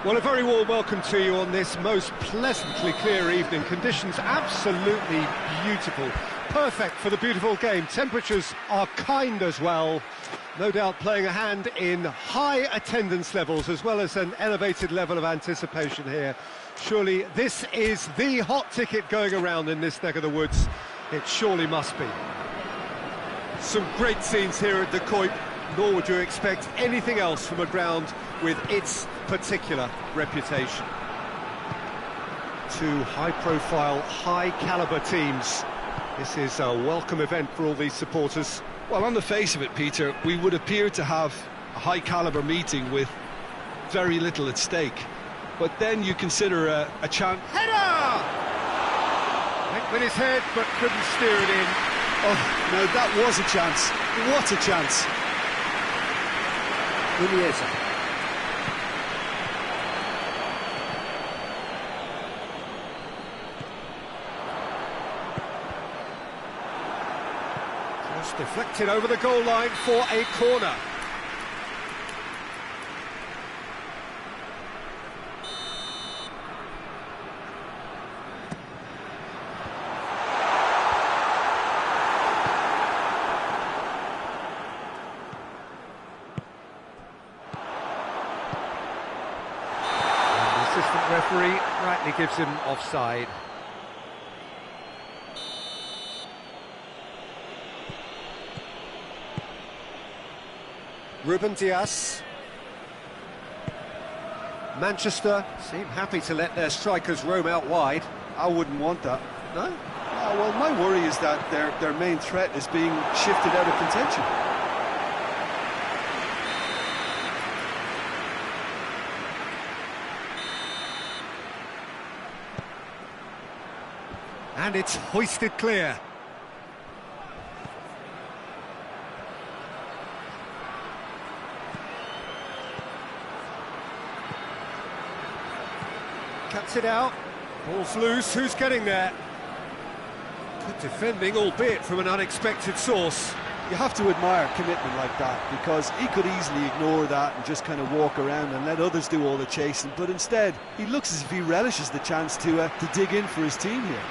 Well, a very warm welcome to you on this most pleasantly clear evening. Conditions absolutely beautiful. Perfect for the beautiful game. Temperatures are kind as well. No doubt playing a hand in high attendance levels as well as an elevated level of anticipation here. Surely this is the hot ticket going around in this neck of the woods. It surely must be. Some great scenes here at the Kuip, nor would you expect anything else from a ground with its particular reputation. Two high-profile, high-caliber teams. This is a welcome event for all these supporters. Well, on the face of it, Peter, we would appear to have a high-caliber meeting with very little at stake. But then you consider a chance... Header! Went with his head, but couldn't steer it in. Oh, no, that was a chance. What a chance. Just deflected over the goal line for a corner. Assistant referee rightly gives him offside. Ruben Dias. Manchester seem happy to let their strikers roam out wide. I wouldn't want that. No? Well, my worry is that their main threat is being shifted out of contention. And it's hoisted clear. Cuts it out. Ball's loose. Who's getting there? Good defending, albeit from an unexpected source. You have to admire commitment like that, because he could easily ignore that and just kind of walk around and let others do all the chasing, but instead he looks as if he relishes the chance to dig in for his team here.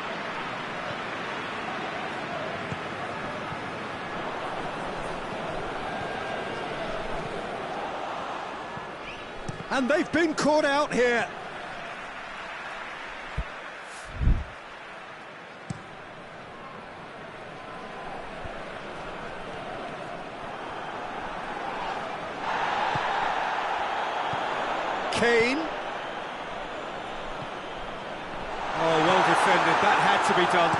And they've been caught out here. Kane. Oh, well defended. That had to be done.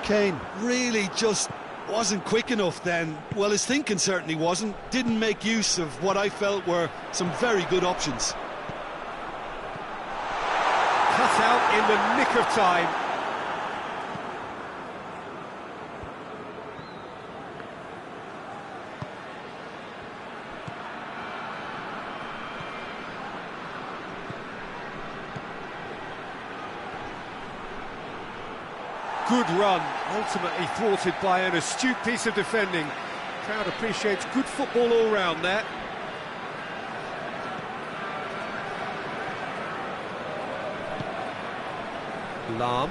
Kane really just wasn't quick enough then. Well, his thinking certainly wasn't. Didn't make use of what I felt were some very good options. Cut out in the nick of time. Good run, ultimately thwarted by an astute piece of defending. Crowd appreciates good football all round there. Lam.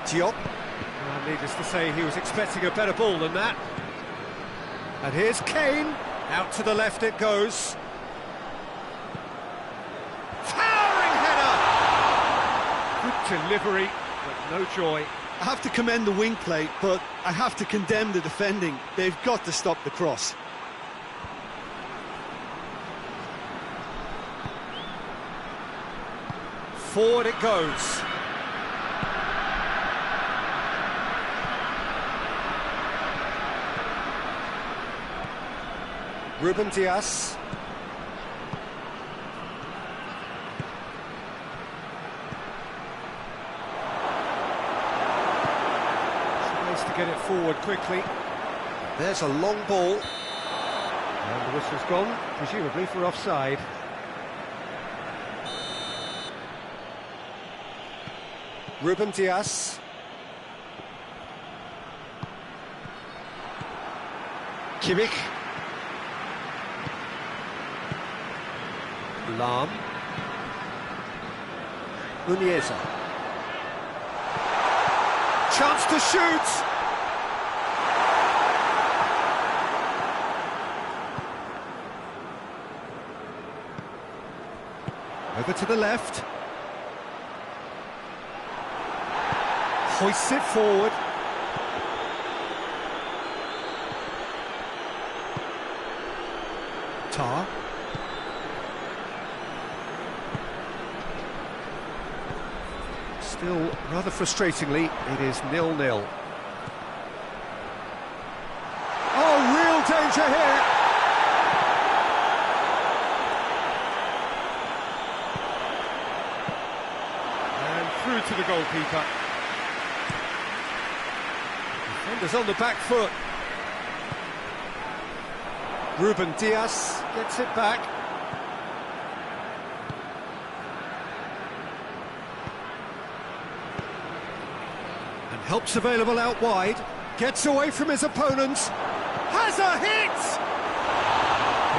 Diop. Well, needless to say, he was expecting a better ball than that. And here's Kane. Out to the left it goes. Delivery, but no joy. I have to commend the wing play, but I have to condemn the defending. They've got to stop the cross. Forward it goes. Ruben Dias. To get it forward quickly. There's a long ball. And the whistle's gone, presumably for offside. Ruben Dias. Kimmich. Lam. Muniesa. Chance to shoot! Over to the left. Hoists it forward. Tar. Still, rather frustratingly, it is 0-0. Oh, real danger here! And through to the goalkeeper. Defenders on the back foot. Ruben Diaz gets it back. And help's available out wide. Gets away from his opponents. Has a hit!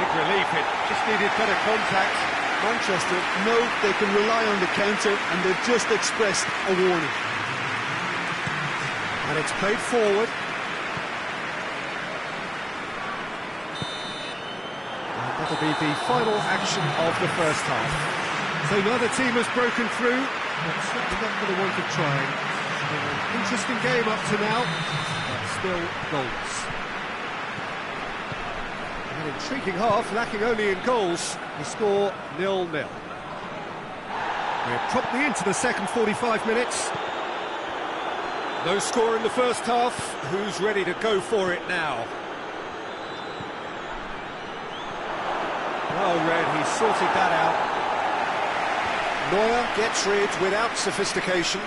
Big relief, it just needed better contact. Manchester know they can rely on the counter, and they've just expressed a warning. And it's played forward. And that'll be the final action of the first half. So neither team has broken through, but certainly not for the want of trying. An interesting game up to now, but still goals. An intriguing half, lacking only in goals. The score 0-0. We're promptly into the second 45 minutes. No score in the first half. Who's ready to go for it now? Well read, he sorted that out. Neuer gets rid without sophistication.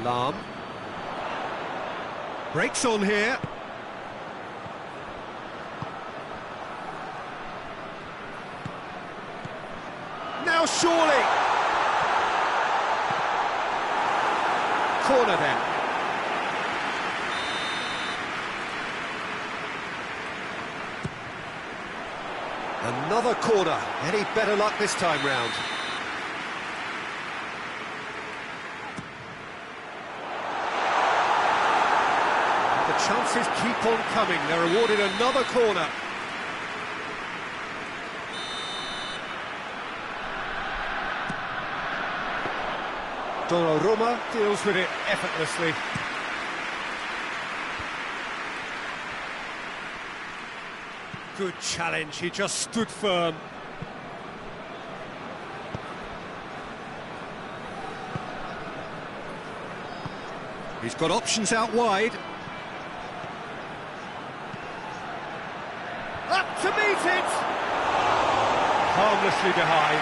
Lam. Breaks on here. Now surely! Corner then. Another corner. Any better luck this time round? The chances keep on coming. They're awarded another corner. Donnarumma deals with it effortlessly. Good challenge, he just stood firm. He's got options out wide. Up to meet it! Harmlessly behind.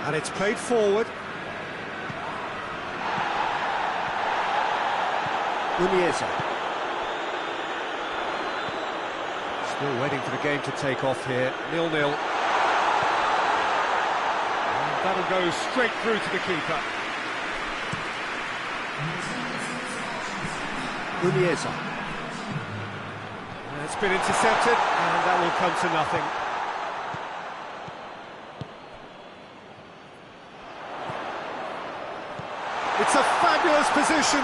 And it's played forward. Muniesa. Still waiting for the game to take off here. 0-0. And that'll go straight through to the keeper. Muniesa. And it's been intercepted, and that will come to nothing. It's a fabulous position.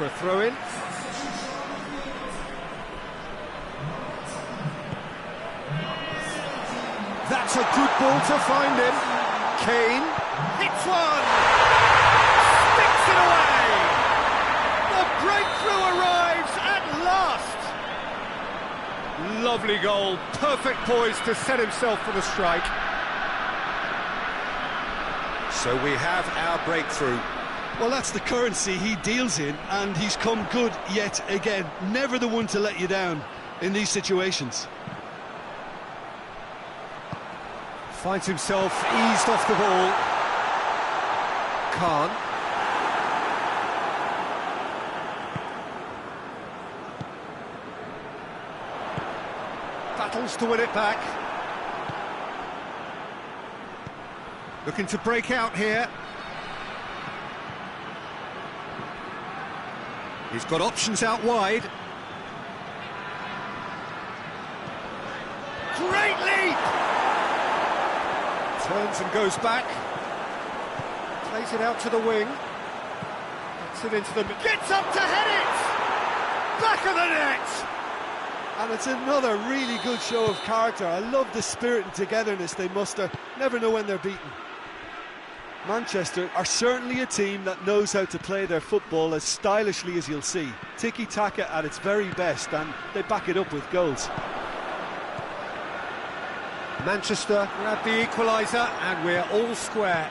for a throw-in. That's a good ball to find him. Kane hits one! Sticks it away! The breakthrough arrives at last! Lovely goal, perfect poise to set himself for the strike. So we have our breakthrough. Well, that's the currency he deals in, and he's come good yet again. Never the one to let you down in these situations. Finds himself eased off the ball. Khan. Battles to win it back. Looking to break out here. He's got options out wide. Great leap! Turns and goes back. Plays it out to the wing. Gets it into the... Gets up to head it! Back of the net! And it's another really good show of character. I love the spirit and togetherness they muster. Never know when they're beaten. Manchester are certainly a team that knows how to play their football as stylishly as you'll see. Tiki-taka at its very best, and they back it up with goals. Manchester grab the equaliser, and we're all square.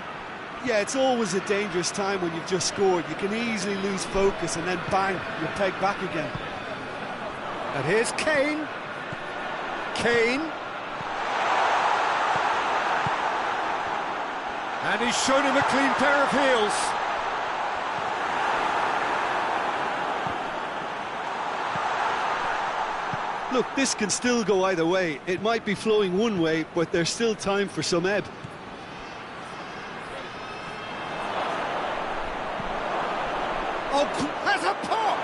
Yeah, it's always a dangerous time when you've just scored. You can easily lose focus and then bang, you're pegged back again. And here's Kane. Kane. And he's shown him a clean pair of heels. Look, this can still go either way. It might be flowing one way, but there's still time for some ebb. Oh, has a pop!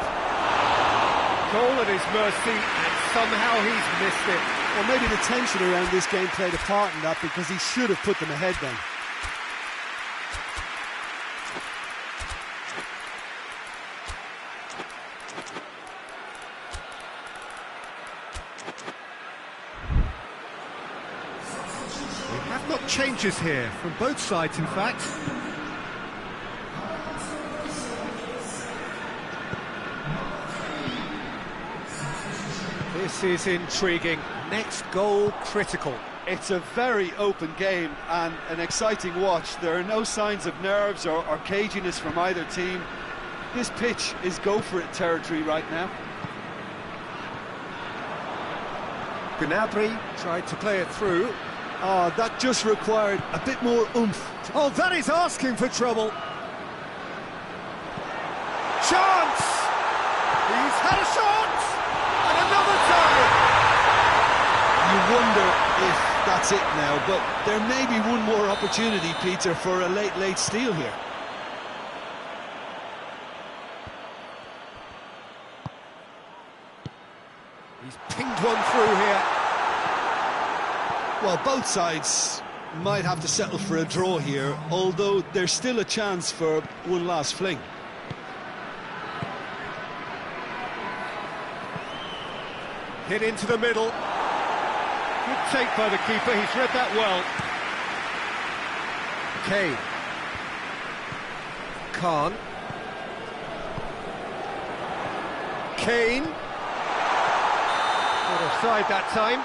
Goal at his mercy, and somehow he's missed it. Well, maybe the tension around this game played a part in that, because he should have put them ahead then. We have not changes here, from both sides in fact. This is intriguing. Next goal critical. It's a very open game and an exciting watch. There are no signs of nerves or caginess from either team. This pitch is go-for-it territory right now. Gnabry tried to play it through. Oh, that just required a bit more oomph. Oh, that is asking for trouble. Chance! He's had a shot! And another time! You wonder if that's it now, but there may be one more opportunity, Peter, for a late steal here. He's pinged one through here. Well, both sides might have to settle for a draw here, although there's still a chance for one last fling. Hit into the middle. Good take by the keeper, he's read that well. Kane. Khan. Kane. Not offside that time.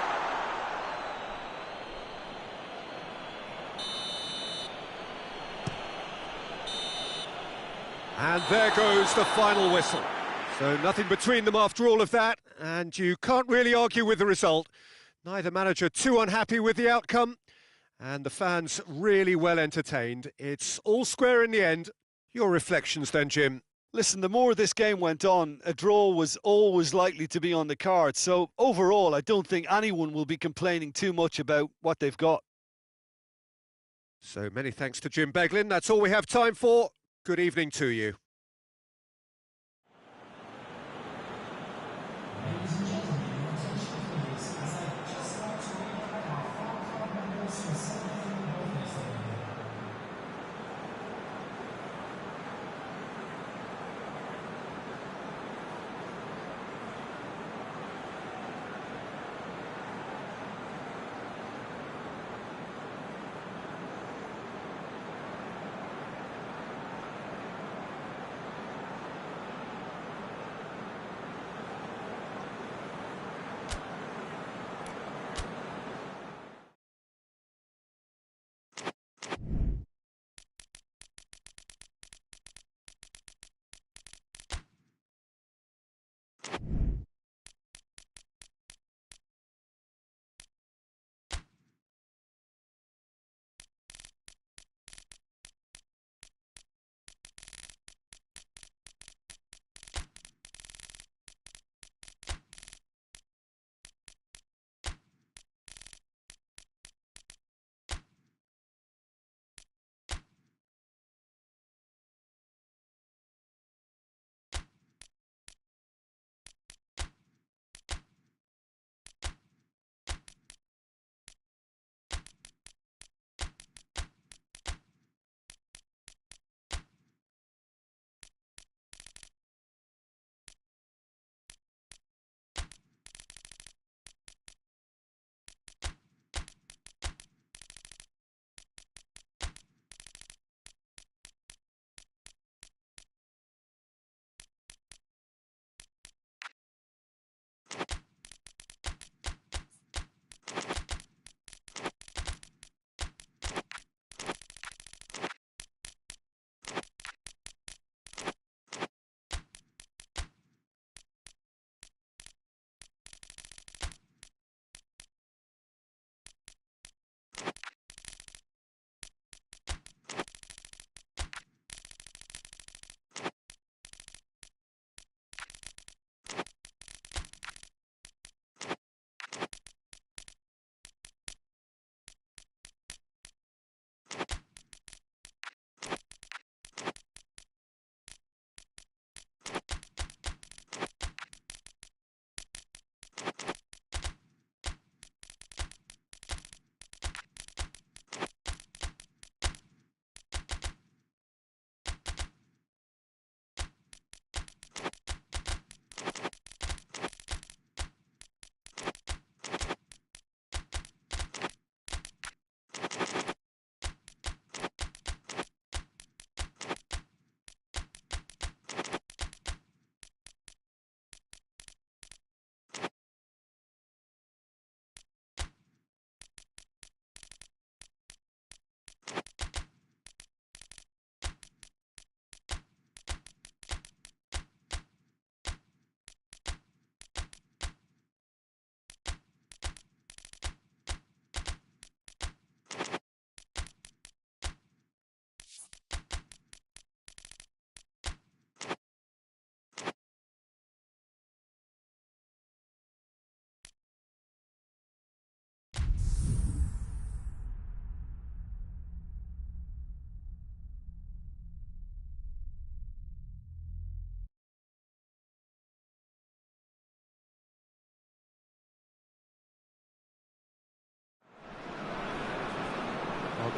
And there goes the final whistle. So nothing between them after all of that, and you can't really argue with the result. Neither manager too unhappy with the outcome, and the fans really well entertained. It's all square in the end. Your reflections then, Jim? Listen, the more this game went on, a draw was always likely to be on the cards. So overall, I don't think anyone will be complaining too much about what they've got. So many thanks to Jim Beglin. That's all we have time for. Good evening to you.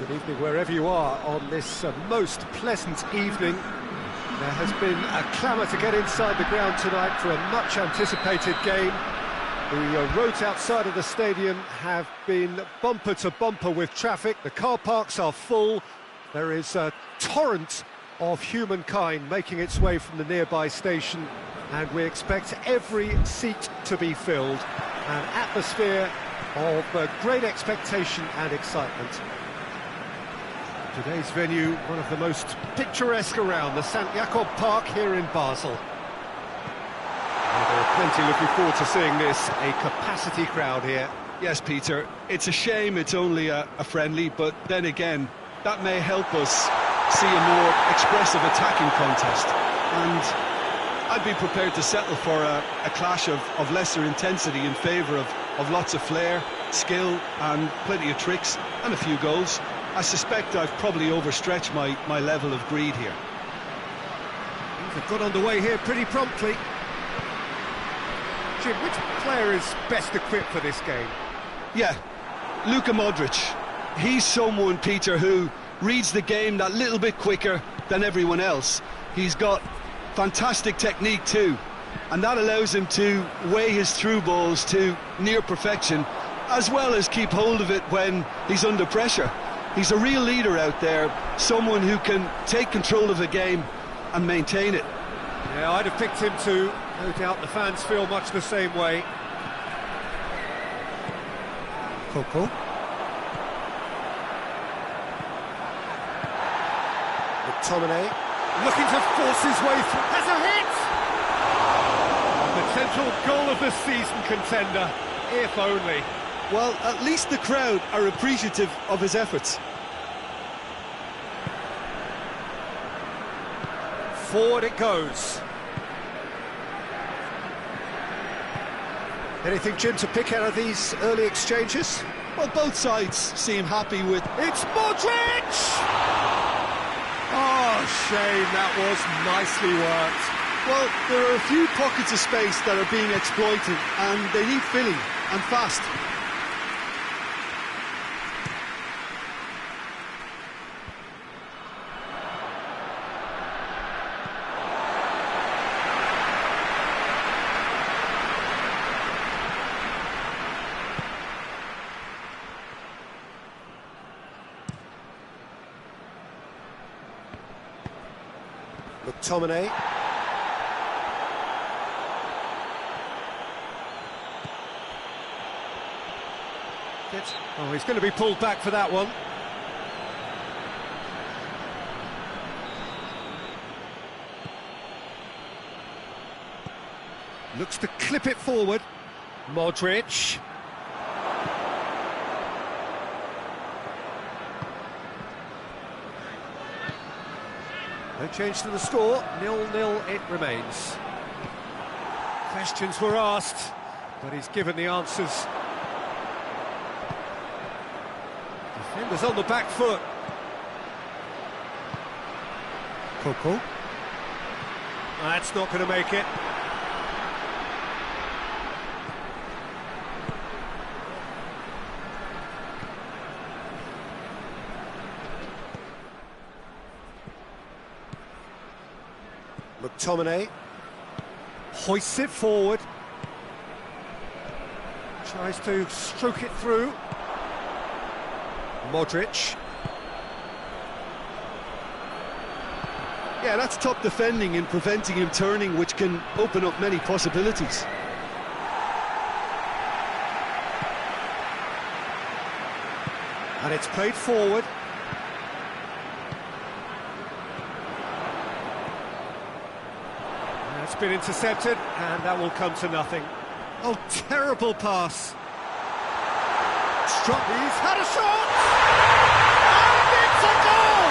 Good evening wherever you are on this most pleasant evening. There has been a clamour to get inside the ground tonight for a much-anticipated game. The roads outside of the stadium have been bumper to bumper with traffic. The car parks are full. There is a torrent of humankind making its way from the nearby station, and we expect every seat to be filled. An atmosphere of great expectation and excitement. Today's venue, one of the most picturesque around, the St. Jakob Park here in Basel. And there are plenty looking forward to seeing this, a capacity crowd here. Yes, Peter, it's a shame it's only a friendly, but then again, that may help us see a more expressive attacking contest. And I'd be prepared to settle for a clash of lesser intensity in favour of lots of flair, skill and plenty of tricks and a few goals. I suspect I've probably overstretched my level of greed here. Things have got underway here pretty promptly. Jim, which player is best equipped for this game? Yeah, Luka Modric. He's someone, Peter, who reads the game that little bit quicker than everyone else. He's got fantastic technique too, and that allows him to weigh his through balls to near perfection, as well as keep hold of it when he's under pressure. He's a real leader out there, someone who can take control of the game and maintain it. Yeah, I'd have picked him too. No doubt the fans feel much the same way. Coco. McTominay looking to force his way through. Has a hit! A potential goal of the season contender, if only. Well, at least the crowd are appreciative of his efforts. Forward it goes. Anything, Jim, to pick out of these early exchanges? Well, both sides seem happy with... It's Modric! Oh, shame, that was nicely worked. Well, there are a few pockets of space that are being exploited, and they need filling, and fast. McTominay. Oh, he's going to be pulled back for that one. Looks to clip it forward. Modric. No change to the score, 0-0 it remains. Questions were asked, but he's given the answers. Defenders on the back foot. Coco. That's not going to make it. McTominay hoists it forward, tries to stroke it through. Modric. Yeah, that's top defending and preventing him turning, which can open up many possibilities. And it's played forward. It's been intercepted, and that will come to nothing. Oh, terrible pass. Struck, he's had a shot! And it's a goal!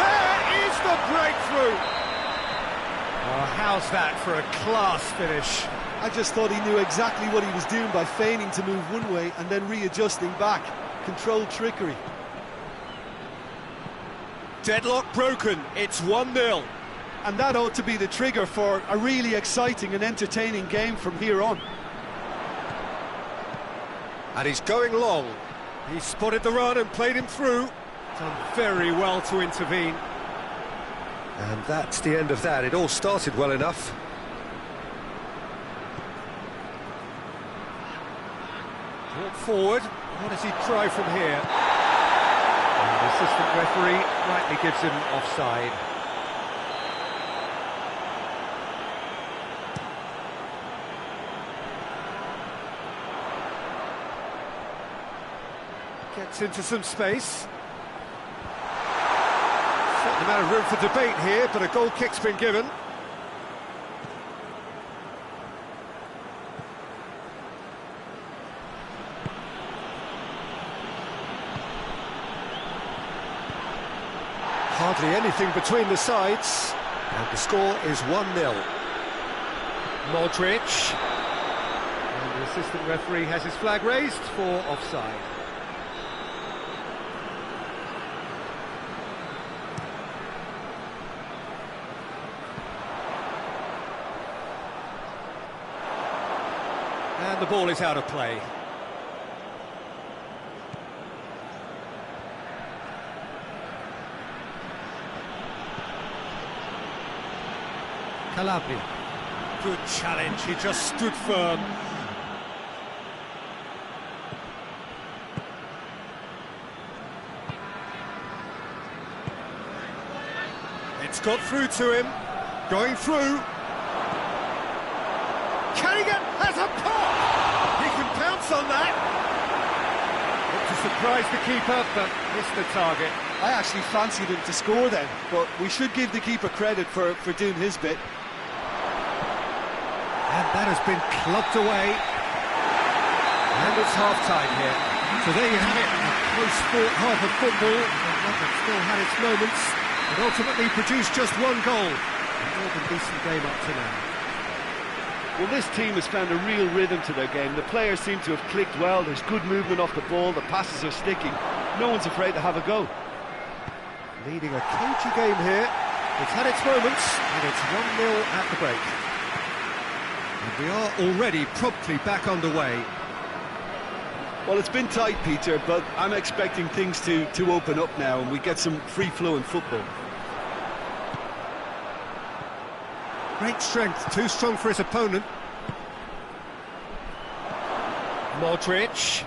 There is the breakthrough! Oh, how's that for a class finish? I just thought he knew exactly what he was doing by feigning to move one way and then readjusting back. Controlled trickery. Deadlock broken, it's 1-0. And that ought to be the trigger for a really exciting and entertaining game from here on. And he's going long. He spotted the run and played him through. Done very well to intervene. And that's the end of that. It all started well enough. Brought forward. What does he try from here? And the assistant referee rightly gives him offside. Gets into some space. Certain amount of room for debate here, but a goal kick's been given. Hardly anything between the sides, and the score is 1-0. Modric. And the assistant referee has his flag raised for offside. And the ball is out of play. Calabria. Good challenge, he just stood firm. It's got through to him. Going through. Carrigan has a pop! He can pounce on that. Looked to surprise the keeper, but missed the target. I actually fancied him to score then, but we should give the keeper credit for doing his bit. And that has been clubbed away. And it's half-time here. So there you have it, a close-fought half of football. One that still had its moments, but ultimately produced just one goal. A more than decent game up to now. Well, this team has found a real rhythm to their game. The players seem to have clicked well. There's good movement off the ball. The passes are sticking. No one's afraid to have a go. Leading a cagey game here. It's had its moments, and it's 1-0 at the break. And we are already promptly back underway. Well, it's been tight, Peter, but I'm expecting things to open up now and we get some free-flowing football. Great strength, too strong for his opponent. Modric.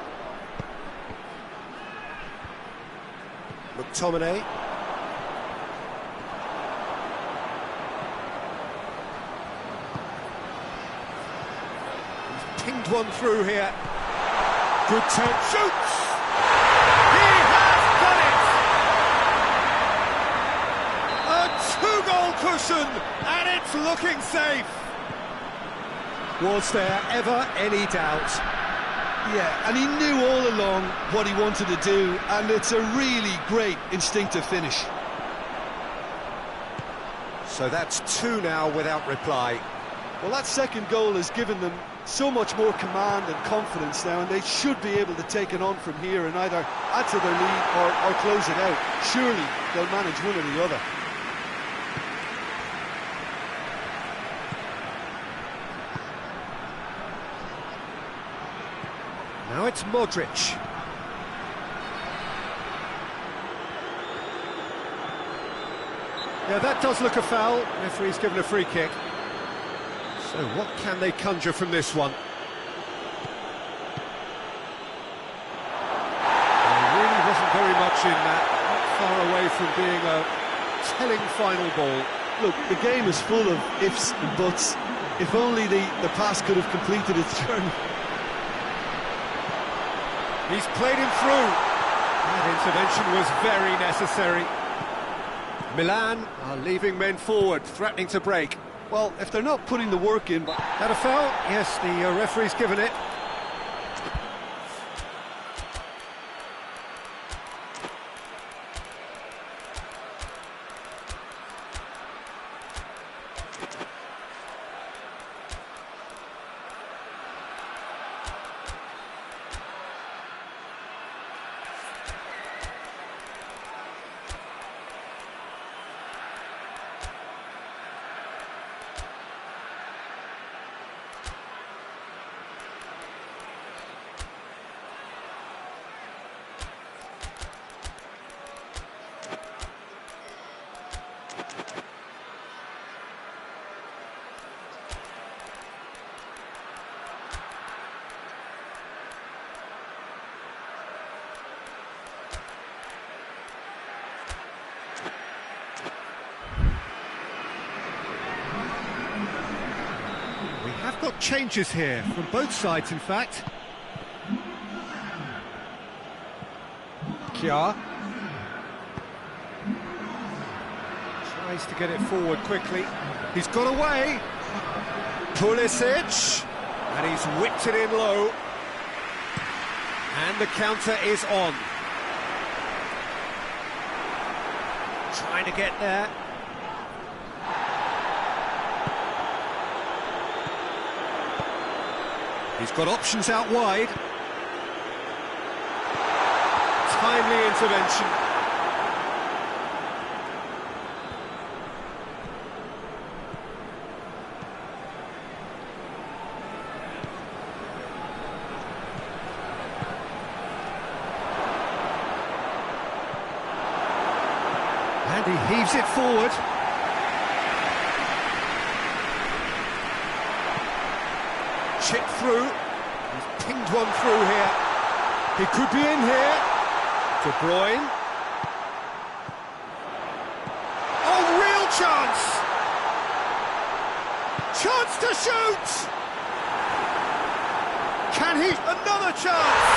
McTominay. He's pinged one through here. Good turn, shoots! He has done it! A two-goal cushion, and it's looking safe. Was there ever any doubt? Yeah, and he knew all along what he wanted to do, and it's a really great instinctive finish. So that's two now without reply. Well, that second goal has given them so much more command and confidence now, and they should be able to take it on from here and either add to their lead or close it out. Surely they'll manage one or the other. Now it's Modric. Yeah, that does look a foul. Referee's given a free kick. So what can they conjure from this one? There really wasn't very much in that. Not far away from being a telling final ball. Look, the game is full of ifs and buts. If only the pass could have completed its journey. He's played him through. That intervention was very necessary. Milan are leaving men forward, threatening to break. Well, if they're not putting the work in... That a foul? Yes, the referee's given it. changes here, from both sides in fact. Kjaer tries to get it forward quickly. He's got away. Pulisic, and he's whipped it in low. And the counter is on. Trying to get there. He's got options out wide. Timely intervention. And he heaves it forward. Chip through. He's pinged one through here. He could be in here. De Bruyne. Oh, real chance! Chance to shoot! Can he? Another chance!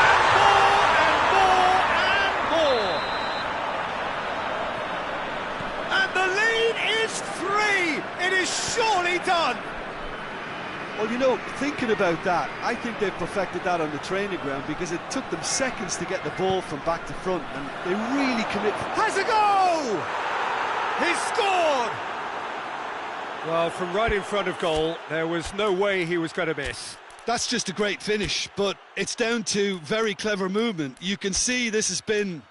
And more, and more, and more! And the lead is 3! It is surely done! Well, you know, thinking about that, I think they've perfected that on the training ground because it took them seconds to get the ball from back to front, and they really commit. Has a goal! He's scored! Well, from right in front of goal, there was no way he was going to miss. That's just a great finish, but it's down to very clever movement. You can see this has been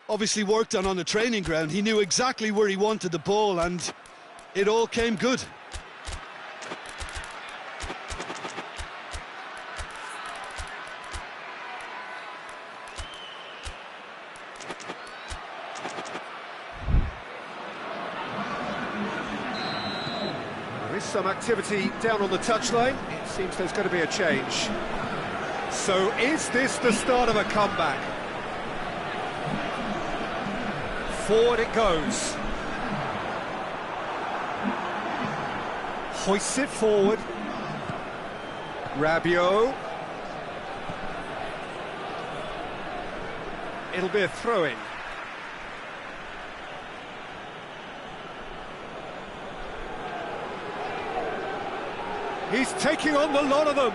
obviously worked on the training ground. He knew exactly where he wanted the ball, and it all came good. There is some activity down on the touchline. It seems there's going to be a change. So is this the start of a comeback? Forward it goes. Hoists it forward. Rabiot. It'll be a throw-in. He's taking on the lot of them.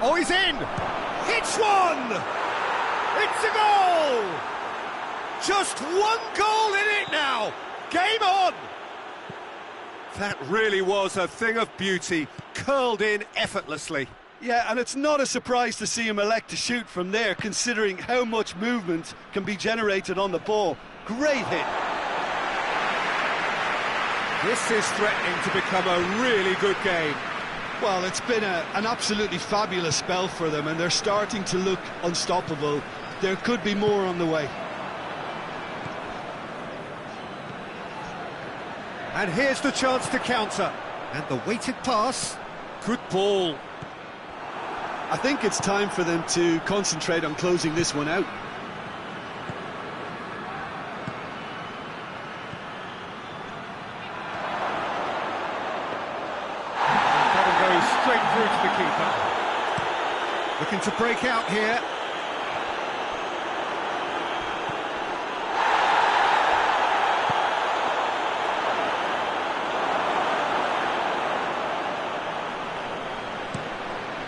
Oh, he's in! It's one! It's a goal! Just one goal in it now! Game on! That really was a thing of beauty, curled in effortlessly. Yeah, and it's not a surprise to see him elect to shoot from there, considering how much movement can be generated on the ball. Great hit. This is threatening to become a really good game. Well, it's been an absolutely fabulous spell for them, and they're starting to look unstoppable. There could be more on the way. And here's the chance to counter. And the weighted pass. Good ball. I think it's time for them to concentrate on closing this one out. Straight through to the keeper. Looking to break out here.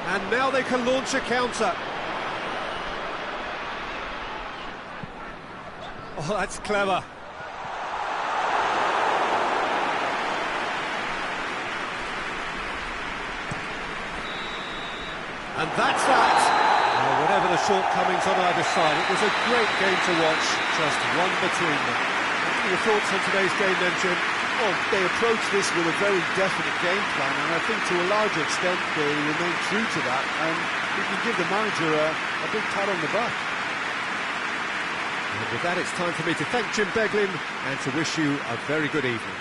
And now they can launch a counter. Oh, that's clever. And that's that. Well, whatever the shortcomings on either side, it was a great game to watch, just one between them. What are your thoughts on today's game then, Jim? Well, they approached this with a very definite game plan, and I think to a large extent they remained true to that, and we can give the manager a big pat on the back. And with that, it's time for me to thank Jim Beglin and to wish you a very good evening.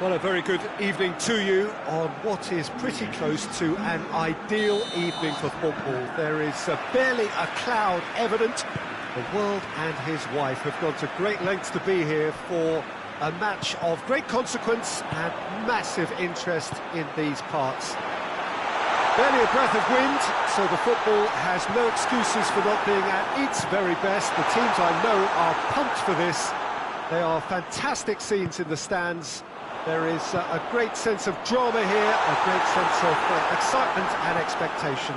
Well, a very good evening to you on what is pretty close to an ideal evening for football. There is barely a cloud evident. The world and his wife have gone to great lengths to be here for a match of great consequence and massive interest in these parts. Barely a breath of wind, so the football has no excuses for not being at its very best. The teams I know are pumped for this. They are fantastic scenes in the stands. There is a great sense of drama here, a great sense of excitement and expectation.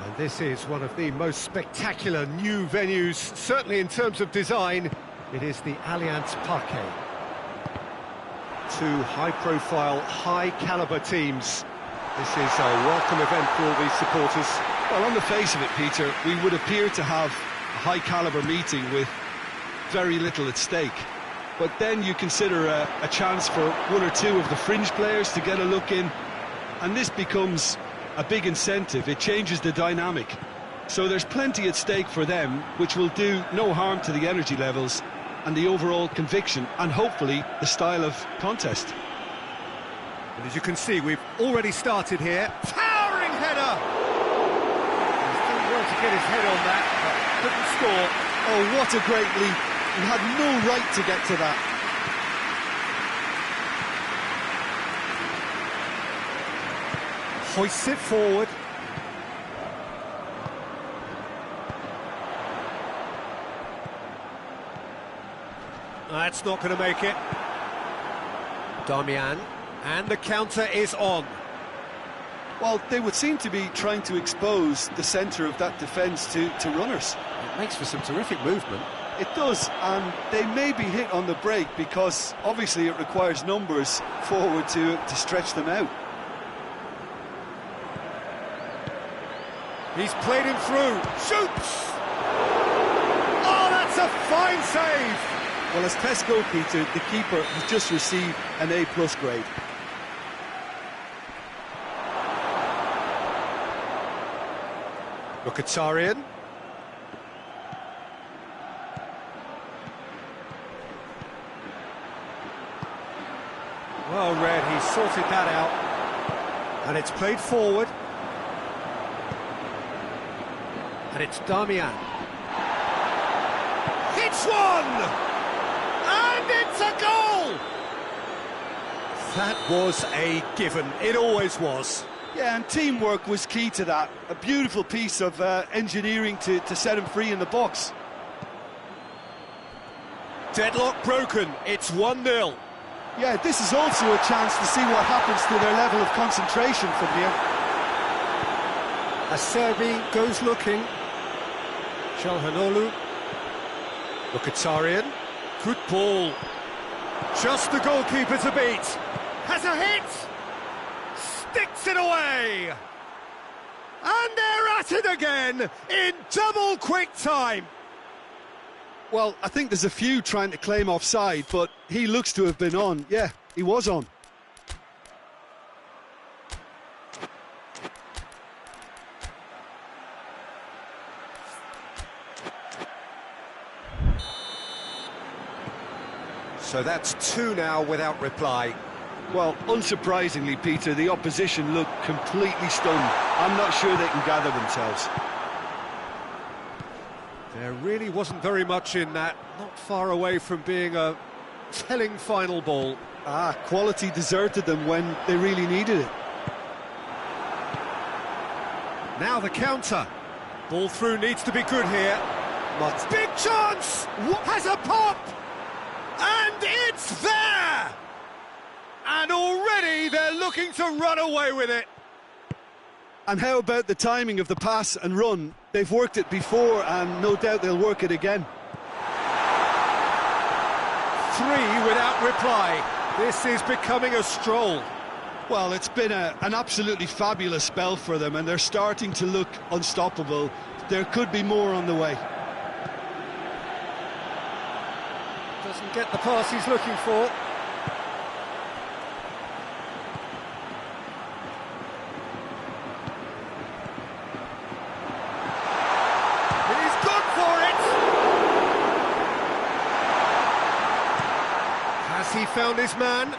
And this is one of the most spectacular new venues, certainly in terms of design. It is the Allianz Parquet. Two high-profile, high-caliber teams. This is a welcome event for all these supporters. Well, on the face of it, Peter, we would appear to have a high-caliber meeting with very little at stake. But then you consider a chance for one or two of the fringe players to get a look in, and this becomes a big incentive. It changes the dynamic. So there's plenty at stake for them, which will do no harm to the energy levels and the overall conviction, and hopefully the style of contest. And as you can see, we've already started here. Towering header! He's done well to get his head on that, but couldn't score. Oh, what a great leap. He had no right to get to that. Hoists it forward. That's not going to make it. Damian, and the counter is on. Well, they would seem to be trying to expose the centre of that defence to runners. It makes for some terrific movement. It does, and they may be hit on the break because obviously it requires numbers forward to stretch them out. He's played him through. Shoots! Oh, that's a fine save! Well, as test goalkeeper, the keeper has just received an A+ grade. Mkhitaryan. Well read, he sorted that out. And it's played forward. And it's Damian. Hits one! And it's a goal! That was a given. It always was. Yeah, and teamwork was key to that. A beautiful piece of engineering to set him free in the box. Deadlock broken. It's 1-0. Yeah, this is also a chance to see what happens to their level of concentration from here. Acerbi goes looking. Çalhanoğlu. Mkhitaryan. Good ball. Just the goalkeeper to beat. Has a hit. Sticks it away. And they're at it again in double quick time. Well, I think there's a few trying to claim offside, but he looks to have been on. Yeah, he was on. So that's two now without reply. Well, unsurprisingly, Peter, the opposition look completely stunned. I'm not sure they can gather themselves. There really wasn't very much in that, not far away from being a telling final ball. Quality deserted them when they really needed it. Now the counter. Ball through needs to be good here. Big chance! Has a pop! And it's there! And already they're looking to run away with it. And how about the timing of the pass and run? They've worked it before, and no doubt they'll work it again. 3 without reply. This is becoming a stroll. Well, it's been an absolutely fabulous spell for them, and they're starting to look unstoppable. There could be more on the way. Doesn't get the pass he's looking for. he found his man.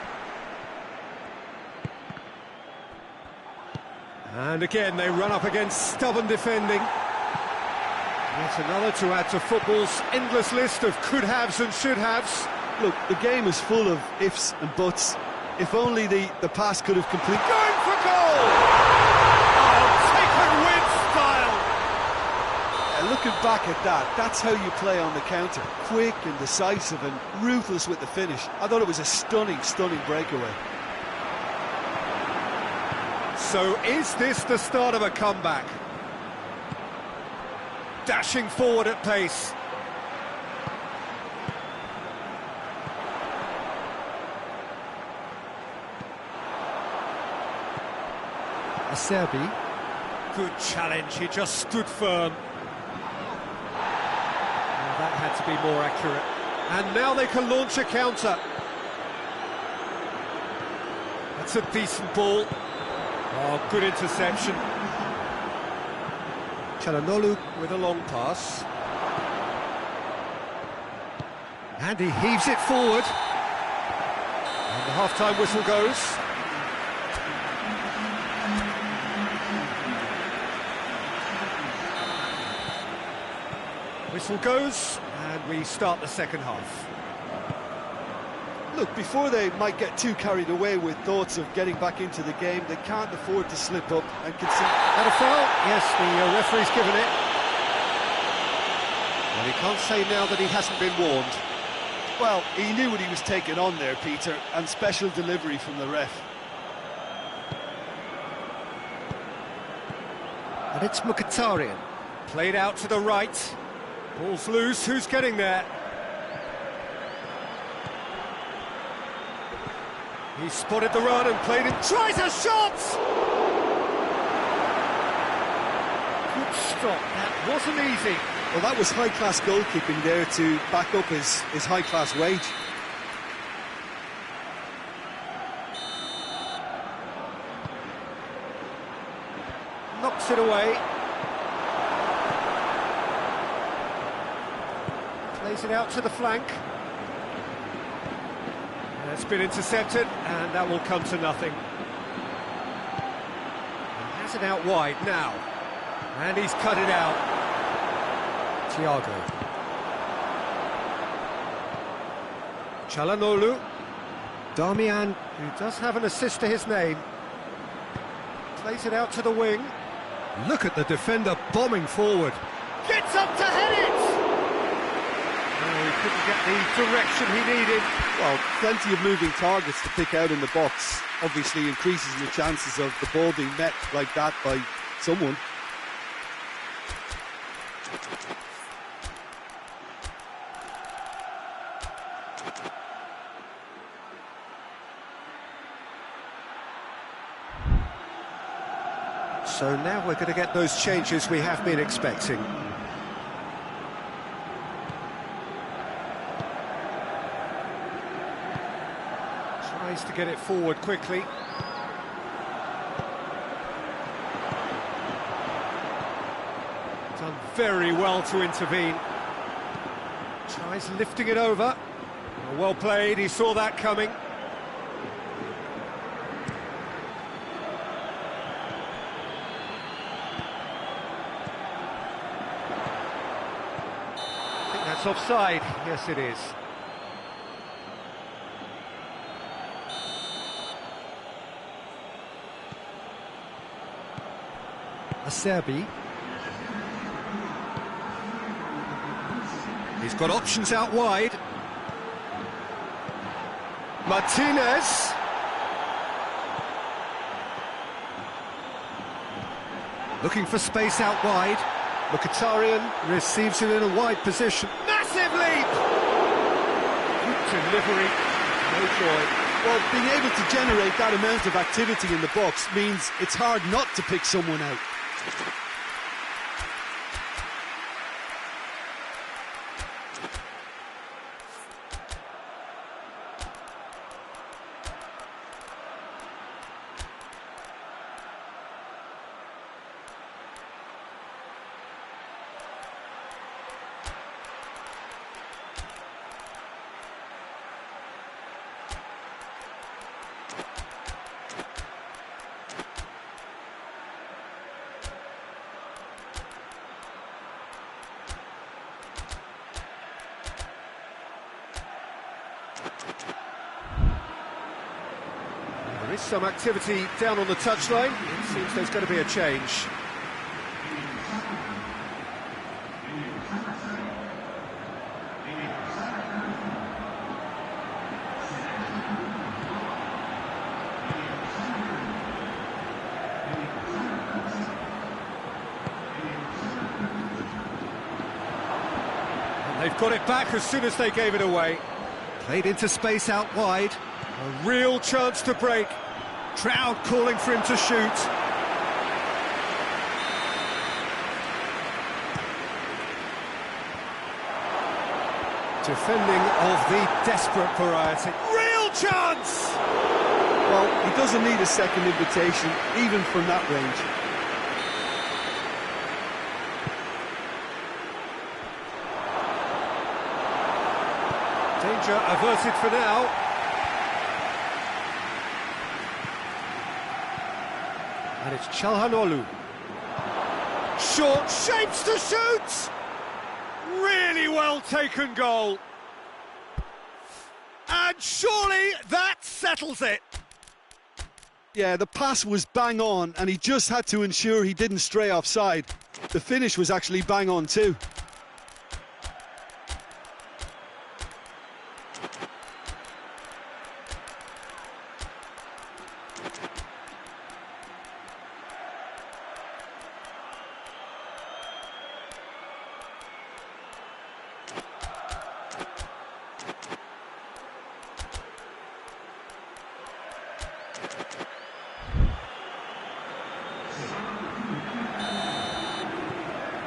And again, they run up against stubborn defending. Yet another to add to football's endless list of could-haves and should-haves. Look, the game is full of ifs and buts. If only the pass could have completed. Going for goal! Oh, taken with style! Yeah, looking back at that, that's how you play on the counter. Quick and decisive and ruthless with the finish. I thought it was a stunning, stunning breakaway. So is this the start of a comeback? Dashing forward at pace. Acerbi. Good challenge, he just stood firm. Well, that had to be more accurate. And now they can launch a counter. That's a decent ball. Oh, good interception. Çalhanoğlu with a long pass. And he heaves it forward. And the half-time whistle goes. Whistle goes, and we start the second half. Look, before they might get too carried away with thoughts of getting back into the game, they can't afford to slip up and concede. That a foul? Yes, the referee's given it. Well, he can't say now that he hasn't been warned. Well, he knew what he was taking on there, Peter, and special delivery from the ref. And it's Mkhitaryan. Played out to the right. Ball's loose, who's getting there? He spotted the run and played it, tries a shot! Good stop, that wasn't easy. Well, that was high-class goalkeeping there to back up his high-class wage. Knocks it away. Plays it out to the flank. It's been intercepted, and that will come to nothing. He has it out wide now. And he's cut it out. Thiago. Çalhanoğlu. Darmian, who does have an assist to his name. Plays it out to the wing. Look at the defender bombing forward. Gets up to head it! Oh, he couldn't get the direction he needed. Well, plenty of moving targets to pick out in the box. Obviously increases the chances of the ball being met like that by someone. So now we're going to get those changes we have been expecting. Tries to get it forward quickly. Done very well to intervene. Tries lifting it over. Well played, he saw that coming. I think that's offside. Yes, it is. Acerbi. He's got options out wide. Martinez. Looking for space out wide. Mkhitaryan receives it in a wide position. Massive leap! Good delivery. No joy. Well, being able to generate that amount of activity in the box means it's hard not to pick someone out. There is some activity down on the touchline. It seems there's going to be a change. They've got it back as soon as they gave it away. Played into space out wide. A real chance to break. Crowd calling for him to shoot. Defending of the desperate variety. Real chance! Well, he doesn't need a second invitation, even from that range. Danger averted for now. And it's Çalhanoğlu. Short shapes to shoot! Really well taken goal. And surely that settles it. Yeah, the pass was bang on, and he just had to ensure he didn't stray offside. The finish was actually bang on too.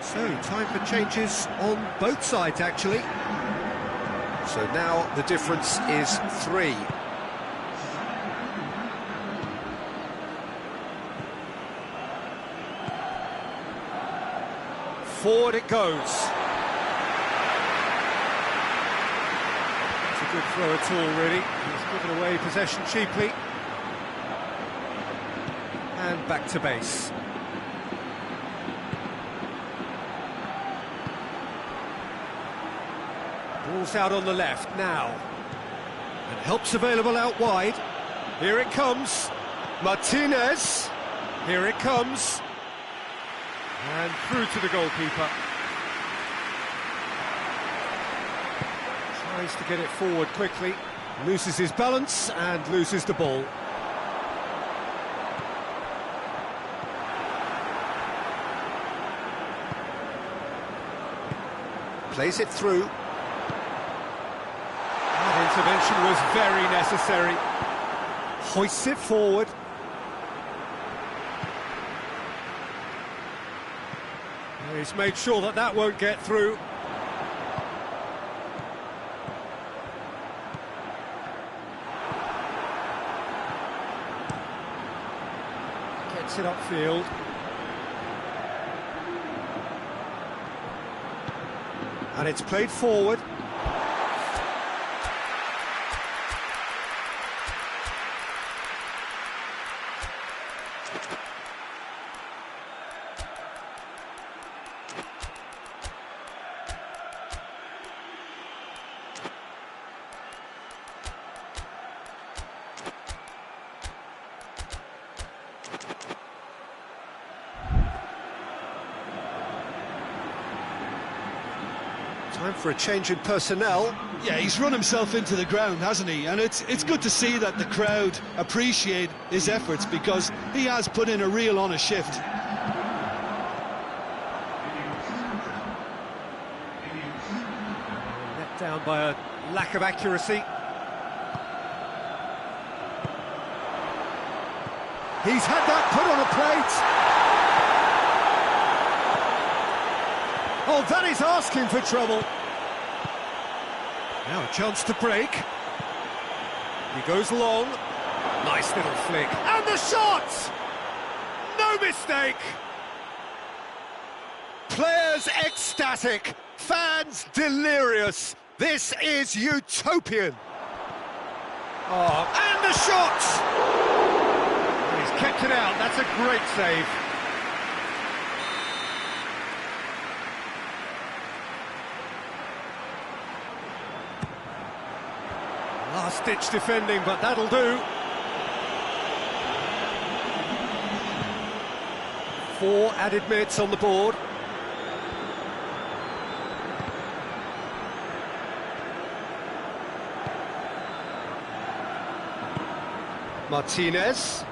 So, time for changes on both sides, actually. So now the difference is 3. Forward it goes. It's a good throw at all, really. He's given away possession cheaply. And back to base. Ball's out on the left now. And help's available out wide. Here it comes. Martinez. Here it comes. And through to the goalkeeper. Tries to get it forward quickly. Loses his balance and loses the ball. Plays it through. That intervention was very necessary. Hoists it forward. He's made sure that that won't get through. Gets it upfield. And it's played forward. Time for a change in personnel. Yeah, he's run himself into the ground, hasn't he? And it's good to see that the crowd appreciate his efforts, because he has put in a real honest shift. Let down by a lack of accuracy. He's had that put on a plate. Oh, that is asking for trouble. Now a chance to break. He goes long. Nice little flick. And the shot! No mistake! Players ecstatic. Fans delirious. This is utopian. Oh, and the shot! He's kept it out. That's a great save. Last-ditch defending, but that'll do. 4 added minutes on the board. Martinez.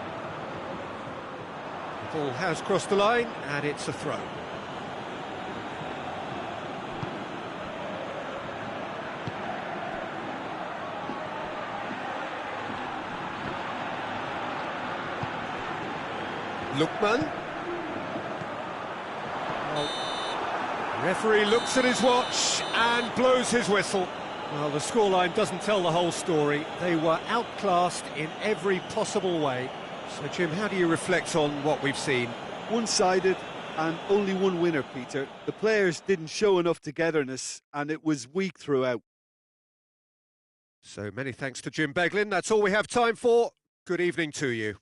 The ball has crossed the line, and it's a throw. Lookman. Well, the referee looks at his watch and blows his whistle. Well, the scoreline doesn't tell the whole story. They were outclassed in every possible way. So, Jim, how do you reflect on what we've seen? One-sided and only one winner, Peter. The players didn't show enough togetherness and it was weak throughout. So many thanks to Jim Beglin. That's all we have time for. Good evening to you.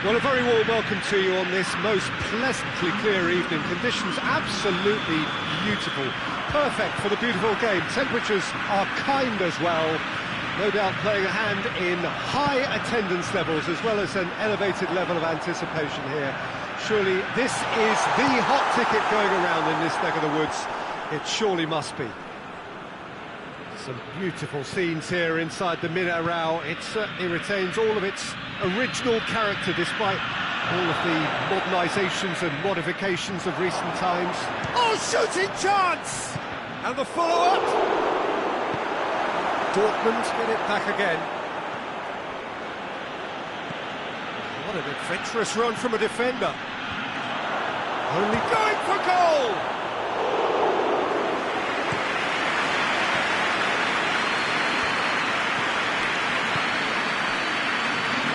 Well, a very warm welcome to you on this most pleasantly clear evening. Conditions absolutely beautiful. Perfect for the beautiful game. Temperatures are kind as well. No doubt playing a hand in high attendance levels as well as an elevated level of anticipation here. Surely this is the hot ticket going around in this neck of the woods. It surely must be. Some beautiful scenes here inside the Minarao. It certainly retains all of its original character despite all of the modernisations and modifications of recent times. Oh, shooting chance! And the follow-up! Dortmund get it back again. What an adventurous run from a defender. Only going for goal!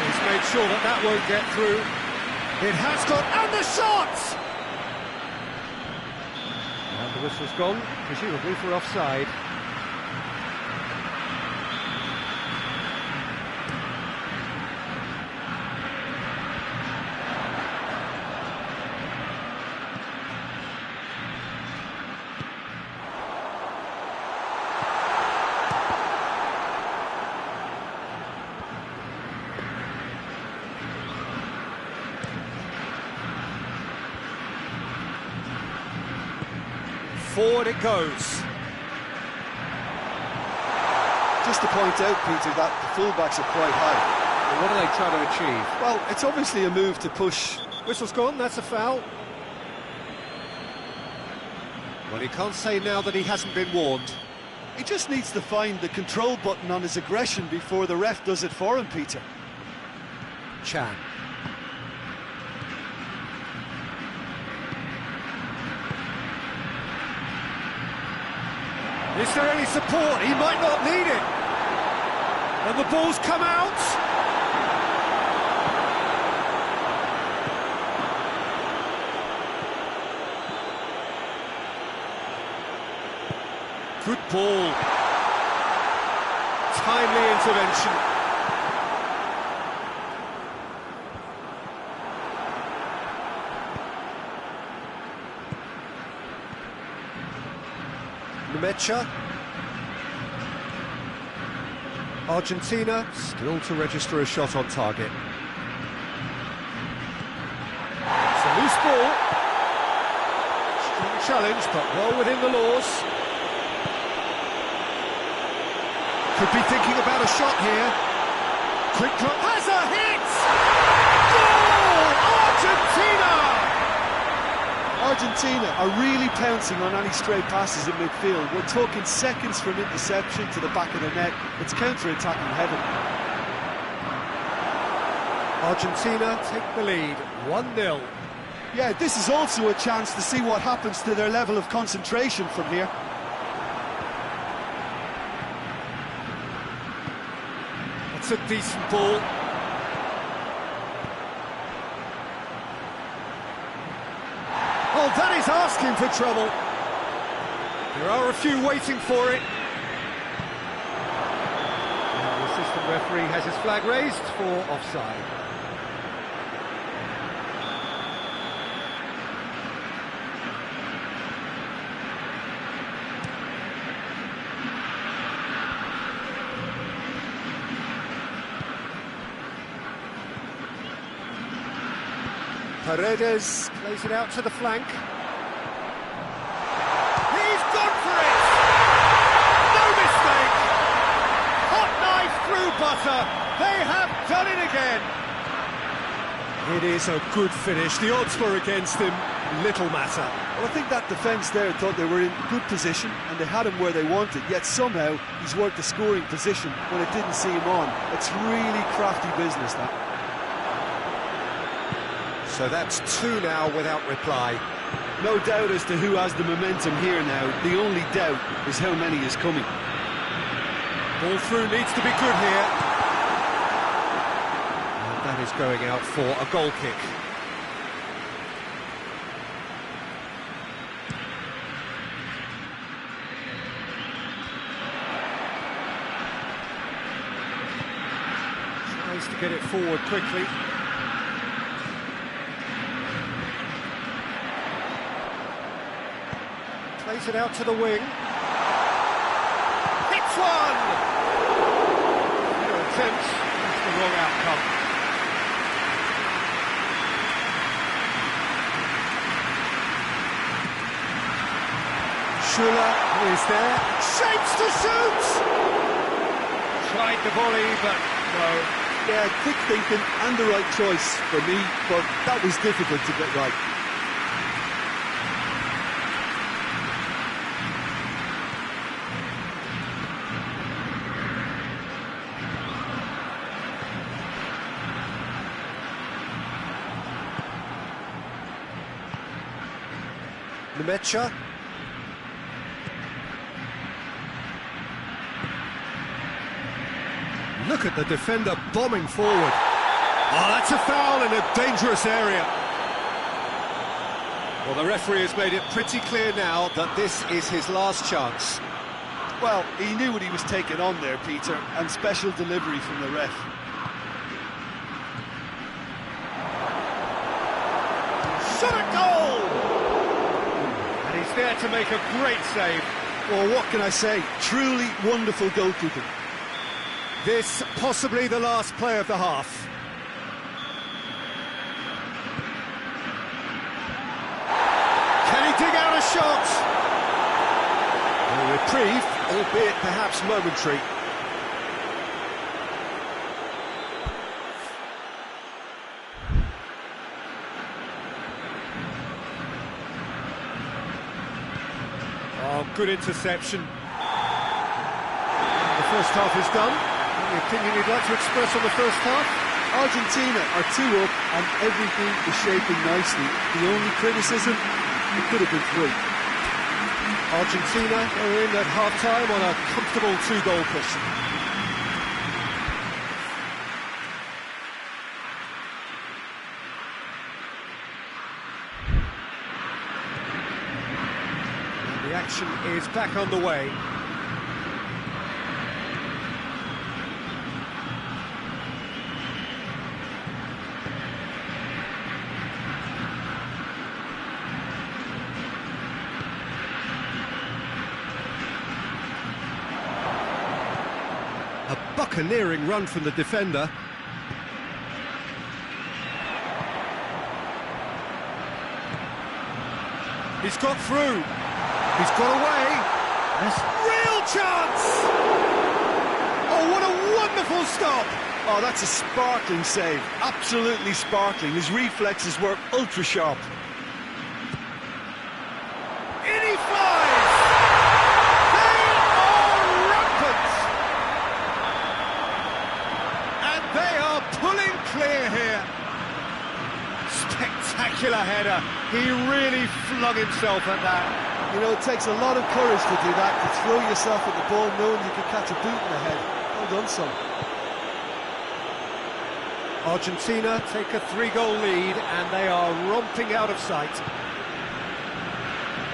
He's made sure that that won't get through. It has got, and the shot! And the whistle's gone, presumably for offside. Forward it goes. Just to point out, Peter, that the fullbacks are quite high. And what are they trying to achieve? Well, it's obviously a move to push. Whistle's gone, that's a foul. Well, he can't say now that he hasn't been warned. He just needs to find the control button on his aggression before the ref does it for him, Peter. Chan. Is there any support? He might not need it. And the ball's come out. Good ball. Timely intervention. Mecha. Argentina still to register a shot on target. It's a loose ball. Strong challenge, but well within the laws. Could be thinking about a shot here. Quick clock. Has a hit! Goal! Argentina! Argentina are really pouncing on any stray passes in midfield. We're talking seconds from interception to the back of the net. It's counter-attacking heaven. Argentina take the lead, 1-0. Yeah, this is also a chance to see what happens to their level of concentration from here. That's a decent ball. Oh, that is asking for trouble. There are a few waiting for it. And the assistant referee has his flag raised for offside. Paredes plays it out to the flank. He's gone for it! No mistake! Hot knife through butter. They have done it again. It is a good finish. The odds were against him. Little matter. Well, I think that defence there thought they were in good position and they had him where they wanted, yet somehow he's worked the scoring position when it didn't see him on. It's really crafty business, that. So that's 2 now without reply. No doubt as to who has the momentum here now. The only doubt is how many is coming. Ball through needs to be good here. And that is going out for a goal kick. Tries to get it forward quickly. Plays it out to the wing. Hits one! No attempt, that's the wrong outcome. Schuller is there. Shapes to shoot! Tried the volley, but no. Yeah, quick thinking and the right choice for me, but that was difficult to get right. Nemecha. Look at the defender bombing forward. Oh, that's a foul in a dangerous area. Well, the referee has made it pretty clear now that this is his last chance. Well, he knew what he was taking on there, Peter, and special delivery from the ref. Shot at goal! And he's there to make a great save. Well, what can I say? Truly wonderful goalkeeping. This possibly the last play of the half. Can he dig out a shot? A reprieve, albeit perhaps momentary. Oh, good interception. The first half is done. Any opinion you'd like to express on the first half? Argentina are 2 up and everything is shaping nicely. The only criticism, it could have been 3. Argentina are in at half-time on a comfortable 2-goal cushion. And the action is back on the way. A buccaneering run from the defender. He's got through. He's got away. Yes. Real chance! Oh, what a wonderful stop! Oh, that's a sparkling save. Absolutely sparkling. His reflexes were ultra-sharp. In he flies! They are rampant! And they are pulling clear here. Spectacular header. He really flung himself at that. You know, it takes a lot of courage to do that, to throw yourself at the ball knowing you could catch a boot in the head. Well done, son. Argentina take a 3-goal lead and they are romping out of sight.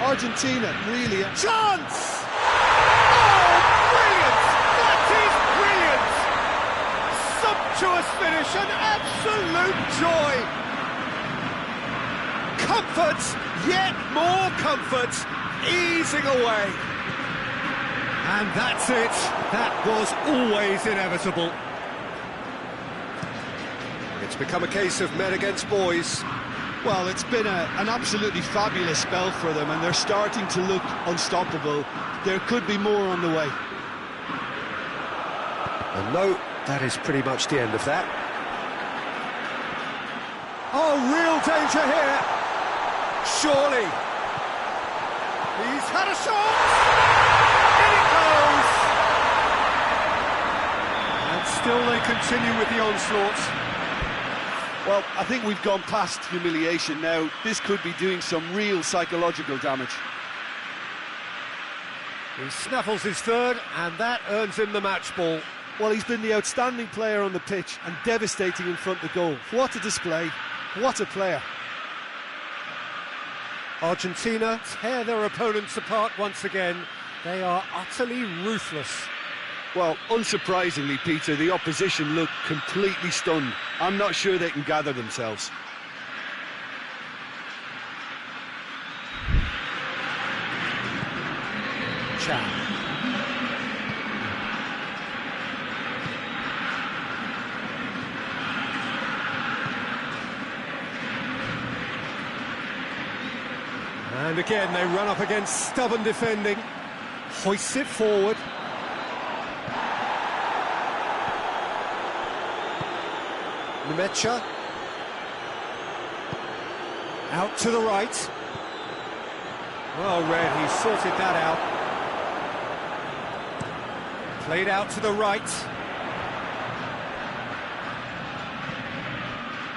Argentina really... Chance! Oh, brilliant! That is brilliant! Sumptuous finish, an absolute joy! Comfort, yet more comfort, easing away. And that's it. That was always inevitable. It's become a case of men against boys. Well, it's been an absolutely fabulous spell for them, and they're starting to look unstoppable. There could be more on the way. And no, that is pretty much the end of that. Oh, real danger here. Surely. He's had a shot. In it goes. And still they continue with the onslaught. Well, I think we've gone past humiliation now. This could be doing some real psychological damage. He snaffles his third, and that earns him the match ball. Well, he's been the outstanding player on the pitch and devastating in front of goal. What a display. What a player. Argentina tear their opponents apart once again. They are utterly ruthless. Well, unsurprisingly, Peter, the opposition look completely stunned. I'm not sure they can gather themselves. Chan. And again, they run up against stubborn defending. Hoists it forward. Nemecha. Out to the right. Well read, he sorted that out. Played out to the right.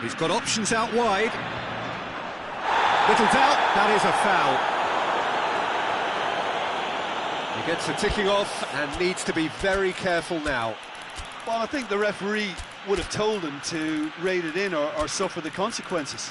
He's got options out wide. Little doubt, that is a foul. He gets the ticking off and needs to be very careful now. Well, I think the referee would have told him to rate it in or suffer the consequences.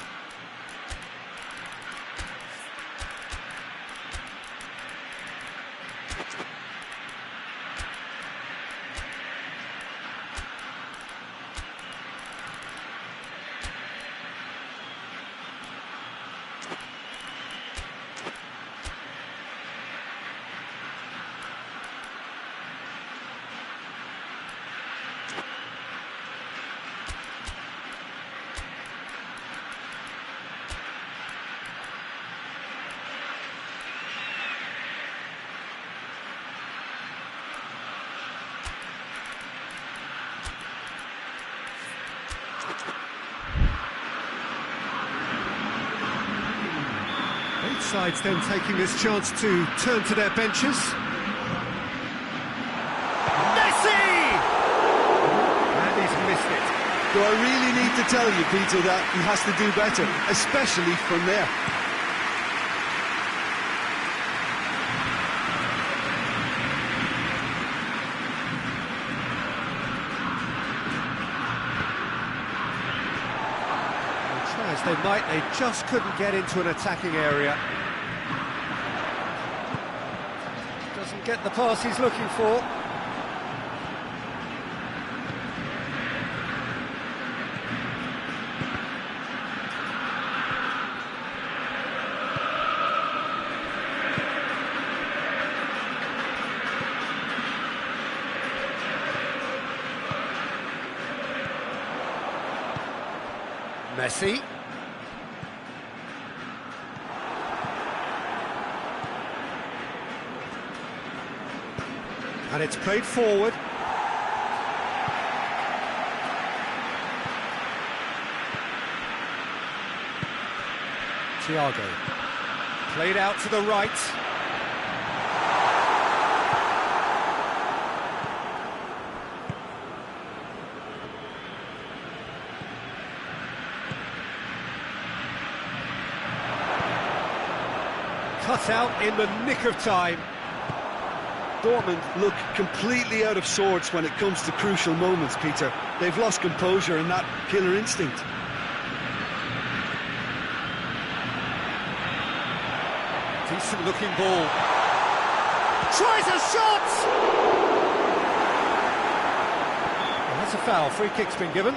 Both sides then taking this chance to turn to their benches. Messi! And he's missed it. Do I really need to tell you, Peter, that he has to do better, especially from there? As they might, they just couldn't get into an attacking area. Doesn't get the pass he's looking for. Messi. And it's played forward. Thiago. Played out to the right. Cut out in the nick of time. Dortmund look completely out of sorts when it comes to crucial moments, Peter. They've lost composure and that killer instinct. Decent looking ball. Tries a shot! Well, that's a foul. Free kick's been given.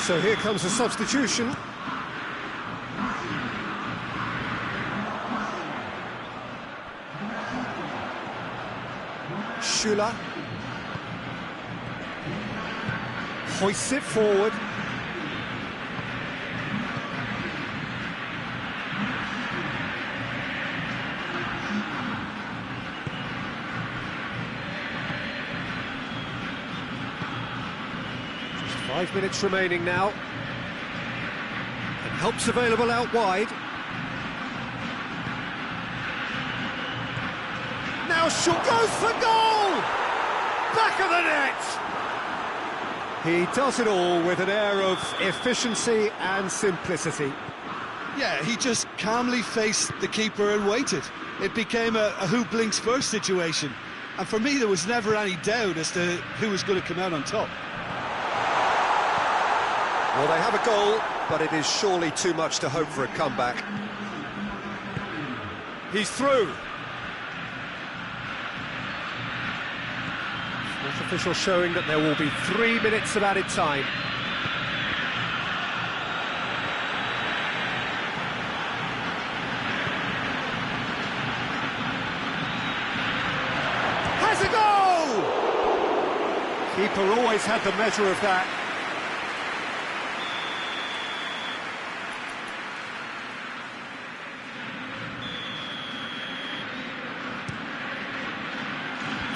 So here comes a substitution. Schüller hoists it forward. Just 5 minutes remaining now. And help's available out wide. Now Schüller goes for goal! Back of the net! He does it all with an air of efficiency and simplicity. Yeah, he just calmly faced the keeper and waited. It became a who blinks first situation. And for me, there was never any doubt as to who was going to come out on top. Well, they have a goal, but it is surely too much to hope for a comeback. He's through. Fourth official showing that there will be 3 minutes of added time. Keeper always had the measure of that.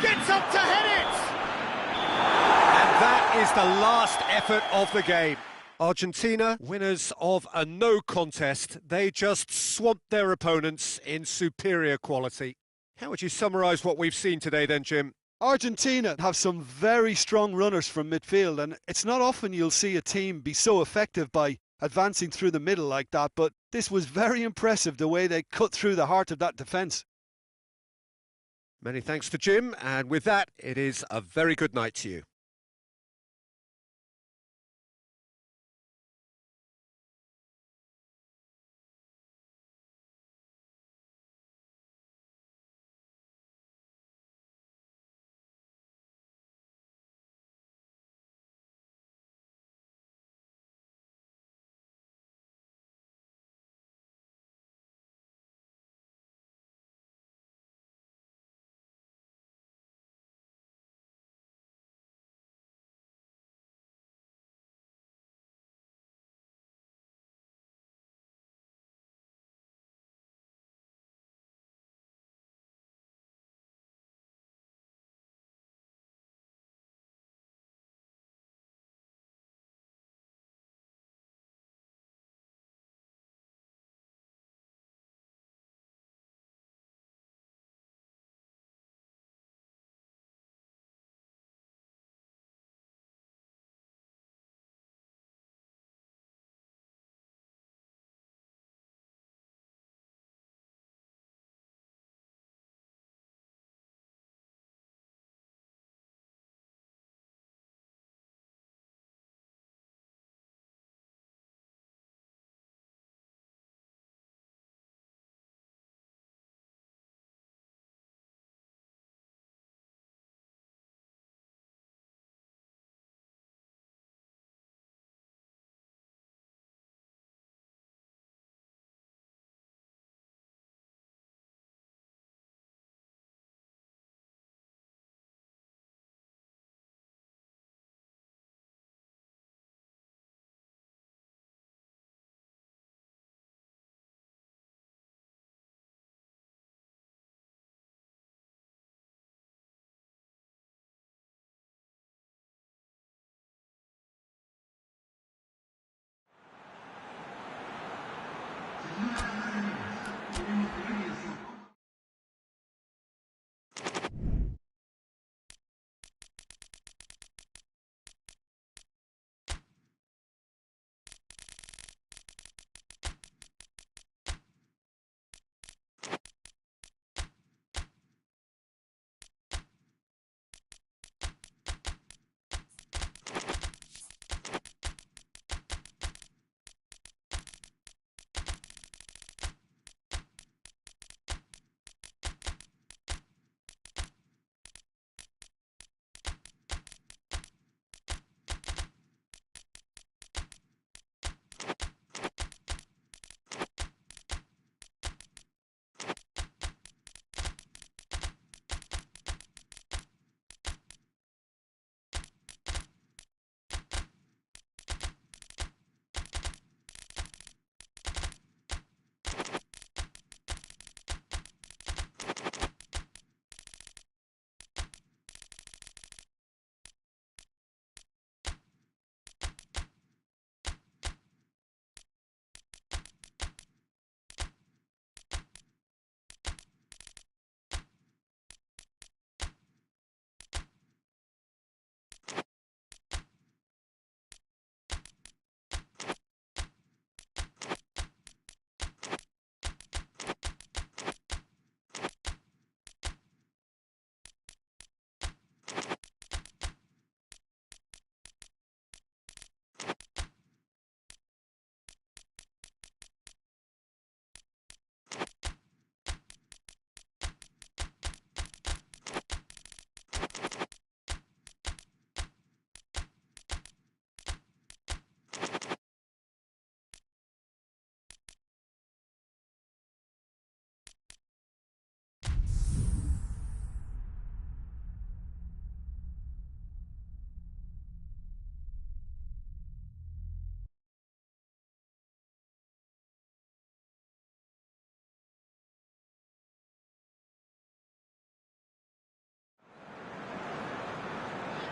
Gets up to head it! And that is the last effort of the game. Argentina, winners of a no contest. They just swamped their opponents in superior quality. How would you summarise what we've seen today then, Jim? Argentina have some very strong runners from midfield, and it's not often you'll see a team be so effective by advancing through the middle like that, but this was very impressive the way they cut through the heart of that defence. Many thanks to Jim, and with that, it is a very good night to you.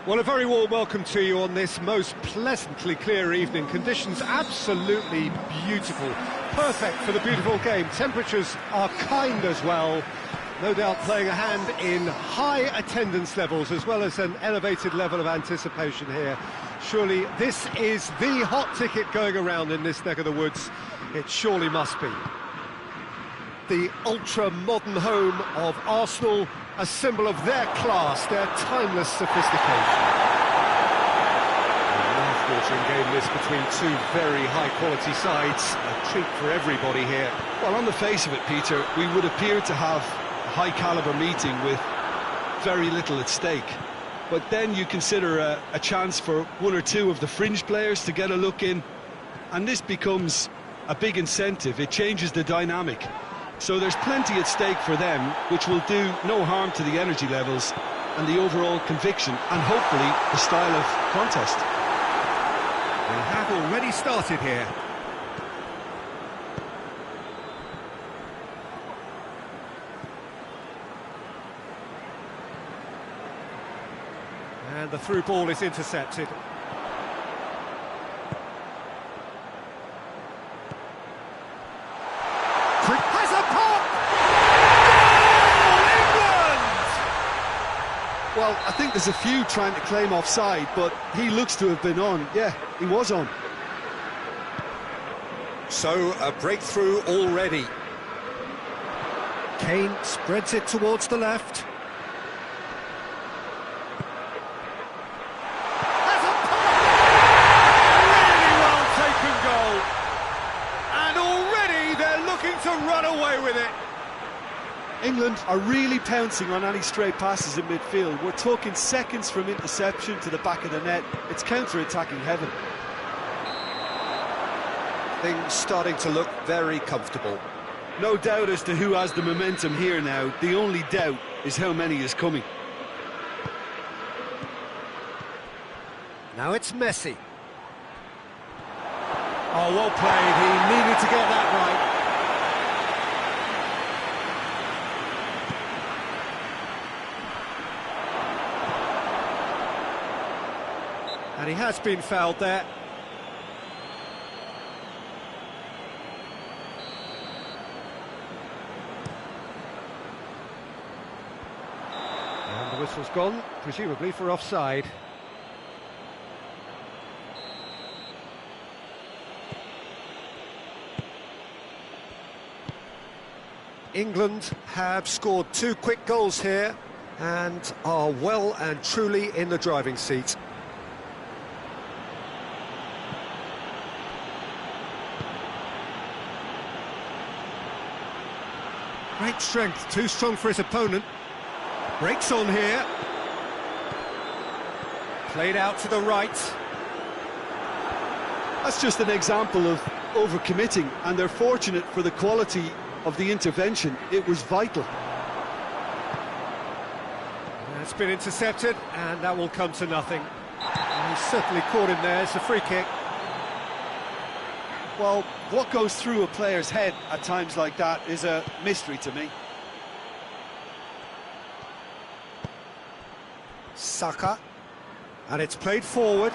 Well, a very warm welcome to you on this most pleasantly clear evening. Conditions absolutely beautiful. Perfect for the beautiful game. Temperatures are kind as well. No doubt playing a hand in high attendance levels as well as an elevated level of anticipation here. Surely this is the hot ticket going around in this neck of the woods. It surely must be. The ultra-modern home of Arsenal, a symbol of their class, their timeless sophistication. A mouth-watering game this between two very high-quality sides. A treat for everybody here. Well, on the face of it, Peter, we would appear to have a high-caliber meeting with very little at stake. But then you consider a chance for one or two of the fringe players to get a look in, and this becomes a big incentive. It changes the dynamic. So there's plenty at stake for them, which will do no harm to the energy levels and the overall conviction, and hopefully the style of contest. We have already started here. And the through ball is intercepted. Has a pop! Goal! England! Well, I think there's a few trying to claim offside, but he looks to have been on. Yeah, he was on. So, a breakthrough already. Kane spreads it towards the left. Has a pop! Really well taken goal. And already they're looking to run away with it. England are really pouncing on any stray passes in midfield. We're talking seconds from interception to the back of the net. It's counter-attacking heaven. Things starting to look very comfortable. No doubt as to who has the momentum here now. The only doubt is how many is coming. Now it's Messi. Oh, well played. He needed to get that right. And he has been fouled there. And the whistle's gone, presumably for offside. England have scored 2 quick goals here and are well and truly in the driving seat. Great strength, too strong for his opponent. Breaks on here. Played out to the right. That's just an example of overcommitting, and they're fortunate for the quality of the intervention. It was vital. It's been intercepted, and that will come to nothing. And he's certainly caught him there. It's a free kick. Well, what goes through a player's head at times like that is a mystery to me. Saka, and it's played forward.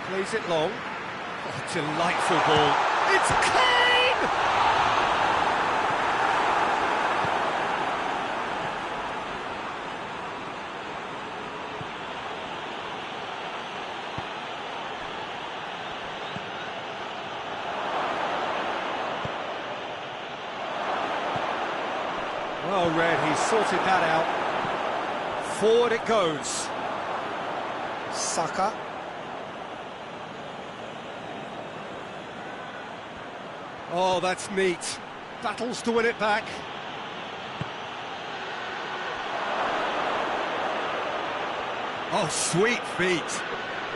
Plays it long. Oh, delightful ball. It's Kane! Well read, he sorted that out. Forward it goes. Saka. Oh, that's neat. Battles to win it back. Oh, sweet feet.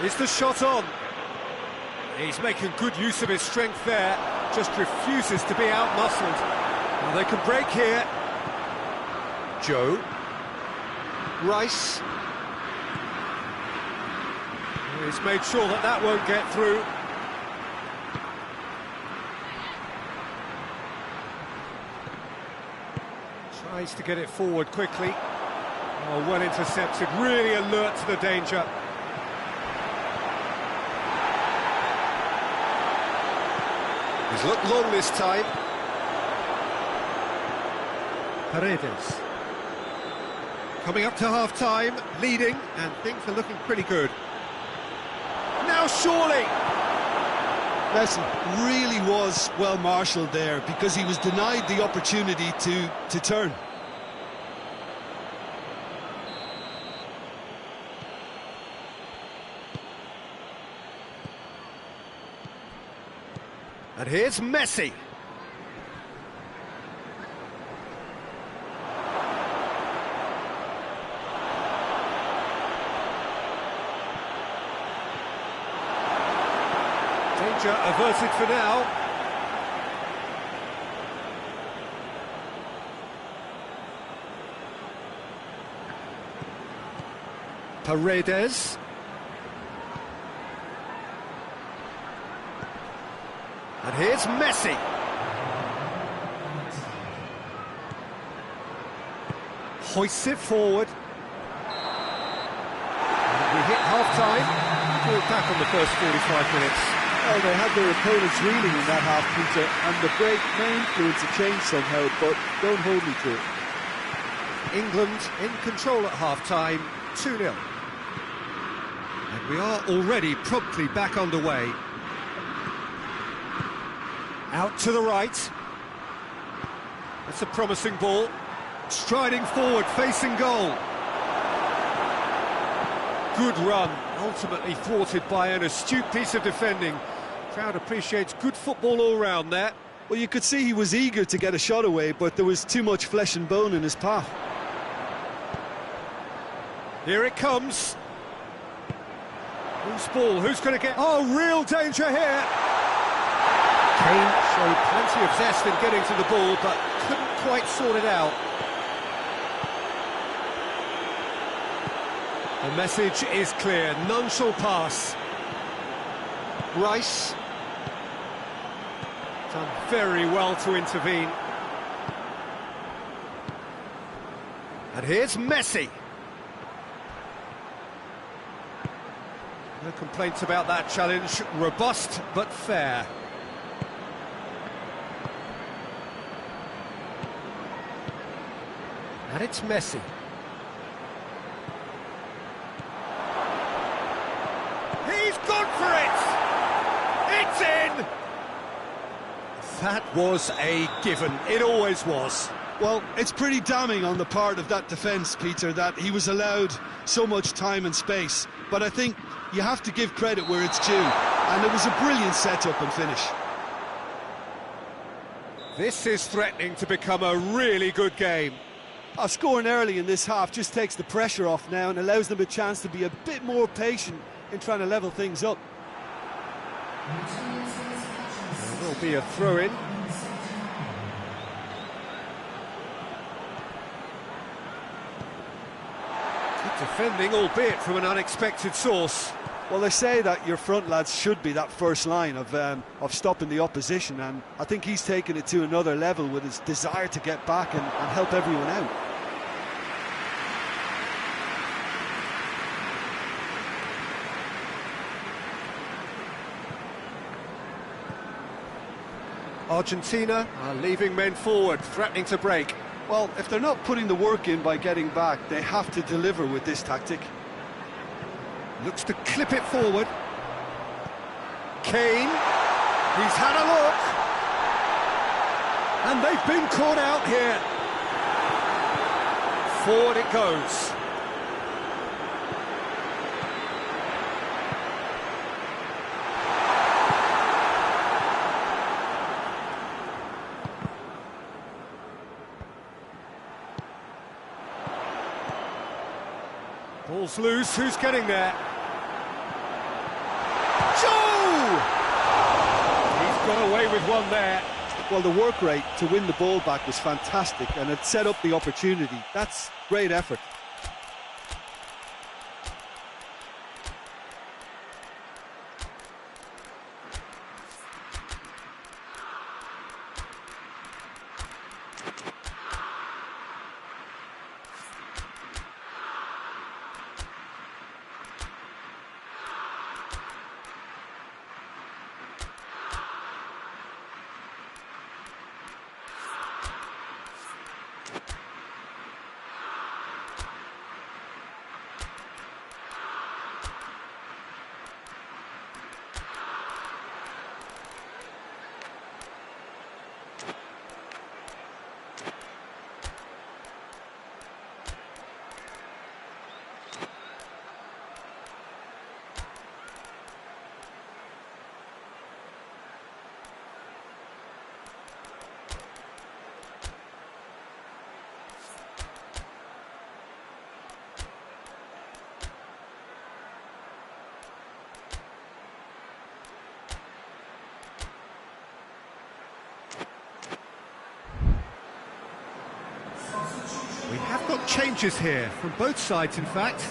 Is the shot on? He's making good use of his strength there. Just refuses to be out-muscled. Well, they can break here. Joe. Rice. He's made sure that that won't get through. Tries to get it forward quickly. Oh, well intercepted, really alert to the danger. He's looked long this time. Paredes. Coming up to half-time, leading, and things are looking pretty good. Now surely! Listen, really was well marshalled there because he was denied the opportunity to turn. And here's Messi. Danger averted for now. Paredes. And here's Messi. Hoists it forward. And we hit half-time. We're back on the first 45 minutes. Well, they had their opponents reeling in that half, Peter, and the break may influence a change somehow, but don't hold me to it. England in control at half-time, 2-0. And we are already promptly back underway. Out to the right. That's a promising ball. Striding forward, facing goal. Good run, ultimately thwarted by an astute piece of defending. Crowd appreciates good football all round there. Well, you could see he was eager to get a shot away, but there was too much flesh and bone in his path. Here it comes. Who's ball? Who's going to get... Oh, real danger here. Kane showed plenty of zest in getting to the ball, but couldn't quite sort it out. The message is clear, none shall pass. Rice. Done very well to intervene. And here's Messi. No complaints about that challenge, robust but fair. And it's Messi. He's gone for it! It's in! That was a given, it always was. Well, it's pretty damning on the part of that defence, Peter, that he was allowed so much time and space. But I think you have to give credit where it's due, and it was a brilliant set-up and finish. This is threatening to become a really good game. Scoring early in this half just takes the pressure off now and allows them a chance to be a bit more patient in trying to level things up. There will be a throw-in. Good defending, albeit from an unexpected source. Well, they say that your front lads should be that first line of stopping the opposition, and I think he's taken it to another level with his desire to get back and help everyone out. Argentina are leaving men forward, threatening to break. Well, if they're not putting the work in by getting back, they have to deliver with this tactic. Looks to clip it forward. Kane, he's had a look. And they've been caught out here. Forward it goes. Ball's loose, who's getting there? Joe! He's got away with one there. Well, the work rate to win the ball back was fantastic, and it set up the opportunity. That's great effort. Got changes here from both sides, in fact.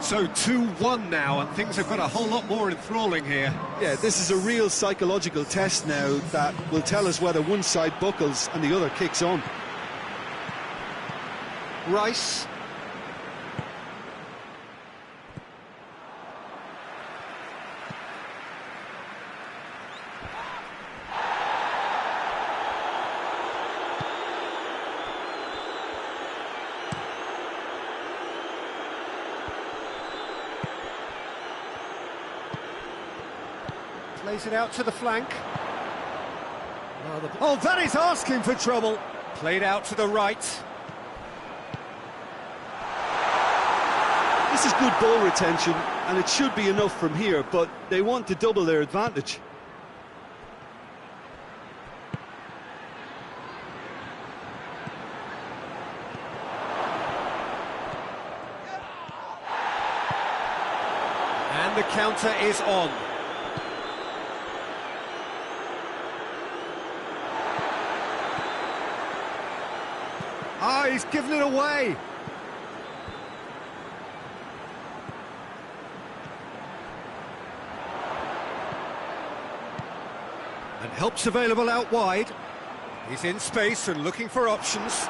So 2-1 now, and things have got a whole lot more enthralling here. Yeah, this is a real psychological test now that will tell us whether one side buckles and the other kicks on. Rice. Plays it out to the flank. Oh, that is asking for trouble. Played out to the right. This is good ball retention, and it should be enough from here, but they want to double their advantage. And the counter is on. Ah, he's given it away. And help's available out wide. He's in space and looking for options.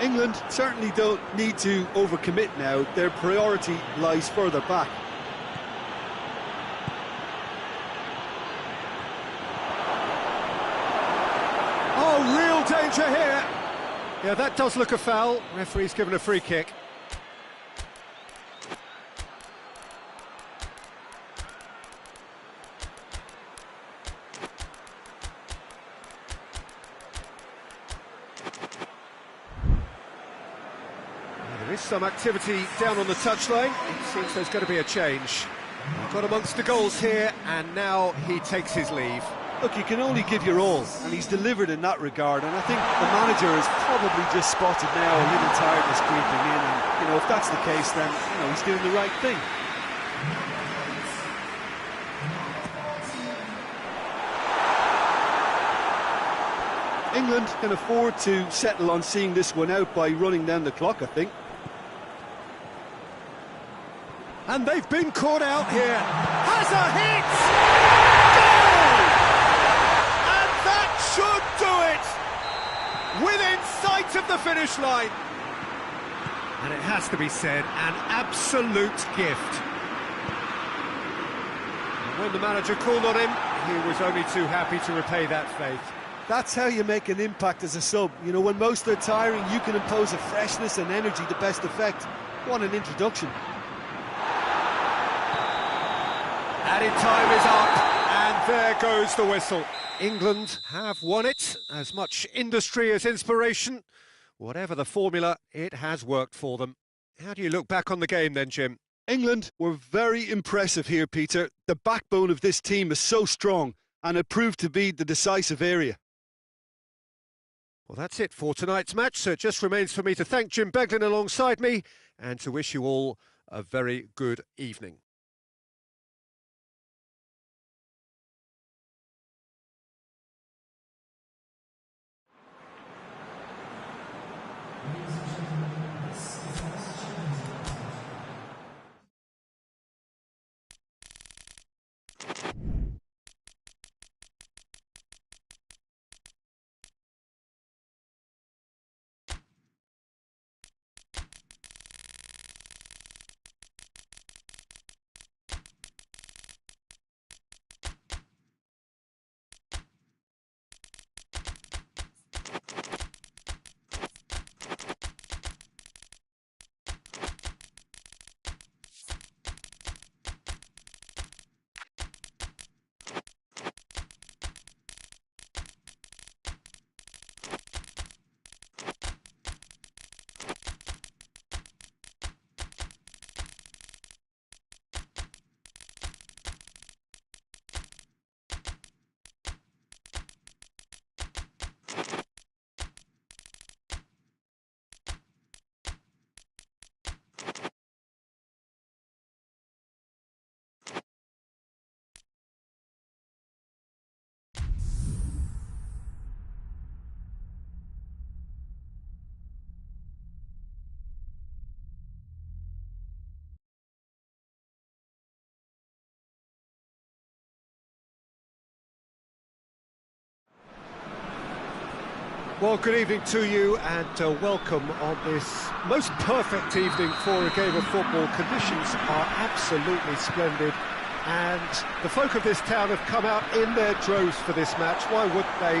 England certainly don't need to overcommit now. Their priority lies further back. Oh, real danger here. Yeah, that does look a foul. Referee's given a free kick. There is some activity down on the touchline. It seems there's going to be a change. Got amongst the goals here, and now he takes his leave. Look, you can only give your all, and he's delivered in that regard, and I think the manager has probably just spotted now a little tiredness creeping in, and, you know, if that's the case, then, you know, he's doing the right thing. England can afford to settle on seeing this one out by running down the clock, I think. And they've been caught out here. Has a hit! Goal! And that should do it! Within sight of the finish line. And it has to be said, an absolute gift. And when the manager called on him, he was only too happy to repay that faith. That's how you make an impact as a sub. You know, when most are tiring, you can impose a freshness and energy to best effect. What an introduction. Added time is up, and there goes the whistle. England have won it. As much industry as inspiration. Whatever the formula, it has worked for them. How do you look back on the game then, Jim? England were very impressive here, Peter. The backbone of this team is so strong, and it proved to be the decisive area. Well, that's it for tonight's match, so it just remains for me to thank Jim Beglin alongside me and to wish you all a very good evening. Well, good evening to you and welcome on this most perfect evening for a game of football. Conditions are absolutely splendid and the folk of this town have come out in their droves for this match. Why wouldn't they?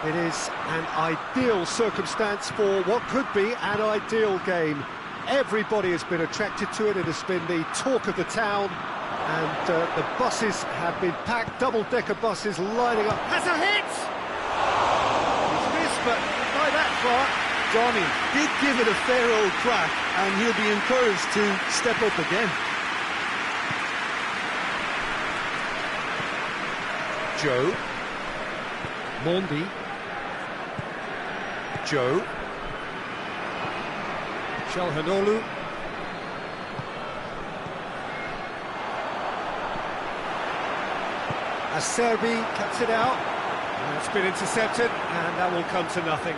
It is an ideal circumstance for what could be an ideal game. Everybody has been attracted to it. It has been the talk of the town and the buses have been packed, double-decker buses lining up. Has a hit! But by that far, Johnny did give it a fair old crack, and he'll be encouraged to step up again. Joe. Mondi. Joe. Çalhanoğlu. Acerbi cuts it out. It's been intercepted, and that will come to nothing.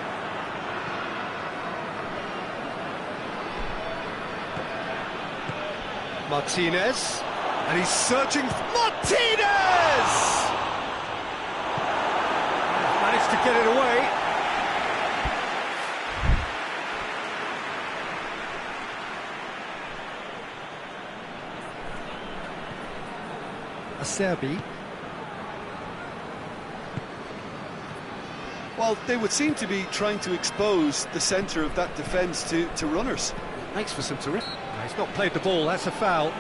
Martinez, and he's searching. Martinez! Managed to get it away. Acerbi. Well, they would seem to be trying to expose the centre of that defence to runners. Makes for some terrific... No, he's not played the ball, that's a foul.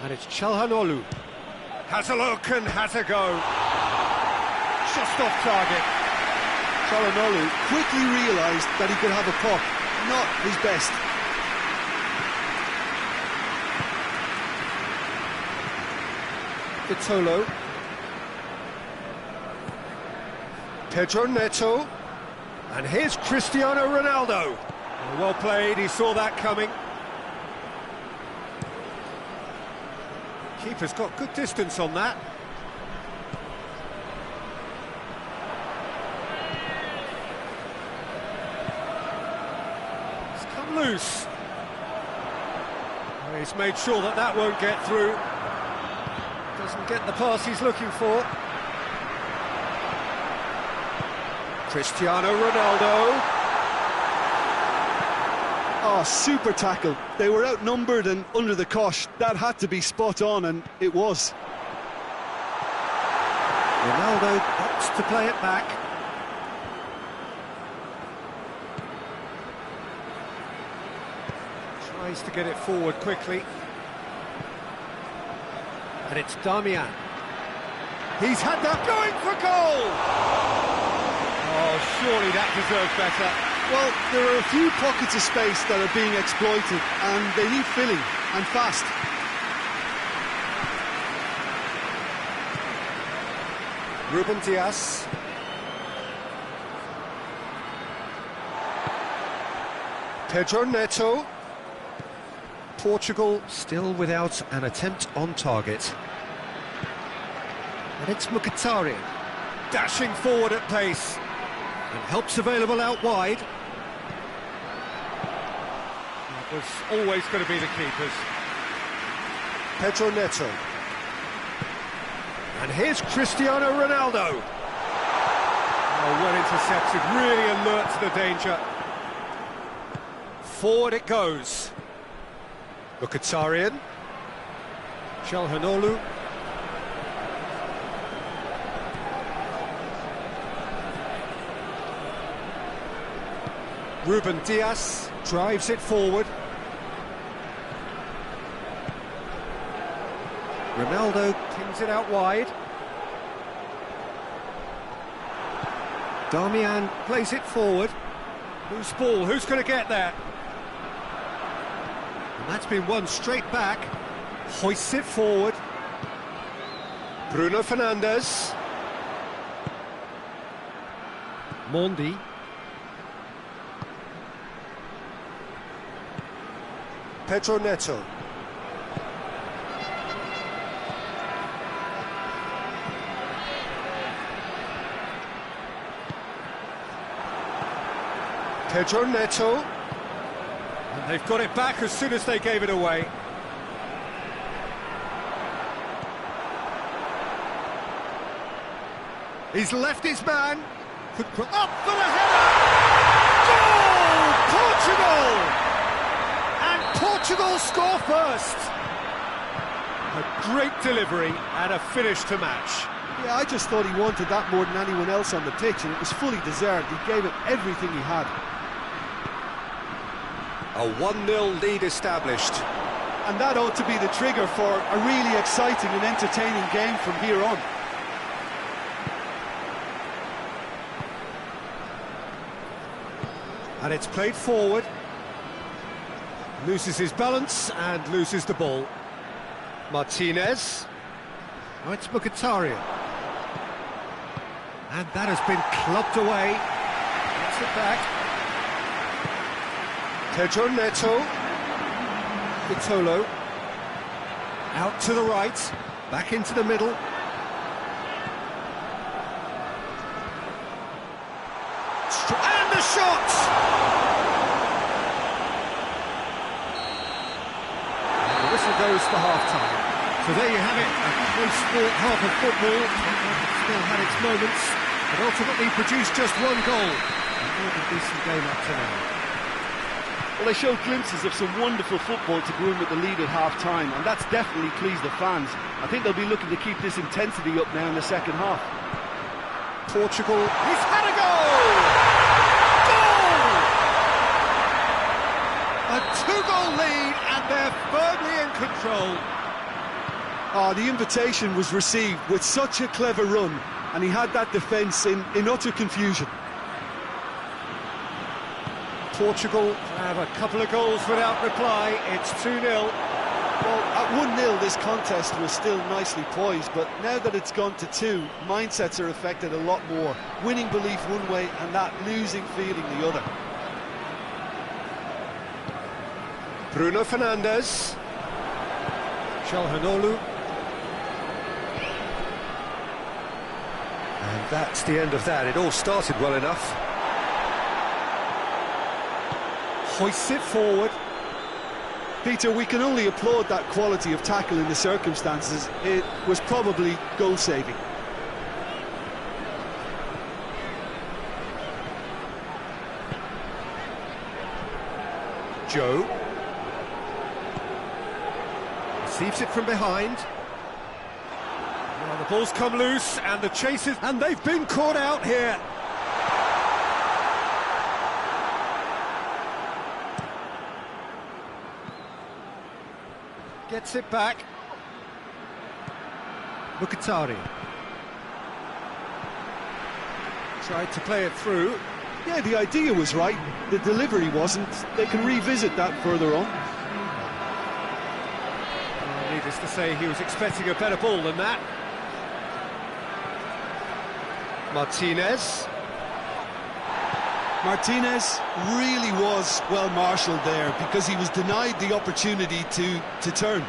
And it's Çalhanoğlu. Has a look and has a go. Just off target. Çalhanoğlu quickly realised that he could have a puck. Not his best. Vitolo. Pedro Neto. And here's Cristiano Ronaldo. Well played, he saw that coming. Keeper's got good distance on that. It's come loose. Well, he's made sure that that won't get through. Doesn't get the pass he's looking for. Cristiano Ronaldo. Oh, super tackle. They were outnumbered and under the cosh. That had to be spot on, and it was. Ronaldo opts to play it back. Tries to get it forward quickly. And it's Damian. He's had that going for goal! Oh, surely that deserves better. Well, there are a few pockets of space that are being exploited, and they need filling, and fast. Ruben Dias. Pedro Neto. Portugal still without an attempt on target. And it's Mkhitaryan dashing forward at pace. And help's available out wide. That was always going to be the keepers. Pedro Neto. And here's Cristiano Ronaldo. Oh, well intercepted, really alert to the danger. Forward it goes. Mkhitaryan. Çalhanoğlu. Ruben Dias drives it forward. Ronaldo pings it out wide. Damian plays it forward. Whose ball? Who's going to get there? And that's been won straight back. Hoists it forward. Bruno Fernandes. Mondi. Pedro Neto. Pedro Neto. And they've got it back as soon as they gave it away. He's left his man. Up for the header! Goal! Portugal! And Portugal score first. A great delivery and a finish to match. Yeah, I just thought he wanted that more than anyone else on the pitch, and it was fully deserved. He gave it everything he had. A 1-0 lead established. And that ought to be the trigger for a really exciting and entertaining game from here on. And it's played forward. Loses his balance and loses the ball. Martinez. Oh, it's Mkhitaryan. And that has been clubbed away. Gets it back. Pedro Neto. Vitolo. Out to the right. Back into the middle. And the shot! And the whistle goes for half-time. So there you have it, a close-fought half of football. Still had its moments, but ultimately produced just one goal. A more than decent game up to now. Well, they showed glimpses of some wonderful football to go in with the lead at half-time, and that's definitely pleased the fans. I think they'll be looking to keep this intensity up now in the second half. Portugal, he's had a goal! Goal! A 2-goal lead, and they're firmly in control. Oh, the invitation was received with such a clever run, and he had that defence in utter confusion. Portugal have a couple of goals without reply. It's 2-0. Well, at 1-0 this contest was still nicely poised, but now that it's gone to 2, mindsets are affected a lot more. Winning belief one way and that losing feeling the other. Bruno Fernandes. Çalhanoğlu. And that's the end of that. It all started well enough. Hoists it forward. Peter, we can only applaud that quality of tackle in the circumstances. It was probably goal-saving. Joe. Receives it from behind. Well, the ball's come loose and the chasers, and they've been caught out here. Gets it back. Mkhitaryan. Tried to play it through. Yeah, the idea was right. The delivery wasn't. They can revisit that further on. Well, needless to say, he was expecting a better ball than that. Martinez. Martinez really was well marshalled there because he was denied the opportunity to turn.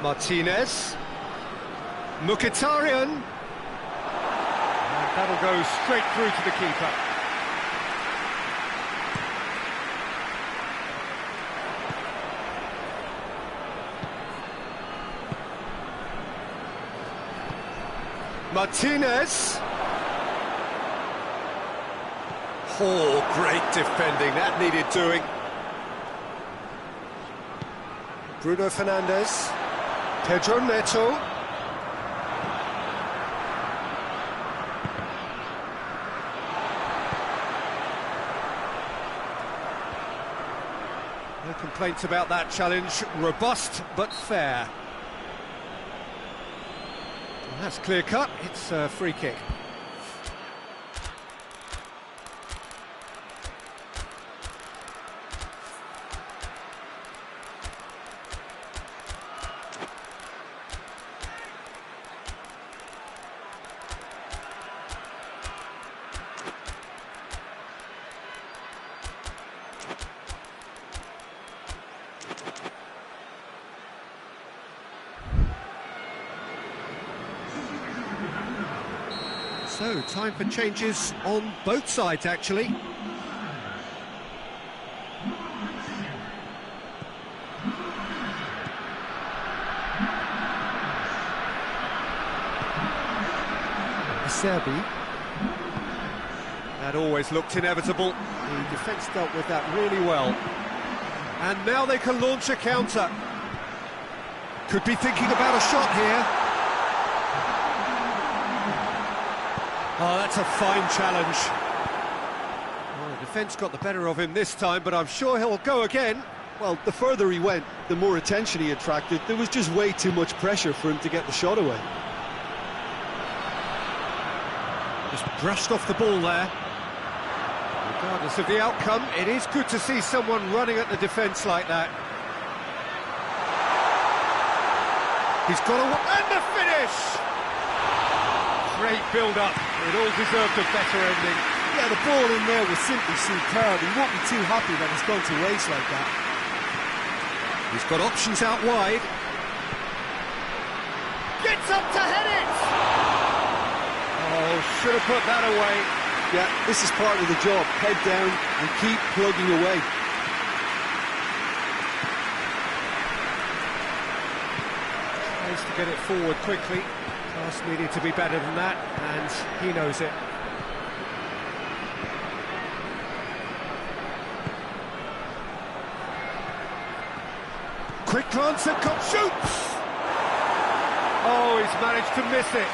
Martinez. Mkhitaryan. And that'll go straight through to the keeper. Martinez. Oh, great defending. That needed doing. Bruno Fernandes. Pedro Neto. No complaints about that challenge. Robust but fair. That's clear cut, it's a free kick. So, time for changes on both sides, actually. Serbi. That always looked inevitable. The defence dealt with that really well. And now they can launch a counter. Could be thinking about a shot here. Oh, that's a fine challenge. Well, the defence got the better of him this time, but I'm sure he'll go again. Well, the further he went, the more attention he attracted. There was just way too much pressure for him to get the shot away. Just brushed off the ball there. Regardless of the outcome, it is good to see someone running at the defence like that. He's got a... and the finish! Great build-up. It all deserved a better ending. Yeah, the ball in there was simply superb. He won't be too happy that it's gone to waste like that. He's got options out wide. Gets up to head it! Oh, should have put that away. Yeah, this is part of the job. Head down and keep plugging away. Tries to get it forward quickly. Pass needed to be better than that, and he knows it. Quick glance and shoots! Oh, he's managed to miss it.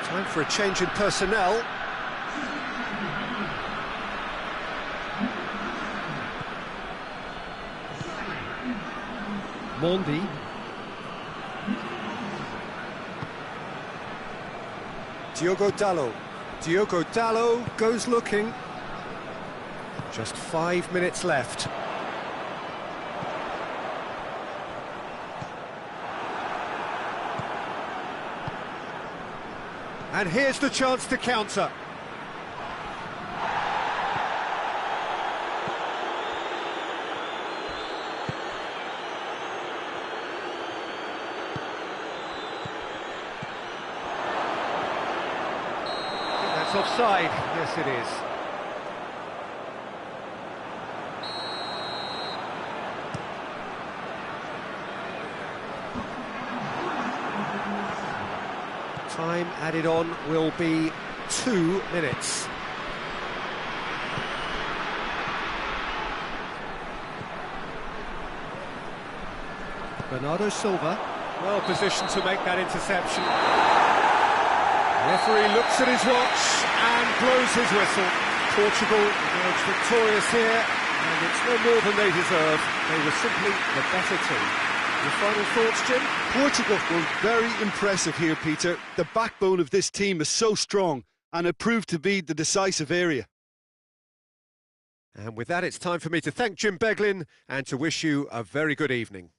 Time for a change in personnel. Mondi. Diogo Dalot. Diogo Dalot goes looking. Just 5 minutes left. And here's the chance to counter. That's offside. Yes, it is. Time added on will be 2 minutes. Bernardo Silva, well positioned to make that interception. Referee looks at his watch and blows his whistle. Portugal emerged victorious here, and it's no more than they deserve. They were simply the better team. Your final thoughts, Jim? Portugal were very impressive here, Peter. The backbone of this team is so strong, and it proved to be the decisive area. And with that, it's time for me to thank Jim Beglin and to wish you a very good evening.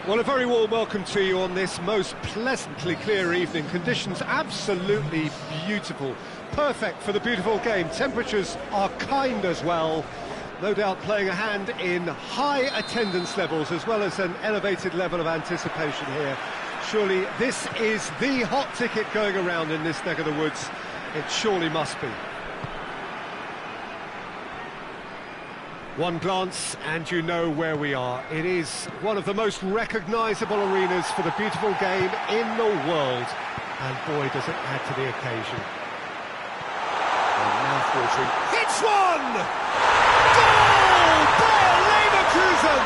Well, a very warm welcome to you on this most pleasantly clear evening. Conditions absolutely beautiful. Perfect for the beautiful game. Temperatures are kind as well. No doubt playing a hand in high attendance levels as well as an elevated level of anticipation here. Surely this is the hot ticket going around in this neck of the woods. It surely must be. One glance and you know where we are. It is one of the most recognisable arenas for the beautiful game in the world. And boy, does it add to the occasion. And mouth-watering. Hits one! Goal! Bayer Leverkusen!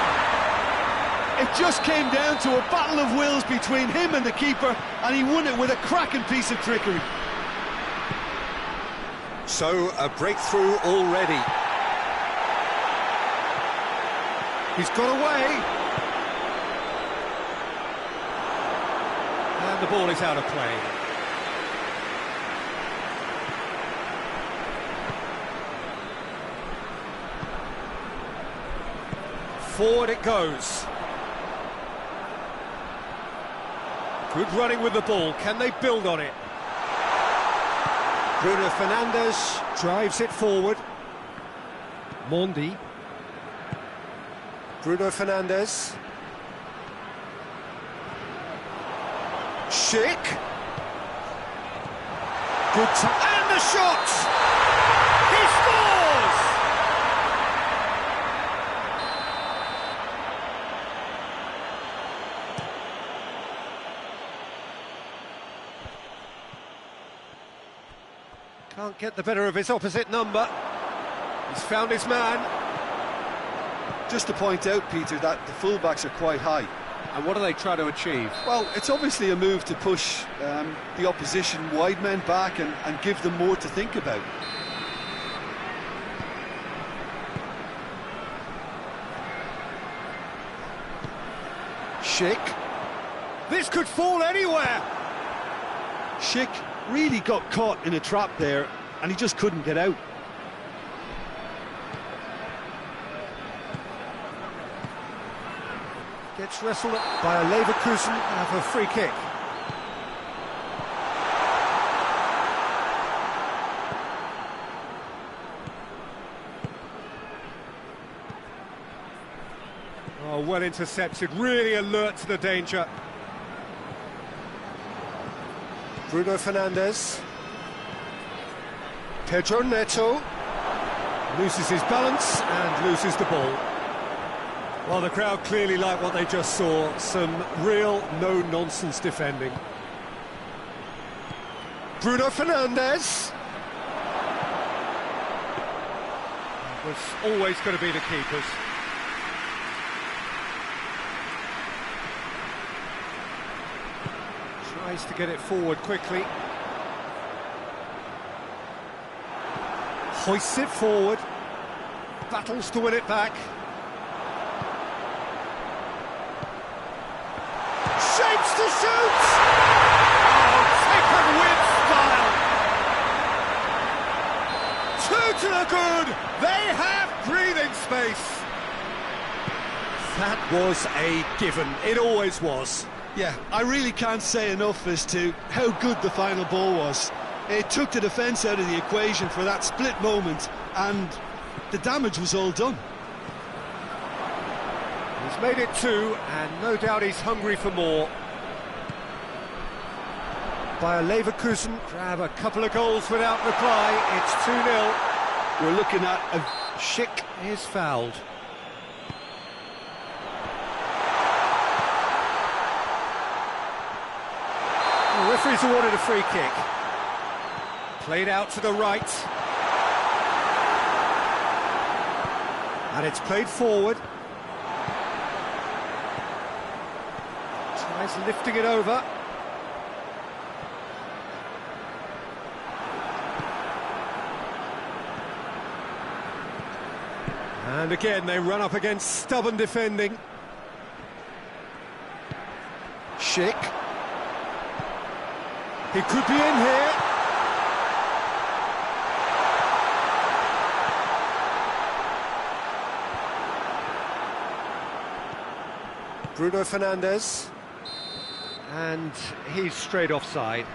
It just came down to a battle of wills between him and the keeper, and he won it with a cracking piece of trickery. So, a breakthrough already. He's got away. And the ball is out of play. Forward it goes. Good running with the ball. Can they build on it? Bruno Fernandes drives it forward. Mondi. Bruno Fernandes. Schick. Good time. And the shot! He scores! Can't get the better of his opposite number. He's found his man. Just to point out, Peter, that the fullbacks are quite high. And what do they try to achieve? Well, it's obviously a move to push the opposition wide men back and give them more to think about. Schick. This could fall anywhere. Schick really got caught in a trap there, and he just couldn't get out. Gets wrestled up by a Leverkusen and have a free kick. Oh, well intercepted, really alert to the danger. Bruno Fernandes. Pedro Neto loses his balance and loses the ball. Well, the crowd clearly like what they just saw. Some real no-nonsense defending. Bruno Fernandes. Was always going to be the keepers. Tries to get it forward quickly. Hoists it forward. Battles to win it back. Shapes to shoot! Oh, taken with style! Two to the good! They have breathing space! That was a given. It always was. Yeah, I really can't say enough as to how good the final ball was. It took the defence out of the equation for that split moment, and the damage was all done. He's made it two, and no doubt he's hungry for more. Bayer Leverkusen grab a couple of goals without reply. It's 2-0. We're looking at a... Schick is fouled. The referee's awarded a free kick. Played out to the right. And it's played forward. Tries lifting it over. And again, they run up against stubborn defending. Schick. He could be in here. Bruno Fernandes. And he's straight offside.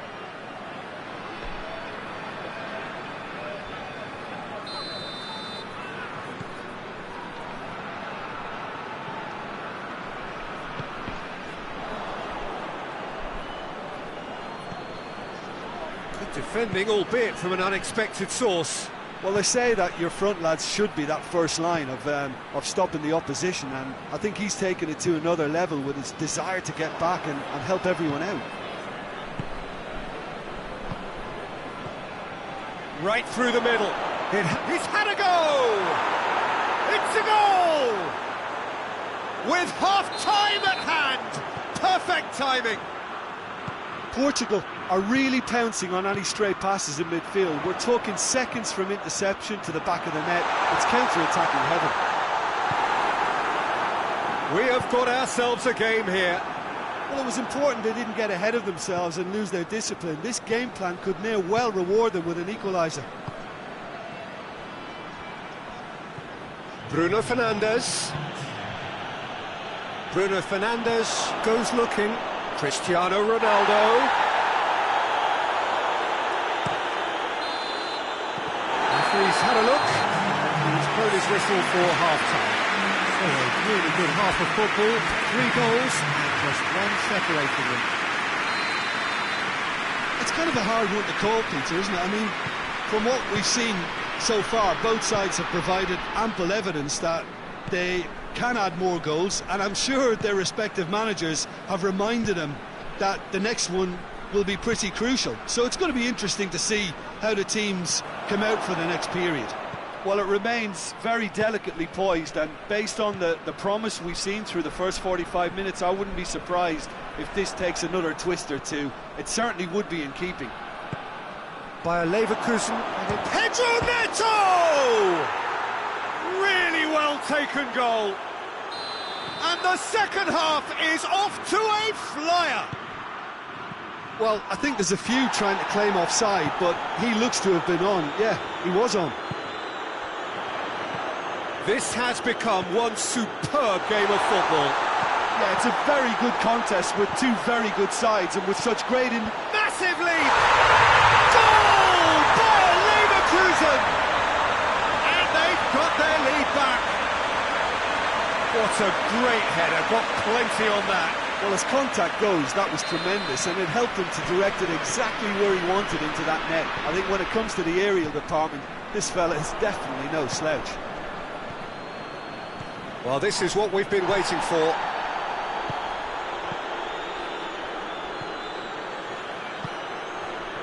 Good defending, albeit from an unexpected source. Well, they say that your front lads should be that first line of stopping the opposition, and I think he's taken it to another level with his desire to get back and help everyone out. Right through the middle. He's had a go! It's a goal! With half-time at hand! Perfect timing! Portugal are really pouncing on any stray passes in midfield. We're talking seconds from interception to the back of the net. It's counter-attacking heaven. We have got ourselves a game here. Well, it was important they didn't get ahead of themselves and lose their discipline. This game plan could now well reward them with an equaliser. Bruno Fernandes. Bruno Fernandes goes looking. Cristiano Ronaldo. Referee's had a look. He's blown his whistle for half-time. So a really good half of football. 3 goals and just one separating them. It's kind of a hard one to call, Peter, isn't it? I mean, from what we've seen so far, both sides have provided ample evidence that they can add more goals, and I'm sure their respective managers have reminded them that the next one will be pretty crucial. So it's going to be interesting to see how the teams come out for the next period. Well, it remains very delicately poised, and based on the promise we've seen through the first 45 minutes, I wouldn't be surprised if this takes another twist or two. It certainly would be in keeping. By a Leverkusen, Pedro Neto! Really well taken goal. And the second half is off to a flyer. Well, I think there's a few trying to claim offside, but he looks to have been on. Yeah, he was on. This has become one superb game of football. Yeah, it's a very good contest with two very good sides and with such great... Massive lead! Goal by Leverkusen! And they've got their lead back. What a great header, got plenty on that. Well, as contact goes, that was tremendous, and it helped him to direct it exactly where he wanted into that net. I think when it comes to the aerial department, this fella is definitely no slouch. Well, this is what we've been waiting for.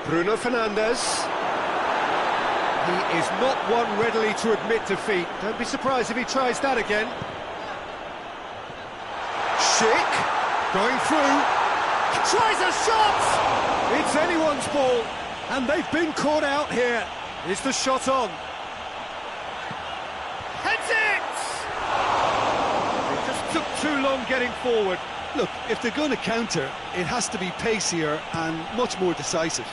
Bruno Fernandes. He is not one readily to admit defeat. Don't be surprised if he tries that again. Schick, going through. Tries a shot! It's anyone's ball, and they've been caught out here. Is the shot on? Heads it! It just took too long getting forward. Look, if they're going to counter, it has to be pacier and much more decisive.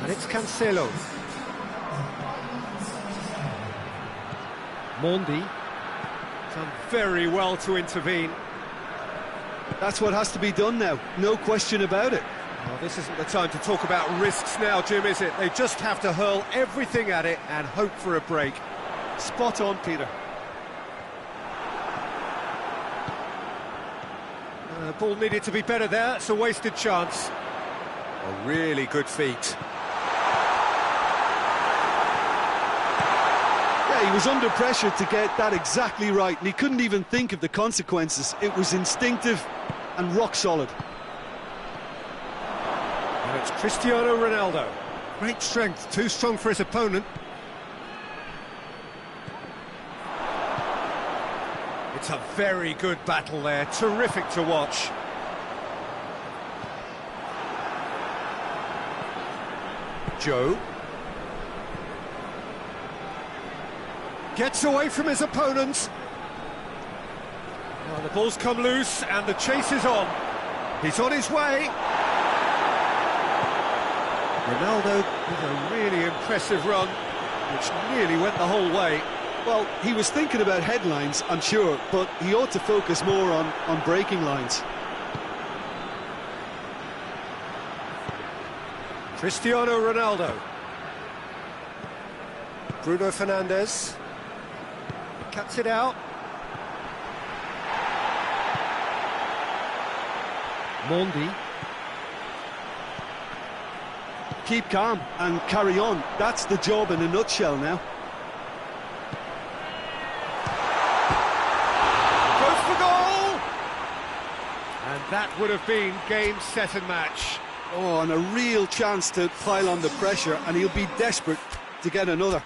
And it's Cancelo. Mondi. Done very well to intervene. That's what has to be done now, no question about it. Well, this isn't the time to talk about risks now, Jim, is it? They just have to hurl everything at it and hope for a break. Spot on, Peter. The ball needed to be better there. It's a wasted chance. A really good feat. Yeah, he was under pressure to get that exactly right, and he couldn't even think of the consequences. It was instinctive and rock solid. And it's Cristiano Ronaldo. Great strength, too strong for his opponent. It's a very good battle there, terrific to watch. Joe. Gets away from his opponents. Well, the ball's come loose and the chase is on. He's on his way. Ronaldo with a really impressive run, which nearly went the whole way. Well, he was thinking about headlines, I'm sure, but he ought to focus more on breaking lines. Cristiano Ronaldo. Bruno Fernandes. Cuts it out. Mondi. Keep calm and carry on. That's the job in a nutshell now. Goes for goal! And that would have been game, set and match. Oh, and a real chance to pile on the pressure, and he'll be desperate to get another.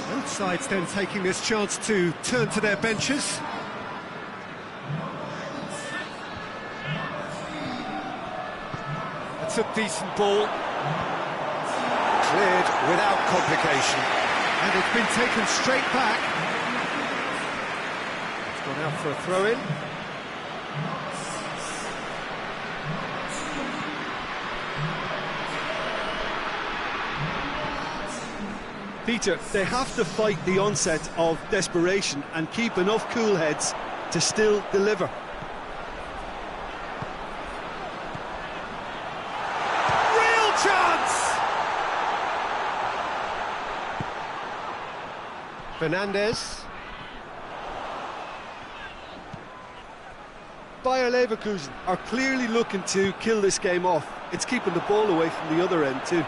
Both sides then taking this chance to turn to their benches. That's a decent ball. Cleared without complication. And it's been taken straight back. It's gone out for a throw-in. Peter, they have to fight the onset of desperation and keep enough cool heads to still deliver. Real chance! Fernandes. Bayer Leverkusen are clearly looking to kill this game off. It's keeping the ball away from the other end too.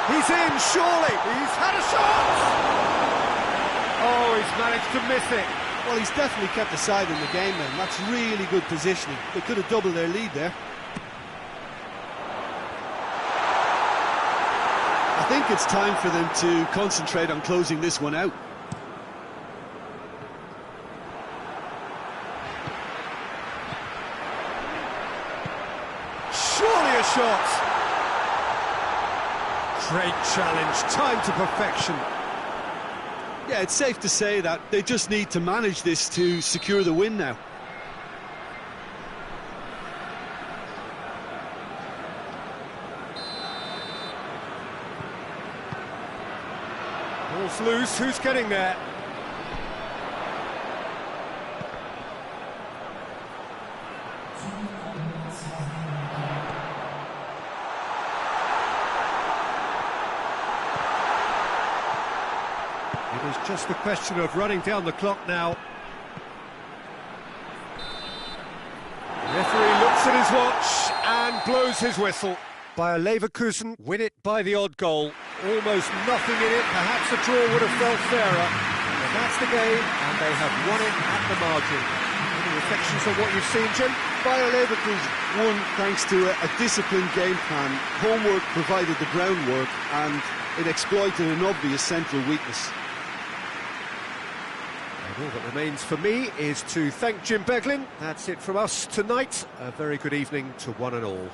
He's in, surely! He's had a shot! Oh, he's managed to miss it. Well, he's definitely kept the side in the game then. That's really good positioning. They could have doubled their lead there. I think it's time for them to concentrate on closing this one out. Surely a shot! Great challenge, time to perfection. Yeah, it's safe to say that they just need to manage this to secure the win now. Ball's loose, who's getting there? It is just a question of running down the clock now. The referee looks at his watch and blows his whistle. Bayer Leverkusen win it by the odd goal. Almost nothing in it, perhaps a draw would have felt fairer. But that's the game, and they have won it at the margin. Any reflections on what you've seen, Jim? Bayer Leverkusen won thanks to a disciplined game plan. Homework provided the groundwork, and it exploited an obvious central weakness. And all that remains for me is to thank Jim Beglin. That's it from us tonight. A very good evening to one and all.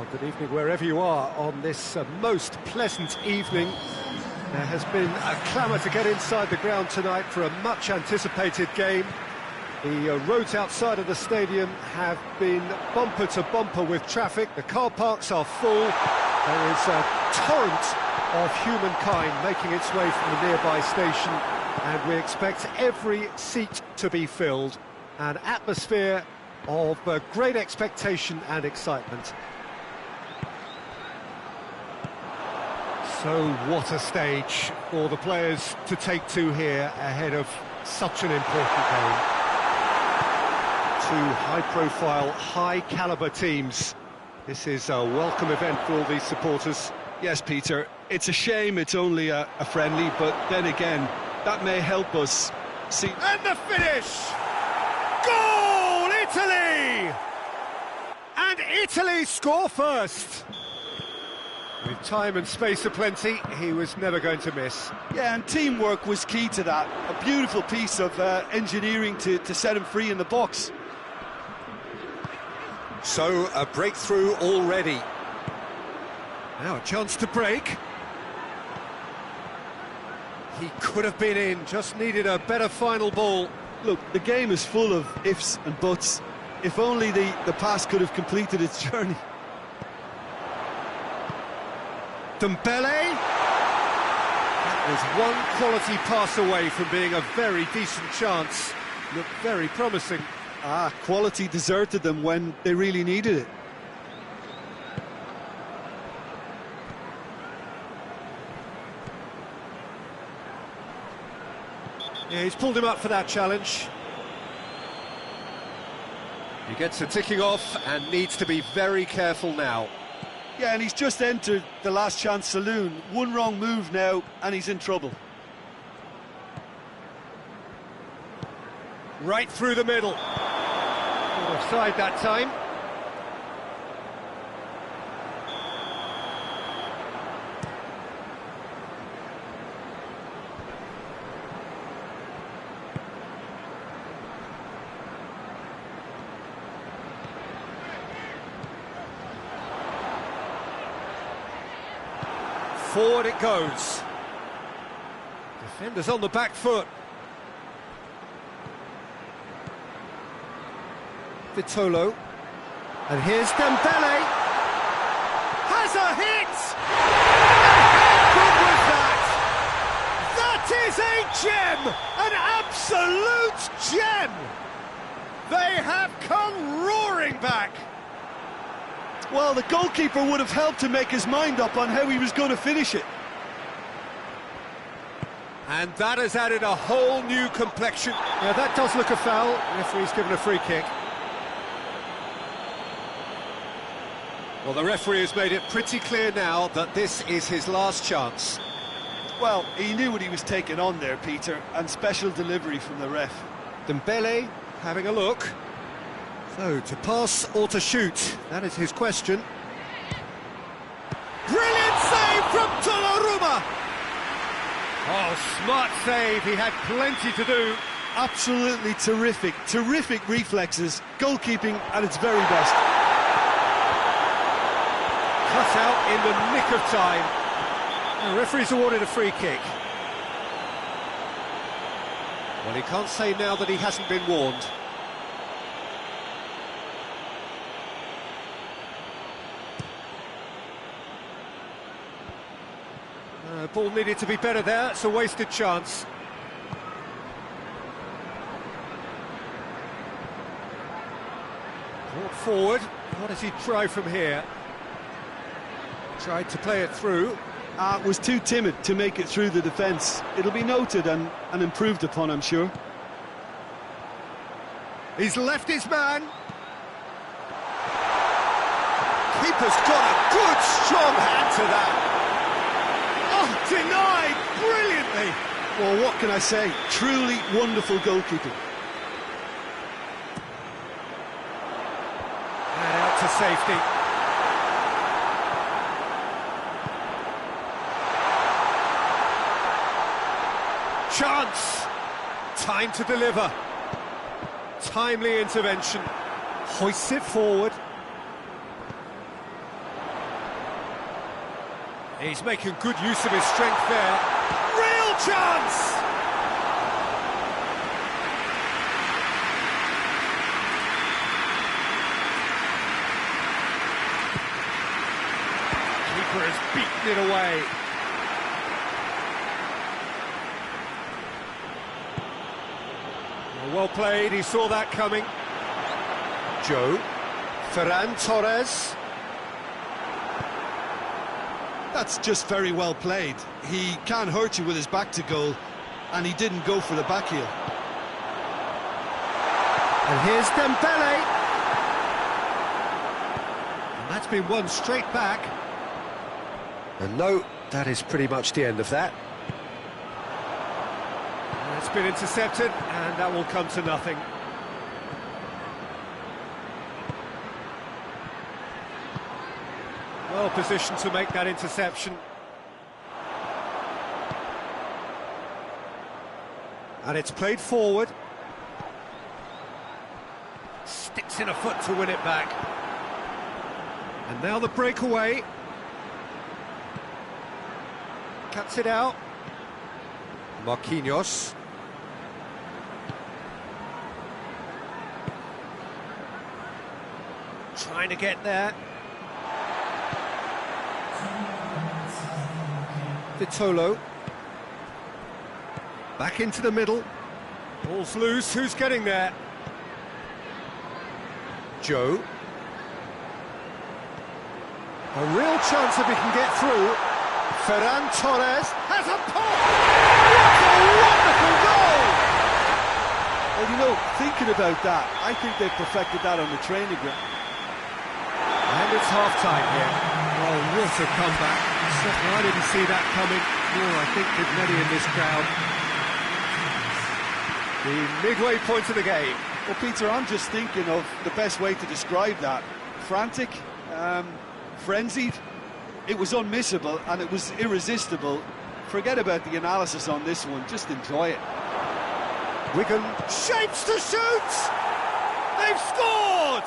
Good evening wherever you are on this most pleasant evening. There has been a clamour to get inside the ground tonight for a much anticipated game. The roads outside of the stadium have been bumper to bumper with traffic. The car parks are full. There is a torrent of humankind making its way from the nearby station, and we expect every seat to be filled. An atmosphere of great expectation and excitement. So what a stage for the players to take to here ahead of such an important game. Two high-profile, high-caliber teams. This is a welcome event for all these supporters. Yes, Peter, it's a shame it's only a friendly, but then again, that may help us see... And the finish! Goal, Italy! And Italy score first! With time and space aplenty, he was never going to miss. Yeah, and teamwork was key to that. A beautiful piece of engineering to set him free in the box. So, a breakthrough already. Now a chance to break. He could have been in, just needed a better final ball. Look, the game is full of ifs and buts. If only the pass could have completed its journey. Dembele. That was one quality pass away from being a very decent chance. Looked very promising. Quality deserted them when they really needed it. Yeah, he's pulled him up for that challenge. He gets a ticking off and needs to be very careful now. Yeah, and he's just entered the last chance saloon. One wrong move now, and he's in trouble. Right through the middle. Offside that time. Forward it goes. Defenders on the back foot. Vitolo. And here's Dembele. Has a hit! How good was that? That is a gem! An absolute gem! They have come roaring back. Well, the goalkeeper would have helped to make his mind up on how he was going to finish it. And that has added a whole new complexion. Now that does look a foul. The referee's given a free kick. Well, the referee has made it pretty clear now that this is his last chance. Well, he knew what he was taking on there, Peter, and special delivery from the ref. Dembele having a look. So, to pass or to shoot? That is his question. Brilliant save from Donnarumma! Oh, smart save, he had plenty to do. Absolutely terrific, terrific reflexes, goalkeeping at its very best. Cut out in the nick of time. The referee's awarded a free kick. Well, he can't say now that he hasn't been warned. Ball needed to be better there, it's a wasted chance. Brought forward, what does he try from here? Tried to play it through. Was too timid to make it through the defence. It'll be noted and improved upon, I'm sure. He's left his man. Keeper's got a good, strong hand to that. Oh, denied brilliantly. Well, what can I say? Truly wonderful goalkeeping. And out to safety. Chance. Time to deliver. Timely intervention. Hoists it forward. He's making good use of his strength there. Real chance! Keeper has beaten it away. Well played, he saw that coming. Joe. Ferran Torres. That's just very well played. He can hurt you with his back to goal, and he didn't go for the back heel. And here's Dembele. And that's been won straight back. And no, that is pretty much the end of that. It's been intercepted, and that will come to nothing. Well positioned to make that interception. And it's played forward. Sticks in a foot to win it back. And now the breakaway. Cuts it out. Marquinhos. Trying to get there. Vitolo. Back into the middle. Ball's loose, who's getting there? Joe. A real chance if he can get through. Ferran Torres has a pop! What a wonderful goal! Well, you know, thinking about that, I think they've perfected that on the training ground. And it's half-time here. Oh, what a comeback. Certainly I didn't see that coming, nor I think did many in this crowd. The midway point of the game. Well, Peter, I'm just thinking of the best way to describe that. Frantic, frenzied. It was unmissable and it was irresistible. Forget about the analysis on this one, just enjoy it. Wigan shapes to shoot! They've scored!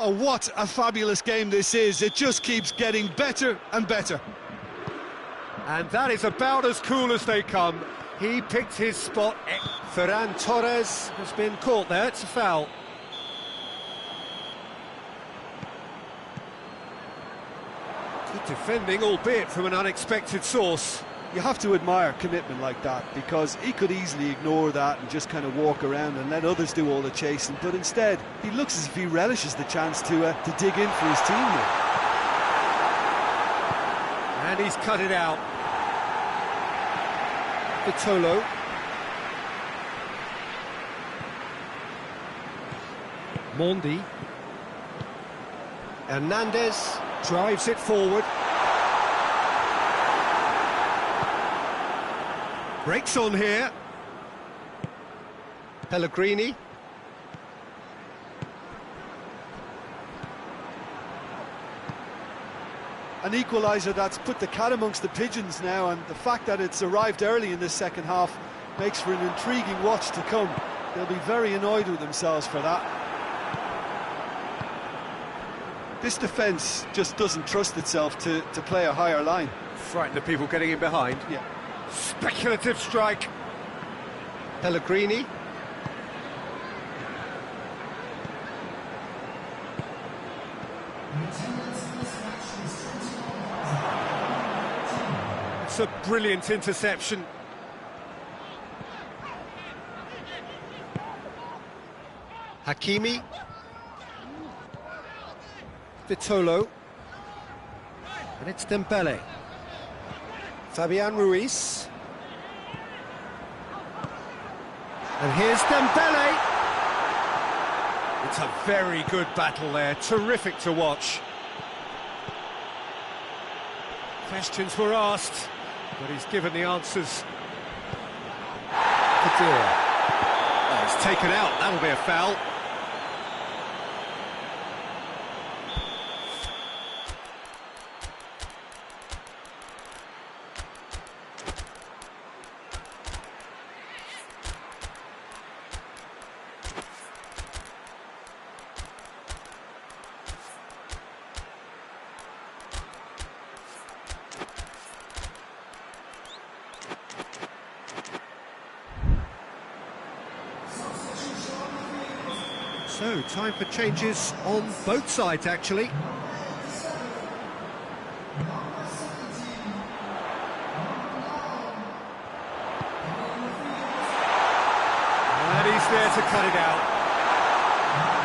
Oh, what a fabulous game this is. It just keeps getting better and better. And that is about as cool as they come. He picked his spot. Ferran Torres has been caught there, it's a foul. Good defending, albeit from an unexpected source. You have to admire commitment like that, because he could easily ignore that and just kind of walk around and let others do all the chasing, but instead he looks as if he relishes the chance to dig in for his team there. And he's cut it out. Vitolo. Mondi. Hernandez drives it forward. Breaks on here. Pellegrini. An equaliser that's put the cat amongst the pigeons now, and the fact that it's arrived early in this second half makes for an intriguing watch to come. They'll be very annoyed with themselves for that. This defence just doesn't trust itself to play a higher line. Frighten the people getting in behind. Yeah. Speculative strike. Pellegrini. It's a brilliant interception. Hakimi. Vitolo. And it's Dembele. Fabian Ruiz. And here's Dembele. It's a very good battle there, terrific to watch. Questions were asked, but he's given the answers. Kadir. Oh, it's taken out, that'll be a foul. So, time for changes on both sides, actually. And he's there to cut it out.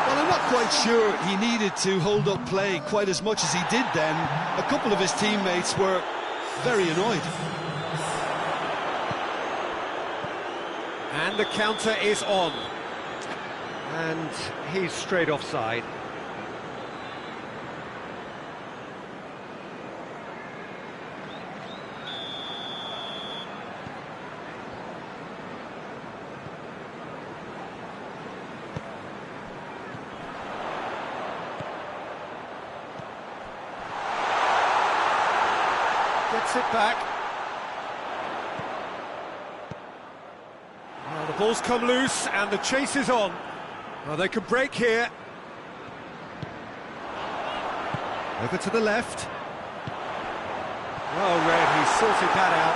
Well, I'm not quite sure he needed to hold up play quite as much as he did then. A couple of his teammates were very annoyed. And the counter is on. And he's straight offside. Gets it back. Well, the ball's come loose and the chase is on. Well, they could break here. Over to the left. Well read, he sorted that out.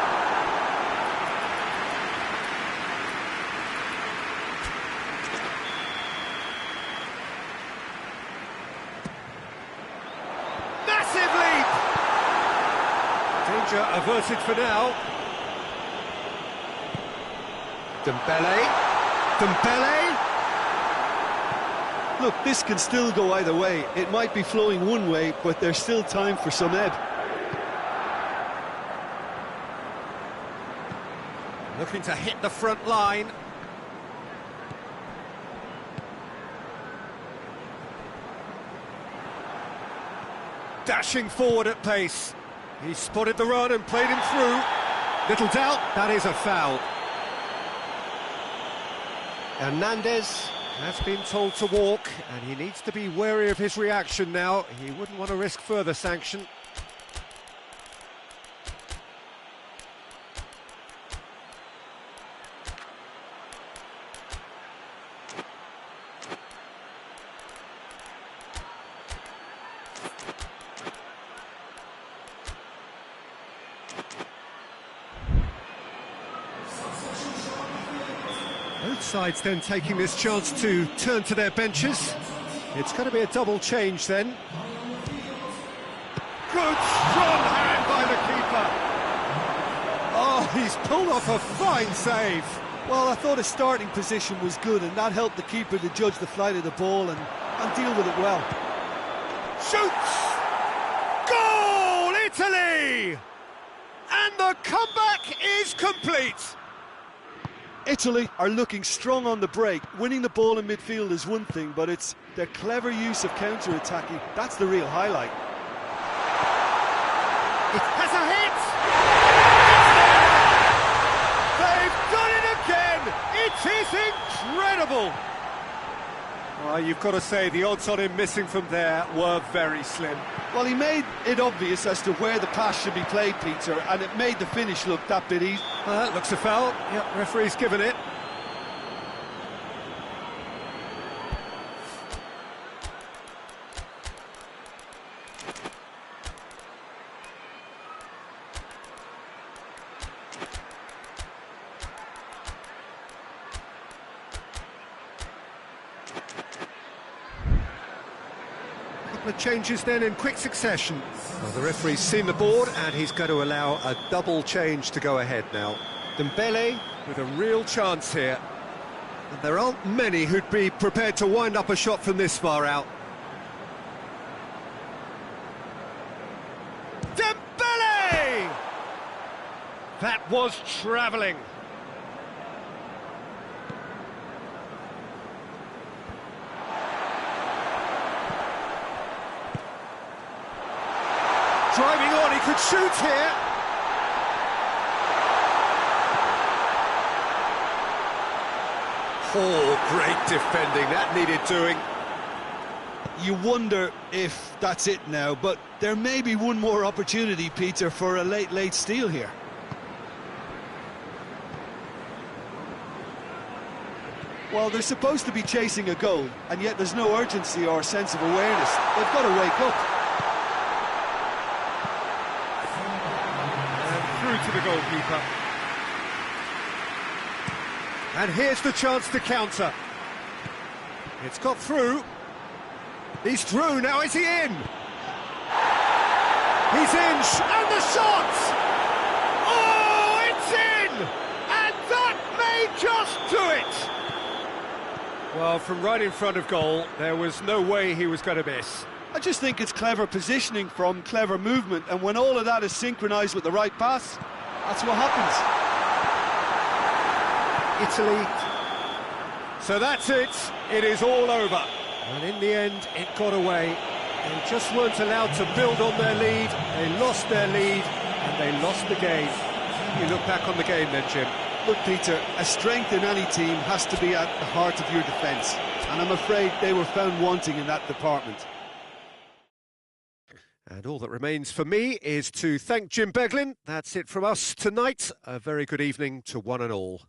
Massive leap! Danger averted for now. Dembele. Look, this can still go either way. It might be flowing one way, but there's still time for some ebb. Looking to hit the front line. Dashing forward at pace. He spotted the run and played him through. Little doubt, that is a foul. Hernandez has been told to walk, and he needs to be wary of his reaction now. He wouldn't want to risk further sanction. Both sides then taking this chance to turn to their benches. It's going to be a double change then. Good strong hand by the keeper. Oh, he's pulled off a fine save. Well, I thought his starting position was good, and that helped the keeper to judge the flight of the ball and deal with it well. Shoots! Goal, Italy! And the comeback is complete. Italy are looking strong on the break. Winning the ball in midfield is one thing, but it's their clever use of counter-attacking. That's the real highlight. It has a hit! They've done it again! It is incredible! Well, you've got to say the odds on him missing from there were very slim. Well, he made it obvious as to where the pass should be played, Peter, and it made the finish look that bit easy. That looks a foul. Yep, referee's given it. Couple of changes then in quick succession. Well, the referee's seen the board and he's going to allow a double change to go ahead now. Dembele with a real chance here. And there aren't many who'd be prepared to wind up a shot from this far out. Dembele! That was travelling. Driving on, he could shoot here. Oh, great defending, that needed doing. You wonder if that's it now, but there may be one more opportunity, Peter, for a late steal here. Well, they're supposed to be chasing a goal, and yet there's no urgency or sense of awareness. They've got to wake up. Through to the goalkeeper. And here's the chance to counter. It's got through. He's through, now is he in? He's in, and the shot! Oh, it's in! And that may just do it! Well, from right in front of goal, there was no way he was going to miss. I just think it's clever positioning from clever movement, and when all of that is synchronised with the right pass, that's what happens. Italy. So that's it. It is all over. And in the end, it got away. They just weren't allowed to build on their lead. They lost their lead, and they lost the game. You look back on the game then, Jim. Look, Peter, a strength in any team has to be at the heart of your defence, and I'm afraid they were found wanting in that department. And all that remains for me is to thank Jim Beglin. That's it from us tonight. A very good evening to one and all.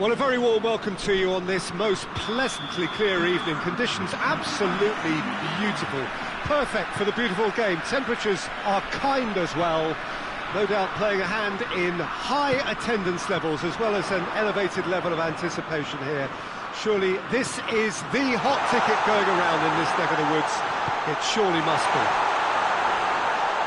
Well, a very warm welcome to you on this most pleasantly clear evening. Conditions absolutely beautiful. Perfect for the beautiful game. Temperatures are kind as well. No doubt playing a hand in high attendance levels as well as an elevated level of anticipation here. Surely this is the hot ticket going around in this neck of the woods. It surely must be.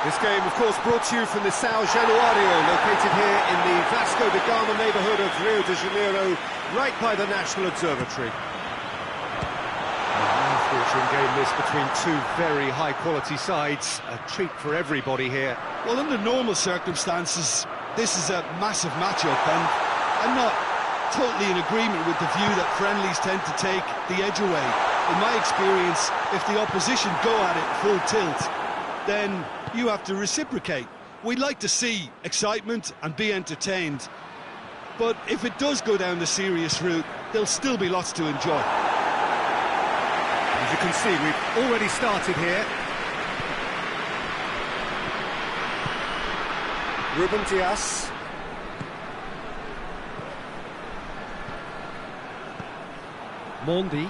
This game, of course, brought to you from the São Januário, located here in the Vasco da Gama neighbourhood of Rio de Janeiro, right by the National Observatory. Mouth-watering game this between two very high-quality sides. A treat for everybody here. Well, under normal circumstances, this is a massive matchup, and I'm not totally in agreement with the view that friendlies tend to take the edge away. In my experience, if the opposition go at it full tilt, then you have to reciprocate. We'd like to see excitement and be entertained, but if it does go down the serious route, there'll still be lots to enjoy. As you can see, we've already started here. Ruben Dias. Mondi.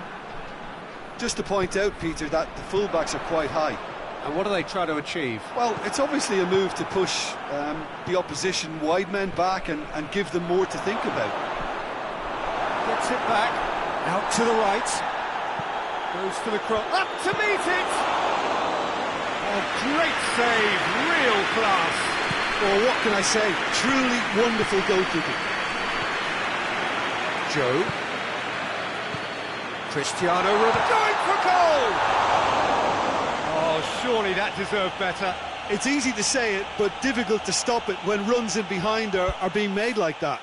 Just to point out, Peter, that the fullbacks are quite high. And what do they try to achieve? Well, it's obviously a move to push the opposition wide men back and give them more to think about. Gets it back, out to the right. Goes for the cross, up to meet it! Oh, great save, real class. Well, what can I say? Truly wonderful goalkeeping. Joe. Cristiano Ronaldo going for goal! Oh, surely that deserved better. It's easy to say it, but difficult to stop it when runs in behind are being made like that.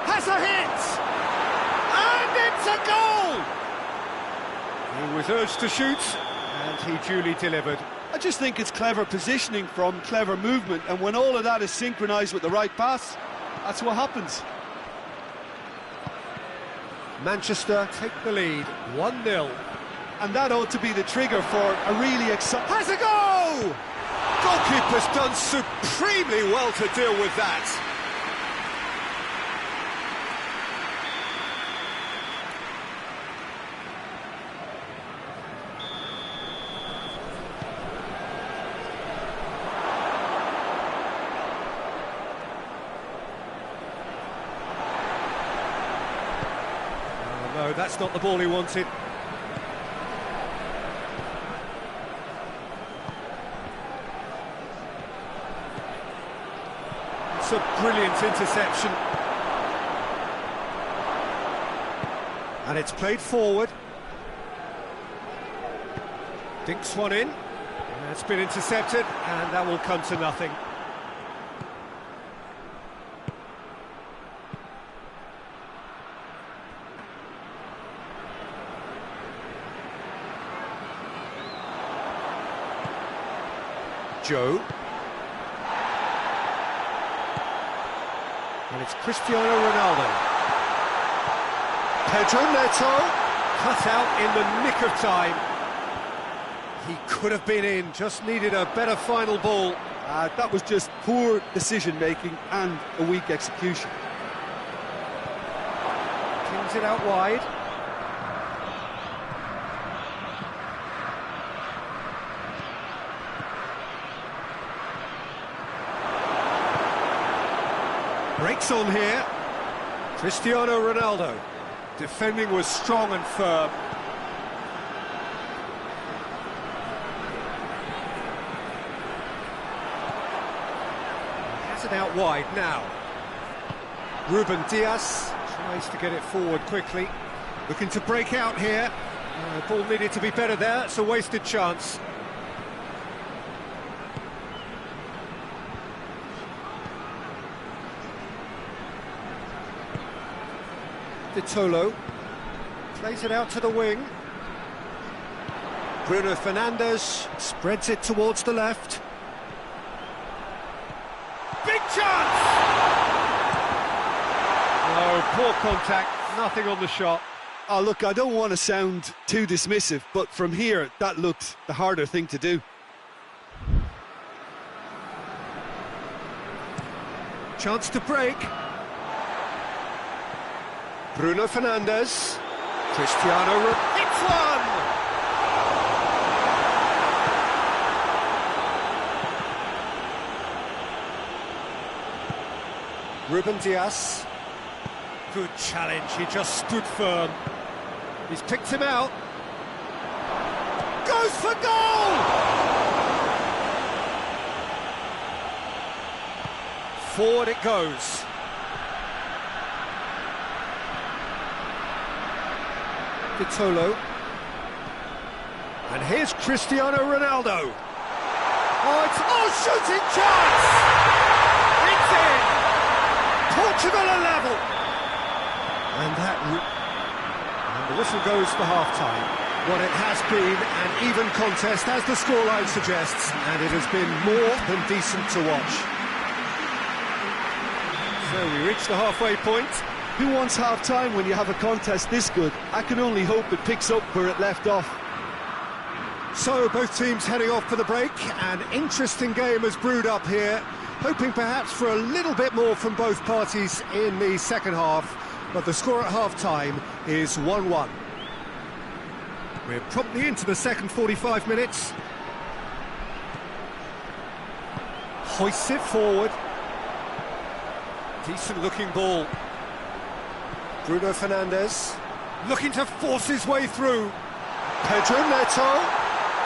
Has a hit! And it's a goal! He was urged to shoot, and he duly delivered. I just think it's clever positioning from clever movement, and when all of that is synchronised with the right pass, that's what happens. Manchester take the lead, 1-0. And that ought to be the trigger for a really exciting... Has a goal! Goalkeeper's done supremely well to deal with that. No, that's not the ball he wanted. It's a brilliant interception. And it's played forward. Dinks one in. And it's been intercepted, and that will come to nothing. Joe. And it's Cristiano Ronaldo. Pedro Neto, cut out in the nick of time. He could have been in, just needed a better final ball. That was just poor decision-making and a weak execution. Kings it out wide. Breaks on here. Cristiano Ronaldo. Defending was strong and firm. Has it out wide now. Ruben Dias tries to get it forward quickly. Looking to break out here. The ball needed to be better there. It's a wasted chance. Vitolo plays it out to the wing. Bruno Fernandes spreads it towards the left. Big chance! No, So poor contact, nothing on the shot. Oh, look, I don't want to sound too dismissive, but from here, that looked the harder thing to do. Chance to break. Bruno Fernandes. Cristiano hits one! Ruben Dias. Good challenge, he just stood firm. He's picked him out. Goes for goal! Forward it goes. Vitolo. And here's Cristiano Ronaldo. Shooting chance! It's in! Portugal are level! And the whistle goes for half-time. What it has been an even contest, as the scoreline suggests, and it has been more than decent to watch. So we reach the halfway point. Who wants half-time when you have a contest this good? I can only hope it picks up where it left off. So both teams heading off for the break. An interesting game has brewed up here, hoping perhaps for a little bit more from both parties in the second half, but the score at half-time is 1-1. We're promptly into the second 45 minutes. Hoists it forward. Decent looking ball. Bruno Fernandes looking to force his way through. Pedro Neto.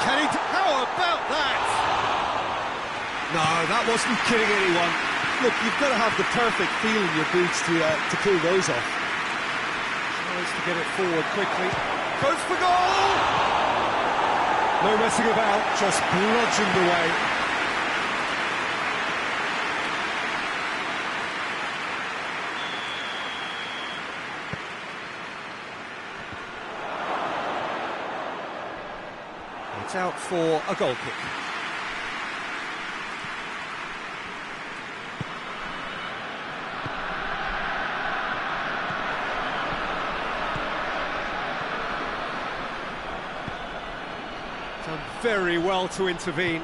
Can he... How about that? No, that wasn't kidding anyone. Look, you've got to have the perfect feel in your boots to pull those off. Tries to get it forward quickly. Goes for goal! No messing about, just bludgeoned away. It's out for a goal kick. Done very well to intervene.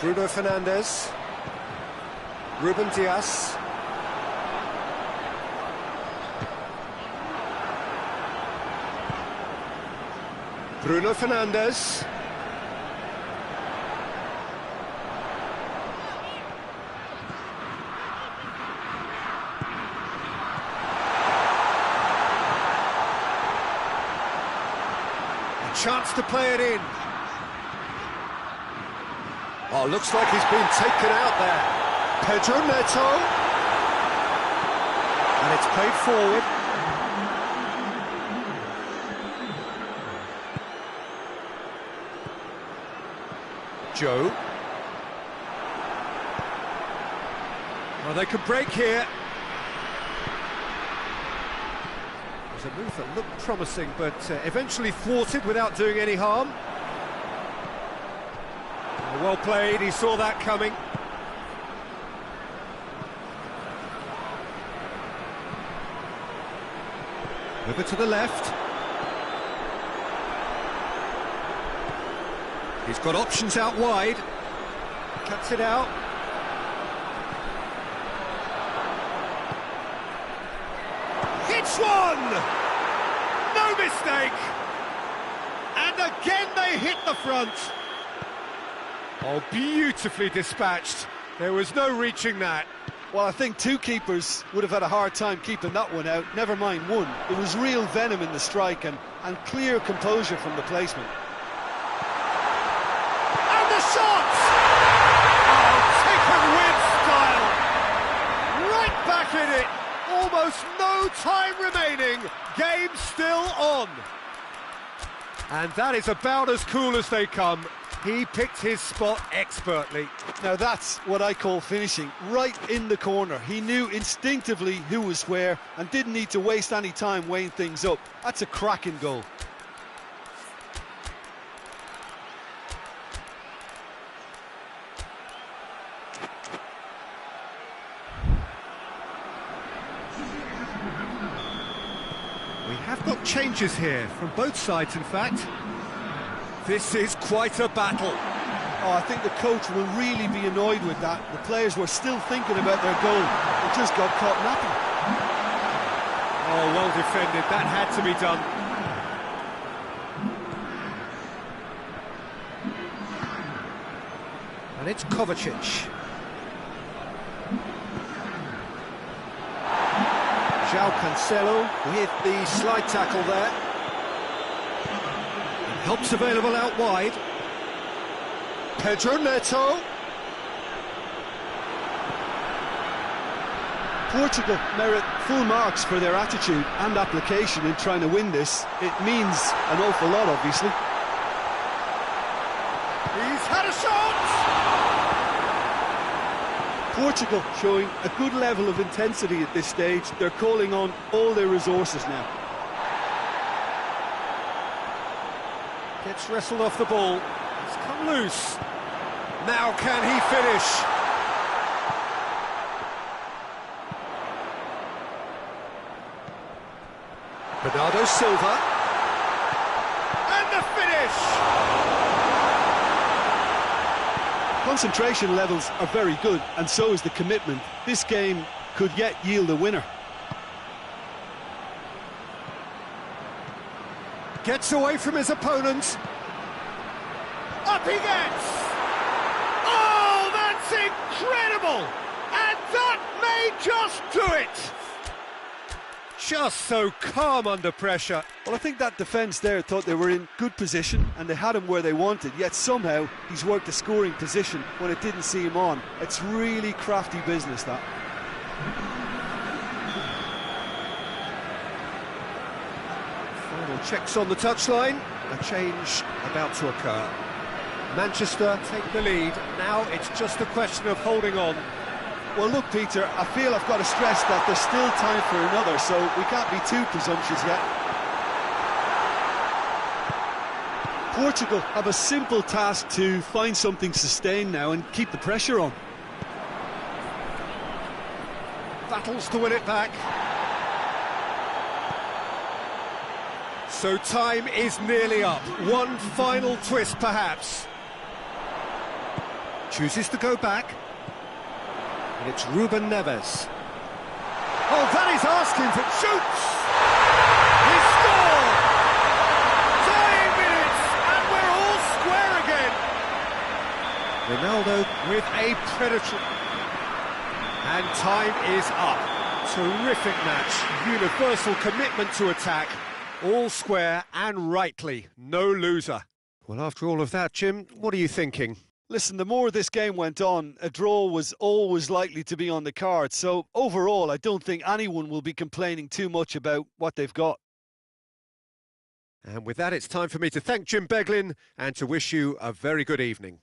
Bruno Fernandes. Ruben Dias. Bruno Fernandes. A chance to play it in. Oh, looks like he's been taken out there. Pedro Neto. And it's played forward. Joe. Well, they could break here. It was a move that looked promising, but eventually thwarted without doing any harm. Well played, he saw that coming. Over to the left. He's got options out wide. Cuts it out. Hits one! No mistake! And again they hit the front. Oh, beautifully dispatched. There was no reaching that. Well, I think two keepers would have had a hard time keeping that one out, never mind one. There was real venom in the strike and clear composure from the placement. Shot! Oh, taken with style! Right back in it! Almost no time remaining. Game still on. And that is about as cool as they come. He picked his spot expertly. Now that's what I call finishing, right in the corner. He knew instinctively who was where and didn't need to waste any time weighing things up. That's a cracking goal. changes here, from both sides, in fact. This is quite a battle. Oh, I think the coach will really be annoyed with that. The players were still thinking about their goal. They just got caught napping. Oh, well defended. That had to be done. And it's Kovacic. João Cancelo with the slide tackle there. And help's available out wide. Pedro Neto. Portugal merit full marks for their attitude and application in trying to win this. It means an awful lot, obviously. He's had a shot! Portugal showing a good level of intensity at this stage. They're calling on all their resources now. Gets wrestled off the ball. It's come loose. Now can he finish? Bernardo Silva. And the finish! Concentration levels are very good, and so is the commitment. This game could yet yield a winner. Gets away from his opponent. Up he gets! Oh, that's incredible! And that may just do it! Just so calm under pressure. Well, I think that defence there thought they were in good position and they had him where they wanted, yet somehow he's worked a scoring position when it didn't see him on. It's really crafty business, that. Final checks on the touchline. A change about to occur. Manchester take the lead. Now it's just a question of holding on. Well, look, Peter, I feel I've got to stress that there's still time for another, so we can't be too presumptuous yet. Portugal have a simple task to find something sustained now and keep the pressure on. Battles to win it back. So time is nearly up. One final twist, perhaps. Chooses to go back. And it's Ruben Neves. Oh, that is asking for... Shoots! He scores! 9 minutes, and we're all square again. Ronaldo with a predatory... And time is up. Terrific match. Universal commitment to attack. All square and rightly. No loser. Well, after all of that, Jim, what are you thinking? Listen, the more this game went on, a draw was always likely to be on the card. So overall, I don't think anyone will be complaining too much about what they've got. And with that, it's time for me to thank Jim Beglin and to wish you a very good evening.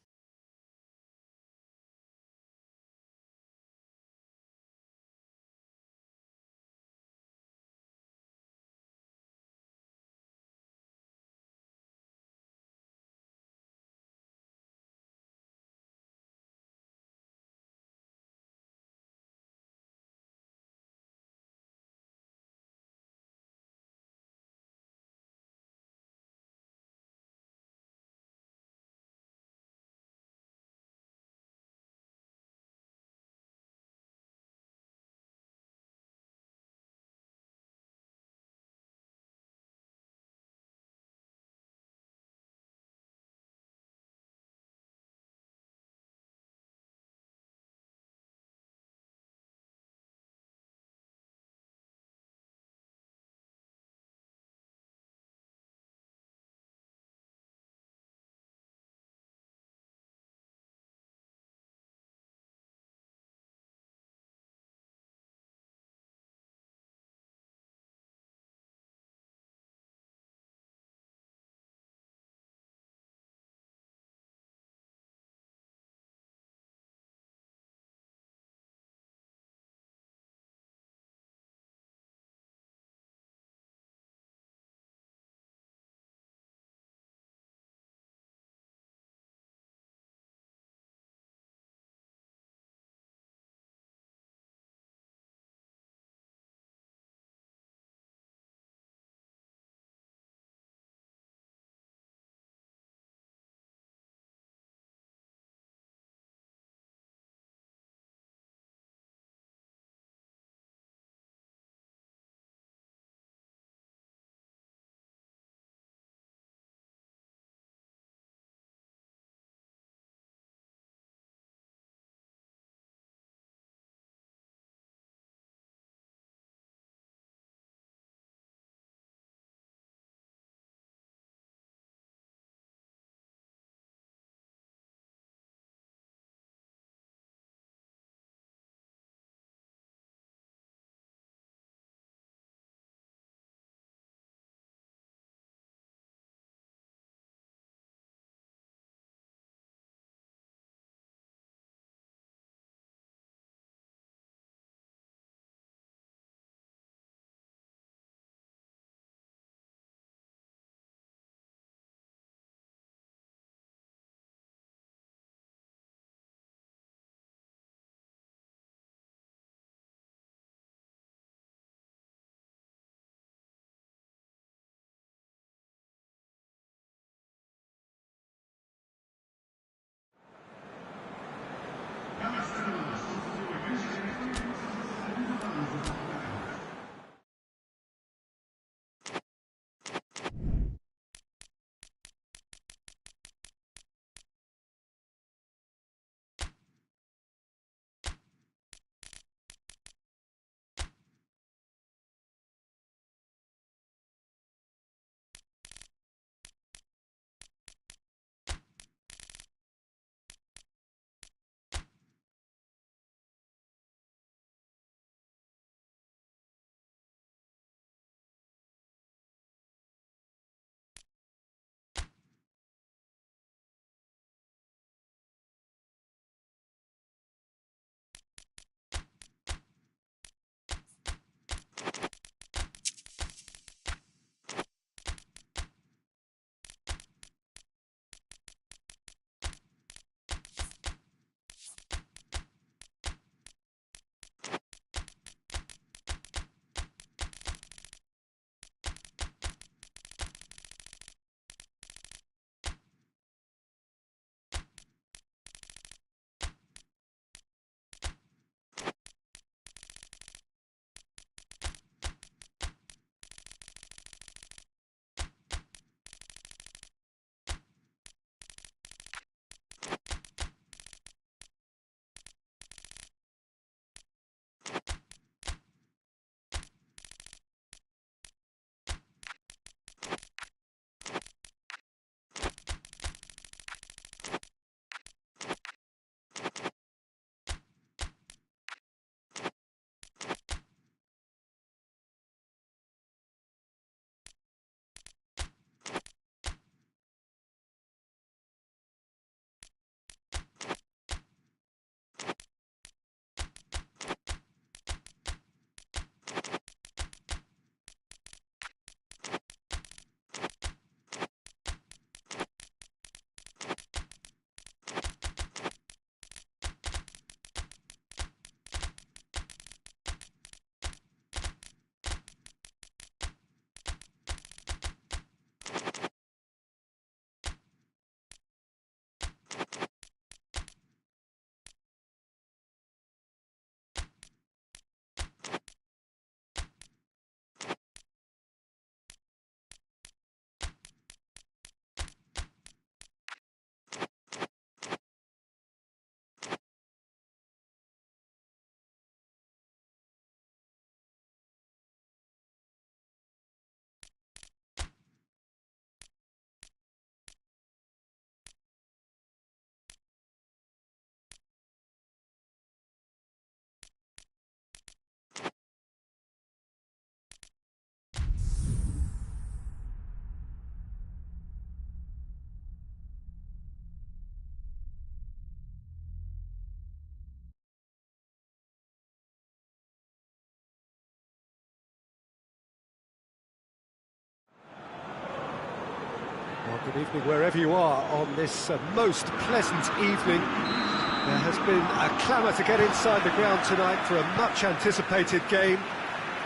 Well, good evening wherever you are on this most pleasant evening. There has been a clamour to get inside the ground tonight for a much-anticipated game.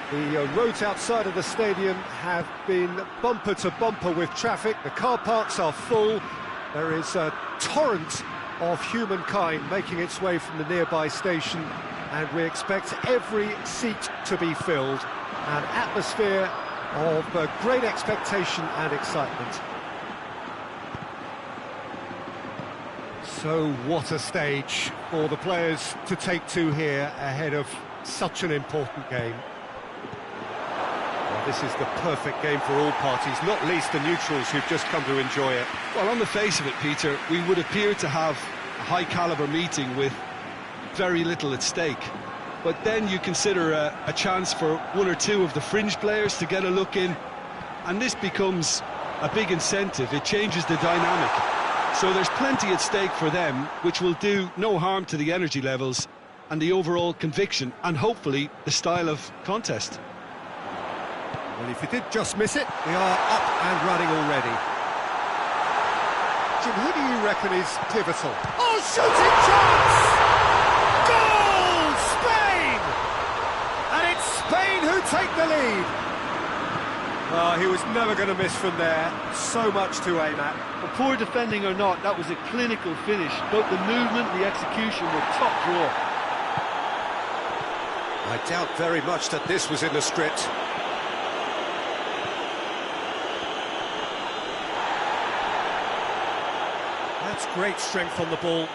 The roads outside of the stadium have been bumper to bumper with traffic. The car parks are full. There is a torrent of humankind making its way from the nearby station, and we expect every seat to be filled. An atmosphere of great expectation and excitement. So what a stage for the players to take to here ahead of such an important game. Well, this is the perfect game for all parties, not least the neutrals who've just come to enjoy it. Well, on the face of it, Peter, we would appear to have a high-caliber meeting with very little at stake. But then you consider a chance for one or two of the fringe players to get a look in, and this becomes a big incentive. It changes the dynamic. So there's plenty at stake for them, which will do no harm to the energy levels and the overall conviction and hopefully the style of contest. Well, if you did just miss it, we are up and running already. Jim, who do you reckon is pivotal? Oh, shooting chance! Goal! Spain! And it's Spain who take the lead. Oh, he was never going to miss from there. So much to aim at. Well, poor defending or not, that was a clinical finish. Both the movement and the execution were top draw. I doubt very much that this was in the script. That's great strength on the ball.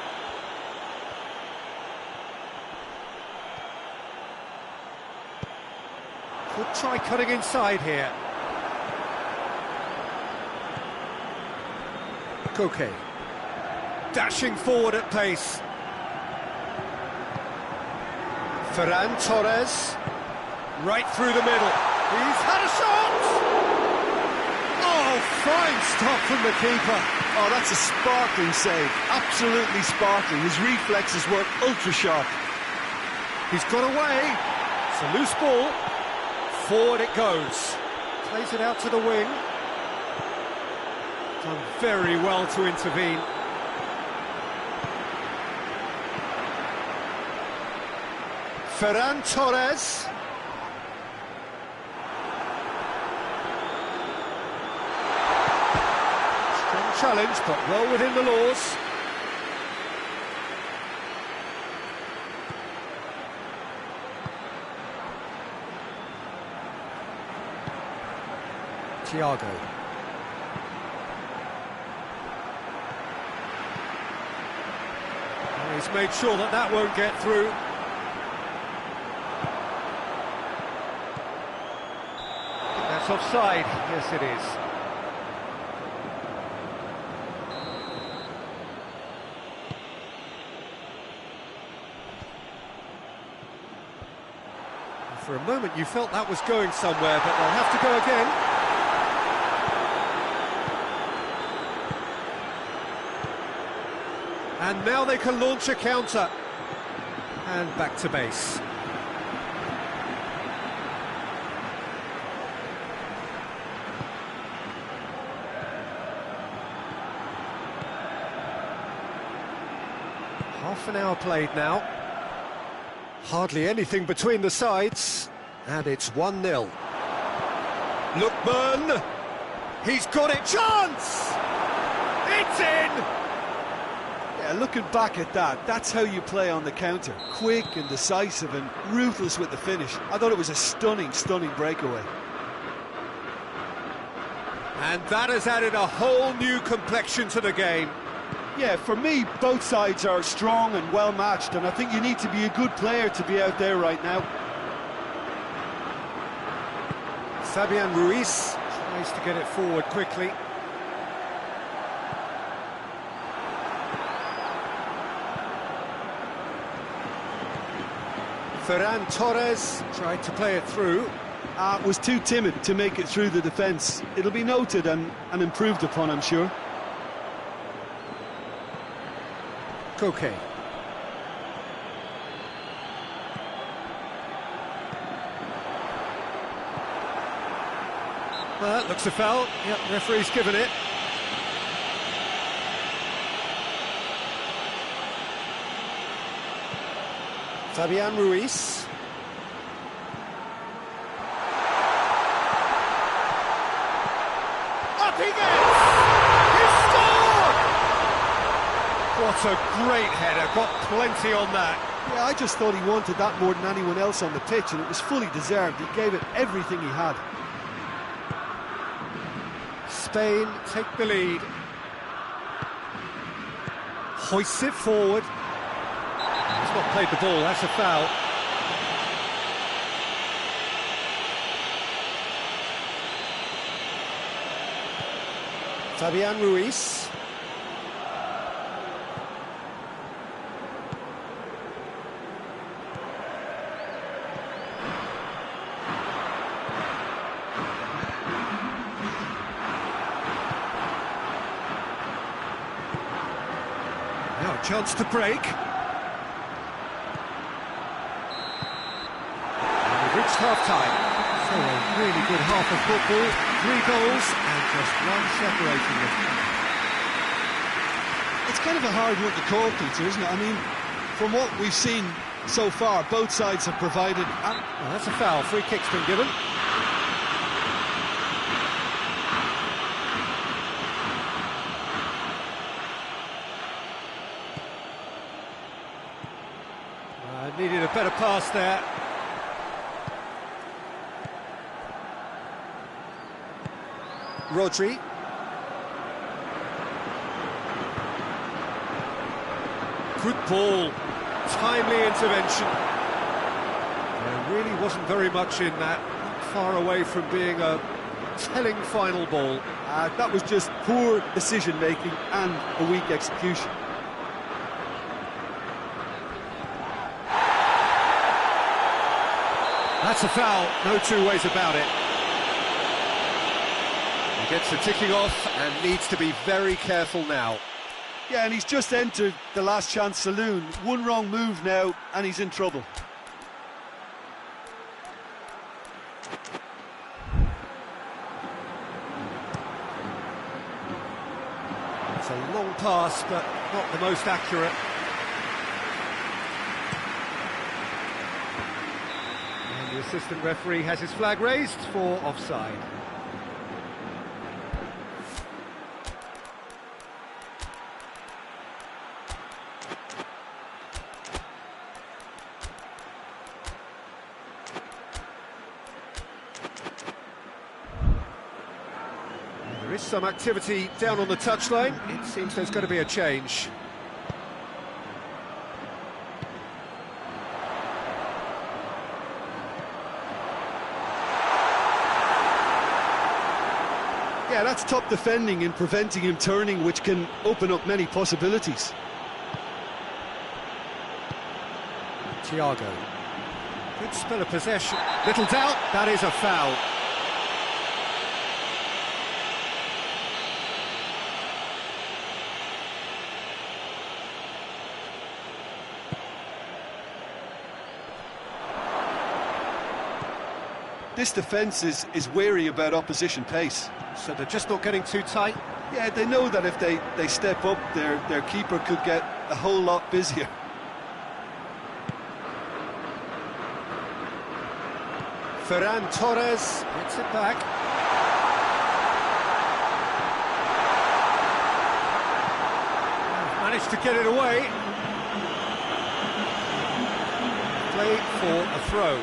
Could try cutting inside here. Koke. Dashing forward at pace. Ferran Torres. Right through the middle. He's had a shot! Oh, fine stop from the keeper. Oh, that's a sparkling save. Absolutely sparkling. His reflexes were ultra-sharp. He's got away. It's a loose ball. Forward it goes. Plays it out to the wing. Done very well to intervene. Ferran Torres. Strong challenge, but well within the laws. Thiago. And he's made sure that that won't get through. That's offside. Yes, it is. For a moment you felt that was going somewhere, but they'll have to go again. And now they can launch a counter. And back to base. Half an hour played now. Hardly anything between the sides. And it's 1-0. Lookman! He's got it! Chance! It's in! Yeah, looking back at that, that's how you play on the counter. Quick and decisive and ruthless with the finish. I thought it was a stunning, stunning breakaway. And that has added a whole new complexion to the game. Yeah, for me, both sides are strong and well matched, and I think you need to be a good player to be out there right now. Fabian Ruiz tries to get it forward quickly. Ferran Torres tried to play it through. Was too timid to make it through the defence. It'll be noted and improved upon, I'm sure. Koke. Well, that looks a foul. Yep, referee's given it. Fabian Ruiz. Up he gets! He scored! What a great header, got plenty on that. Yeah, I just thought he wanted that more than anyone else on the pitch, and it was fully deserved. He gave it everything he had. Spain take the lead. Hoists it forward. He's not played the ball, that's a foul. Fabian Ruiz. Now a chance to break. And we've reached half-time. So a really good half of football, 3 goals and just one separating them. It's kind of a hard one to call, Peter, isn't it? I mean, from what we've seen so far, both sides have provided... Well, that's a foul, free kick's been given. Needed a better pass there. Rodri. Good ball. Timely intervention. There really wasn't very much in that. Not far away from being a telling final ball. That was just poor decision-making and a weak execution. That's a foul, no two ways about it. He gets the ticking off and needs to be very careful now. Yeah, and he's just entered the last chance saloon. One wrong move now, and he's in trouble. It's a long pass, but not the most accurate. The assistant referee has his flag raised for offside. There is some activity down on the touchline. It seems there's going to be a change. Yeah, that's top defending and preventing him turning, which can open up many possibilities. Thiago. Good spell of possession. Little doubt, that is a foul. This defence is wary about opposition pace. So they're just not getting too tight? Yeah, they know that if they step up, their keeper could get a whole lot busier. Ferran Torres gets it back. Managed to get it away. Play for a throw.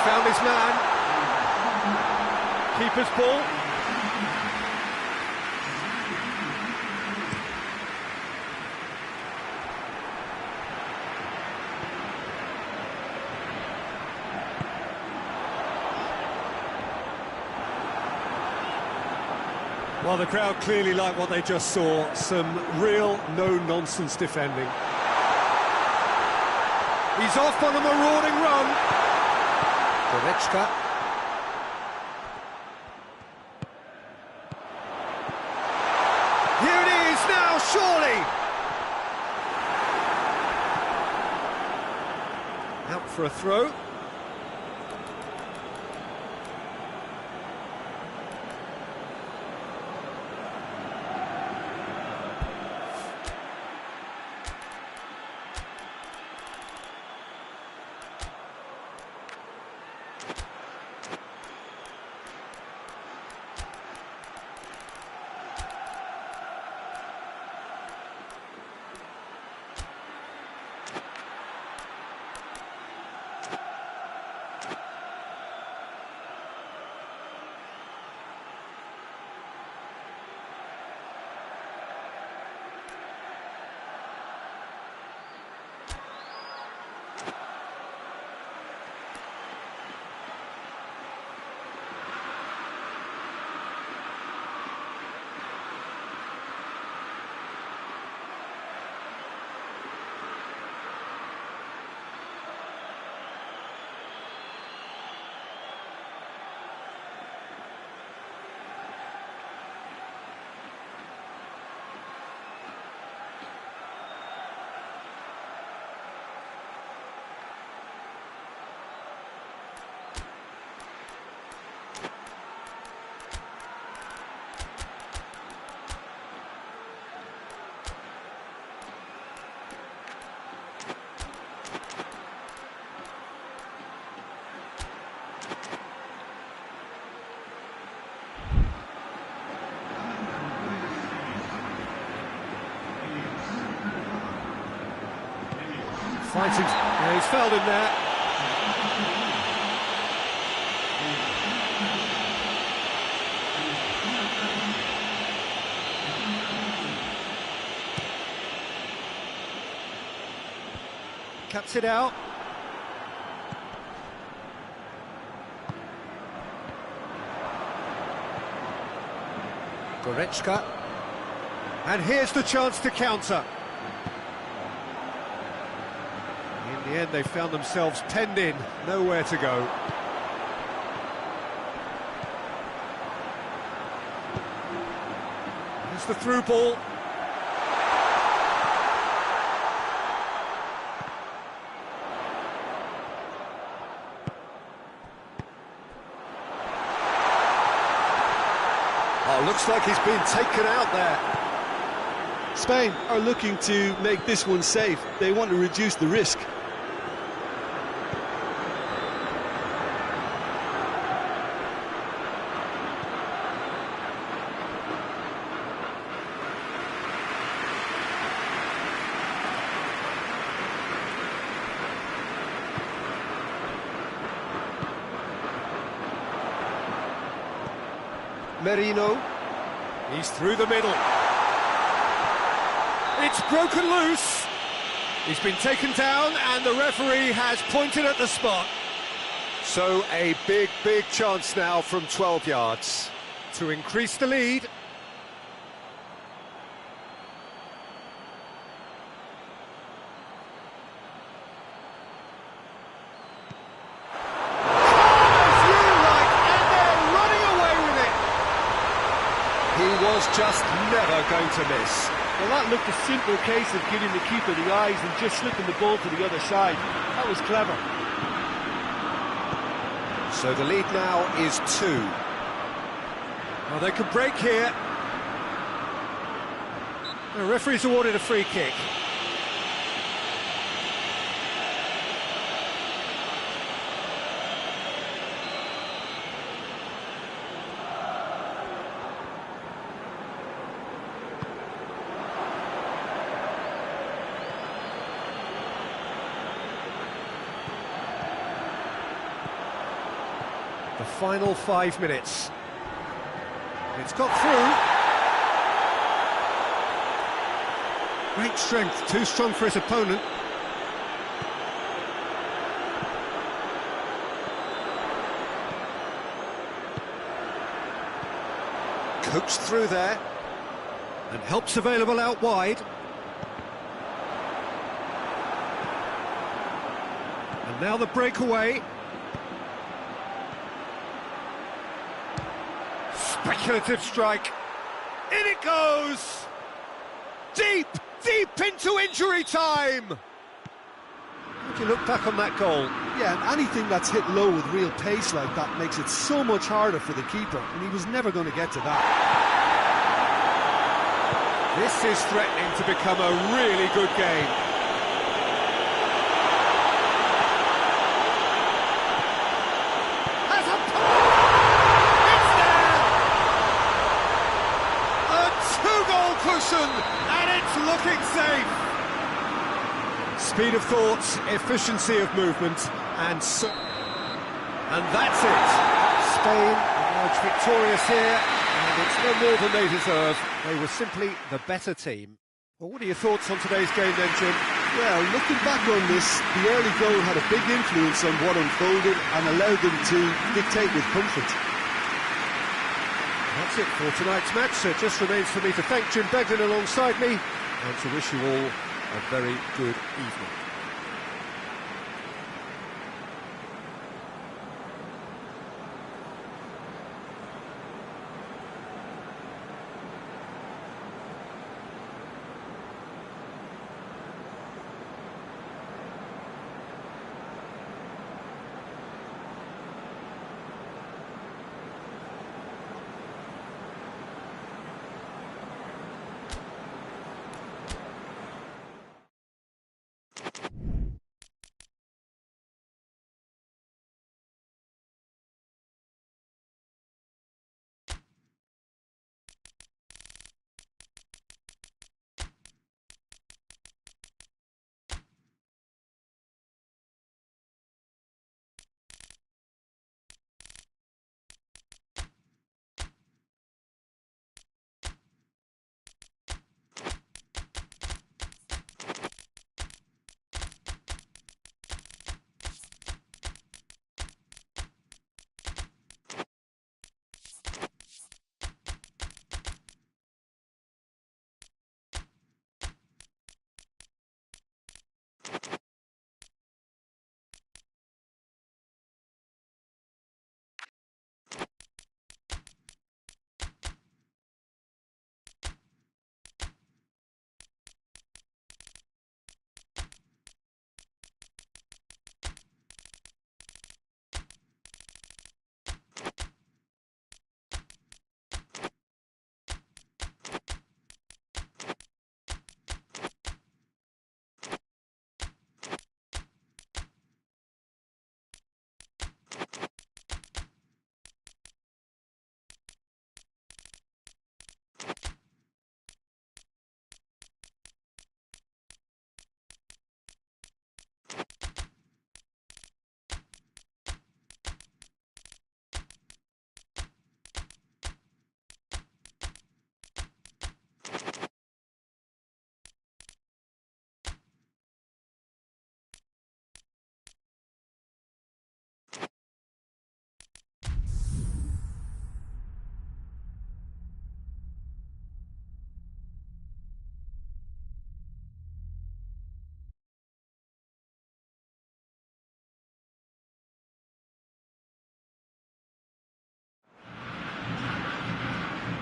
Found his man. Keeper's ball. Well, the crowd clearly like what they just saw. Some real no-nonsense defending. He's off on a marauding run. Goretzka. Here it is now, surely! Out for a throw. Fighting. Yeah, he's fouled him there. Cuts it out. Goretzka. And here's the chance to counter. In the end, they found themselves penned in, nowhere to go. Here's the through ball. Oh, looks like he's been taken out there. Spain are looking to make this one safe. They want to reduce the risk. Merino. He's through the middle. It's broken loose. He's been taken down and the referee has pointed at the spot. So a big chance now from 12 yards to increase the lead. Just never going to miss. Well, that looked a simple case of giving the keeper the eyes and just slipping the ball to the other side. That was clever. So the lead now is 2. Well, they could break here. The referee's awarded a free kick. The final 5 minutes. It's got through. Great strength, too strong for his opponent. Coached through there. And help's available out wide. And now the breakaway. Speculative strike. In it goes! Deep, deep into injury time! How do you look back on that goal? Yeah, and anything that's hit low with real pace like that makes it so much harder for the keeper, and he was never going to get to that. This is threatening to become a really good game. Has a it's there! A two-goal cushion, and it's looking safe. Speed of thoughts, efficiency of movement, and that's it. Spain emerged victorious here, and it's no more than they deserve. They were simply the better team. Well, what are your thoughts on today's game then, Jim? Well, looking back on this, the early goal had a big influence on what unfolded and allowed them to dictate with comfort. That's it for tonight's match. So it just remains for me to thank Jim Beglin alongside me and to wish you all a very good evening.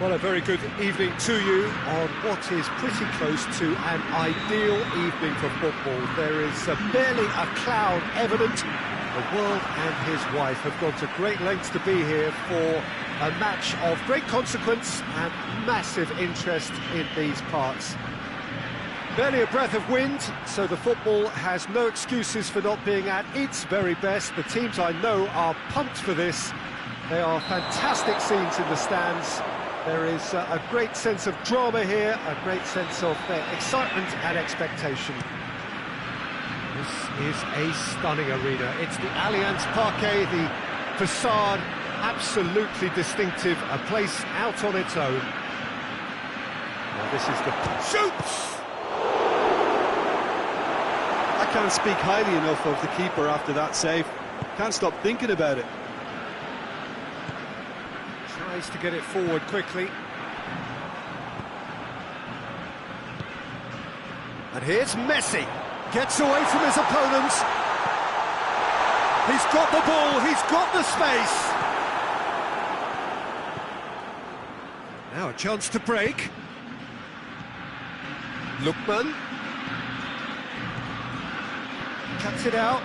Well, a very good evening to you on what is pretty close to an ideal evening for football. There is barely a cloud evident. The world and his wife have gone to great lengths to be here for a match of great consequence and massive interest in these parts. Barely a breath of wind, so the football has no excuses for not being at its very best. The teams I know are pumped for this. They are fantastic scenes in the stands. There is a great sense of drama here, a great sense of excitement and expectation. This is a stunning arena. It's the Allianz Parquet, the facade, absolutely distinctive, a place out on its own. Now this is the shoots! I can't speak highly enough of the keeper after that save. Can't stop thinking about it. Tries to get it forward quickly. And here's Messi. Gets away from his opponents. He's got the ball, he's got the space. Now a chance to break. Lookman. Cuts it out.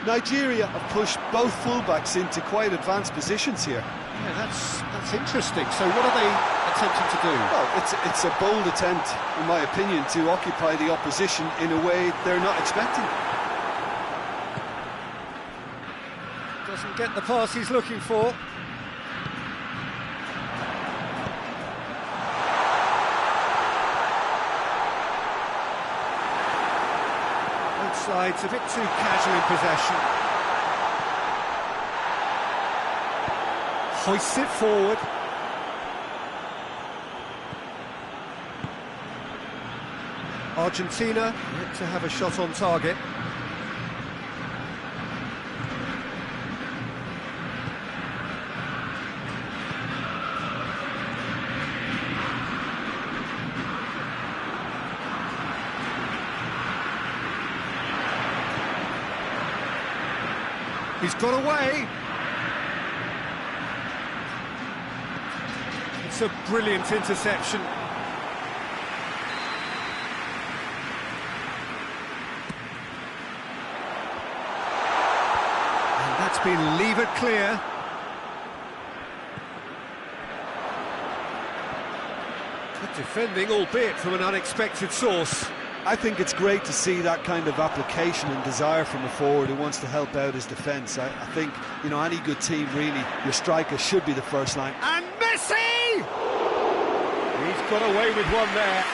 Nigeria have pushed both fullbacks into quite advanced positions here. Yeah, that's interesting. So what are they attempting to do? Well, it's a bold attempt, in my opinion, to occupy the opposition in a way they're not expecting. Doesn't get the pass he's looking for. Both sides a bit too casual in possession. Hoists it forward. Argentina yet to have a shot on target. He's got away. It's a brilliant interception. And that's been levered clear. Good defending, albeit from an unexpected source. I think it's great to see that kind of application and desire from a forward who wants to help out his defence. I think, you know, any good team, really, your striker should be the first line. And Messi! He's got away with one there.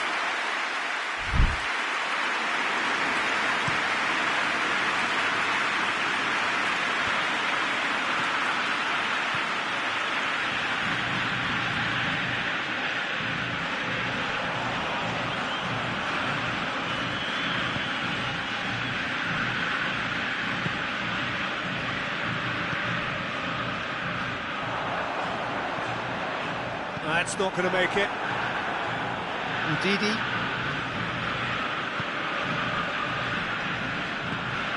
That's not going to make it. Ndidi.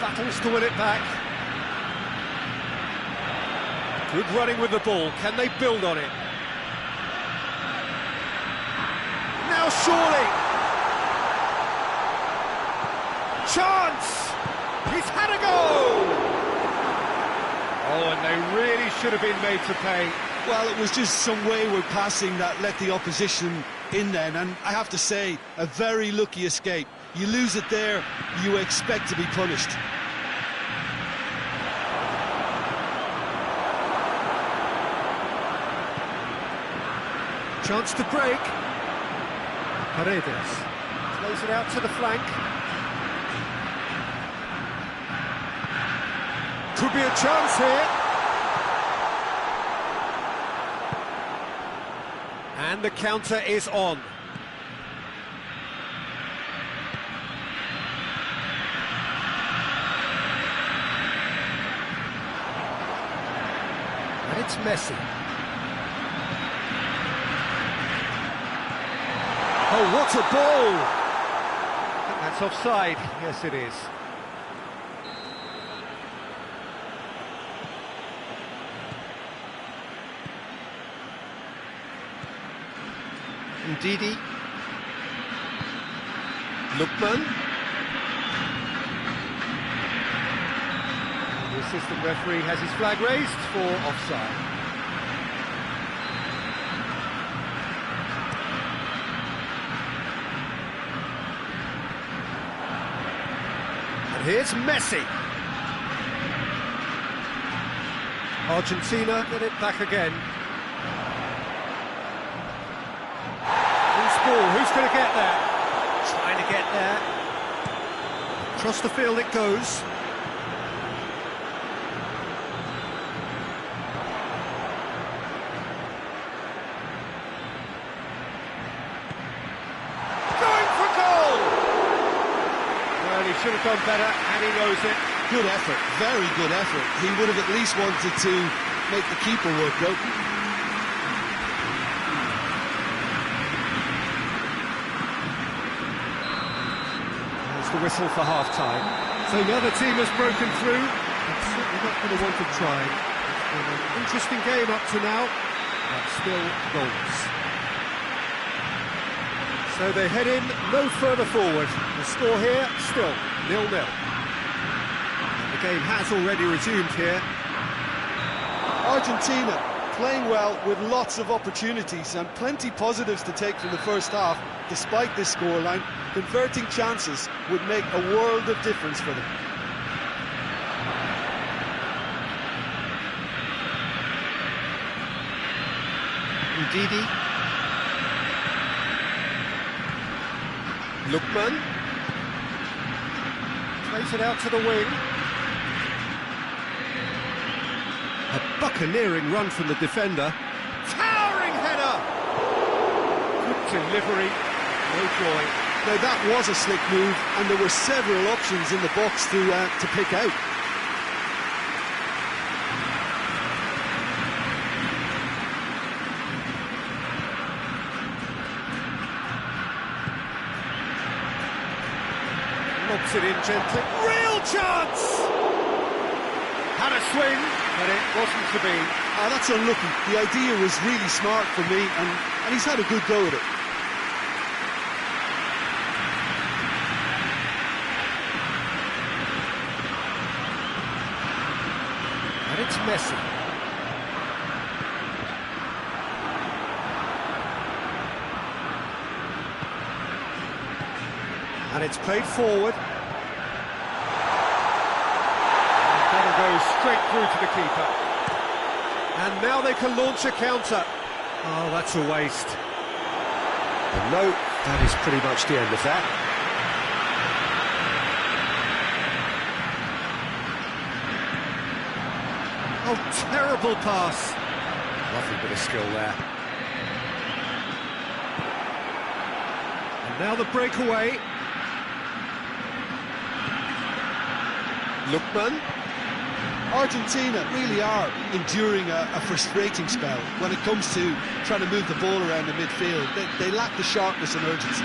Battles to win it back. Good running with the ball. Can they build on it? Now surely. Chance! He's had a go! Oh, and they really should have been made to pay. Well, it was just some wayward passing that let the opposition in then, and I have to say, a very lucky escape. You lose it there, you expect to be punished. Chance to break. Paredes plays it out to the flank. Could be a chance here. And the counter is on. And it's Messi. Oh, what a ball! I think that's offside. Yes, it is. Ndidi. Lookman. The assistant referee has his flag raised for offside. And here's Messi. Argentina get it back again. Who's going to get there? Trying to get there. Across the field it goes. Going for goal! Well, he should have done better, and he knows it. Good effort, very good effort. He would have at least wanted to make the keeper work, though. the whistle for half-time. So the other team has broken through. It's certainly not going to want to try. It's been an interesting game up to now, but still goals. So they head in no further forward. The score here, still 0-0. The game has already resumed here. Argentina playing well with lots of opportunities and plenty positives to take from the first half. Despite this scoreline, converting chances would make a world of difference for them. Ndidi. Lookman. Plays it out to the wing. A buccaneering run from the defender. Towering header! Good delivery, no joy. Now that was a slick move, and there were several options in the box to pick out. Lobs it in gently. Real chance! Had a swing, but it wasn't to be. That's unlucky. The idea was really smart for me, and he's had a good go at it. And it's Messi. And it's played forward. That'll go straight through to the keeper. And now they can launch a counter. Oh, that's a waste. And no, that is pretty much the end of that. Oh, terrible pass. Lovely bit of skill there. And now the breakaway. Lookman. Argentina really are enduring a frustrating spell when it comes to trying to move the ball around the midfield. They lack the sharpness and urgency.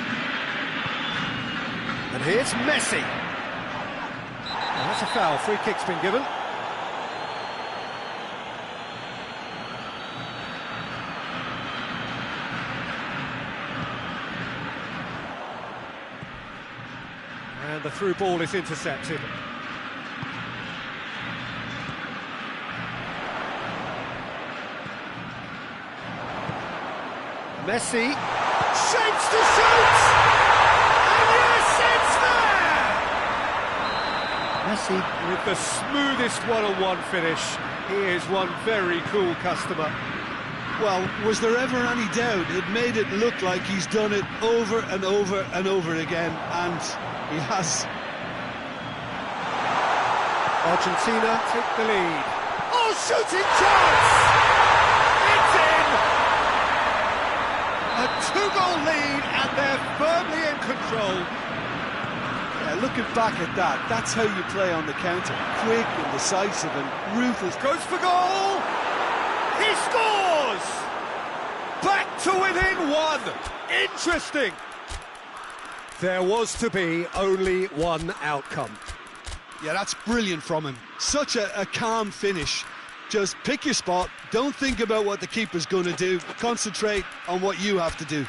And here's Messi. Oh, that's a foul. Free kick's been given. And the through ball is intercepted. Messi shapes to shoot, and yes, it's there! Messi with the smoothest one-on-one finish. He is one very cool customer. Well, was there ever any doubt? It made it look like he's done it over and over and over again, and he has. Argentina take the lead. Oh, shooting chance! It's in! A two-goal lead, and they're firmly in control. Yeah, looking back at that, that's how you play on the counter. Quick and decisive and ruthless. Goes for goal! He scores! Back to within one! Interesting! There was to be only one outcome. Yeah, that's brilliant from him. Such a calm finish. Just pick your spot, don't think about what the keeper's going to do, concentrate on what you have to do.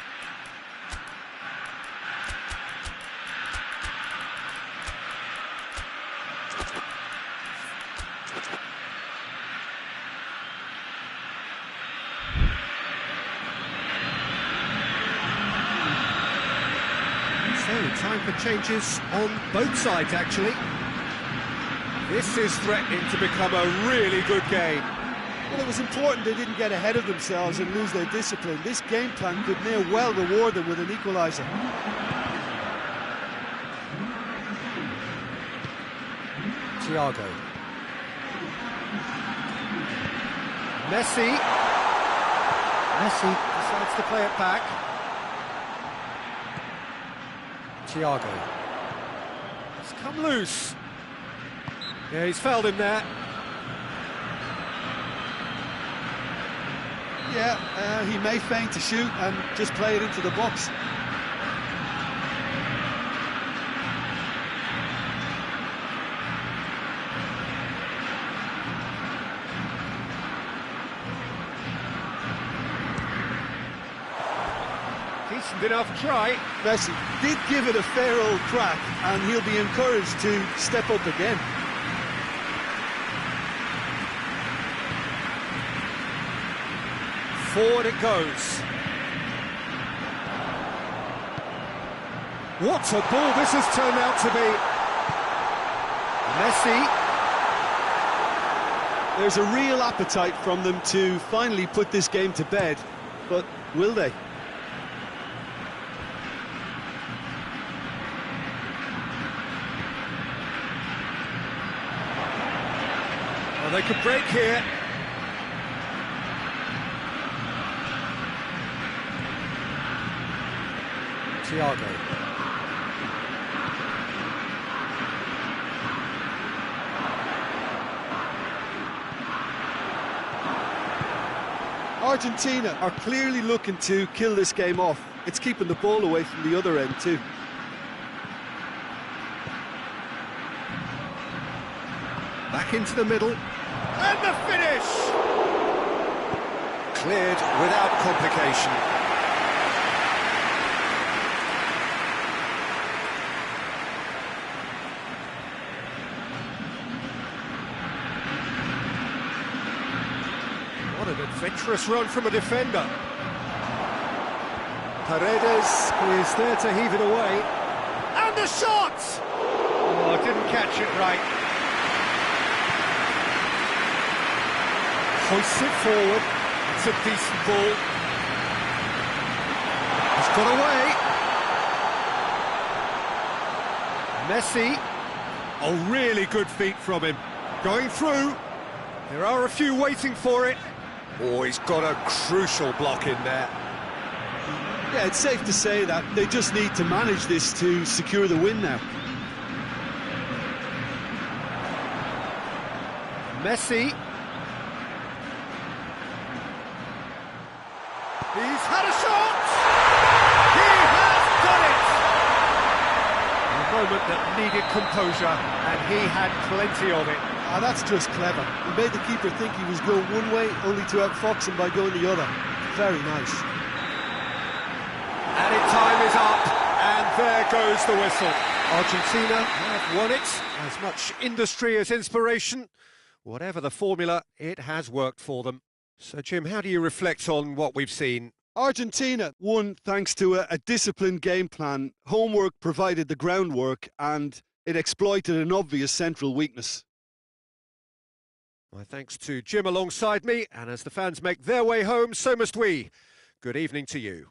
So, time for changes on both sides, actually. This is threatening to become a really good game. Well, it was important they didn't get ahead of themselves and lose their discipline. This game plan could near well reward them with an equaliser. Thiago. Messi. Messi decides to play it back. Thiago. It's come loose. Yeah, he's fouled him there. Yeah, he may feign to shoot and just play it into the box. decent enough try. Messi did give it a fair old crack, and he'll be encouraged to step up again. Forward it goes. What a ball this has turned out to be. Messi. There's a real appetite from them to finally put this game to bed, but will they? Well, they could break here. Thiago. Argentina are clearly looking to kill this game off. It's keeping the ball away from the other end too. Back into the middle. And the finish! Cleared without complication. What an adventurous run from a defender. Paredes is there to heave it away. And the shot! Oh, didn't catch it right. Hoists it forward. It's a decent ball. He's got away. Messi. Oh, really good feet from him. Going through. There are a few waiting for it. Oh, he's got a crucial block in there. Yeah, it's safe to say that they just need to manage this to secure the win now. Messi. He's had a shot! He has done it! A moment that needed composure, and he had plenty of it. Ah, that's just clever. He made the keeper think he was going one way, only to outfox him by going the other. Very nice. Added time is up, and there goes the whistle. Argentina have won it. As much industry as inspiration. Whatever the formula, it has worked for them. So, Jim, how do you reflect on what we've seen? Argentina won thanks to a disciplined game plan. Homework provided the groundwork, and it exploited an obvious central weakness. My thanks to Jim alongside me, and as the fans make their way home, so must we. Good evening to you.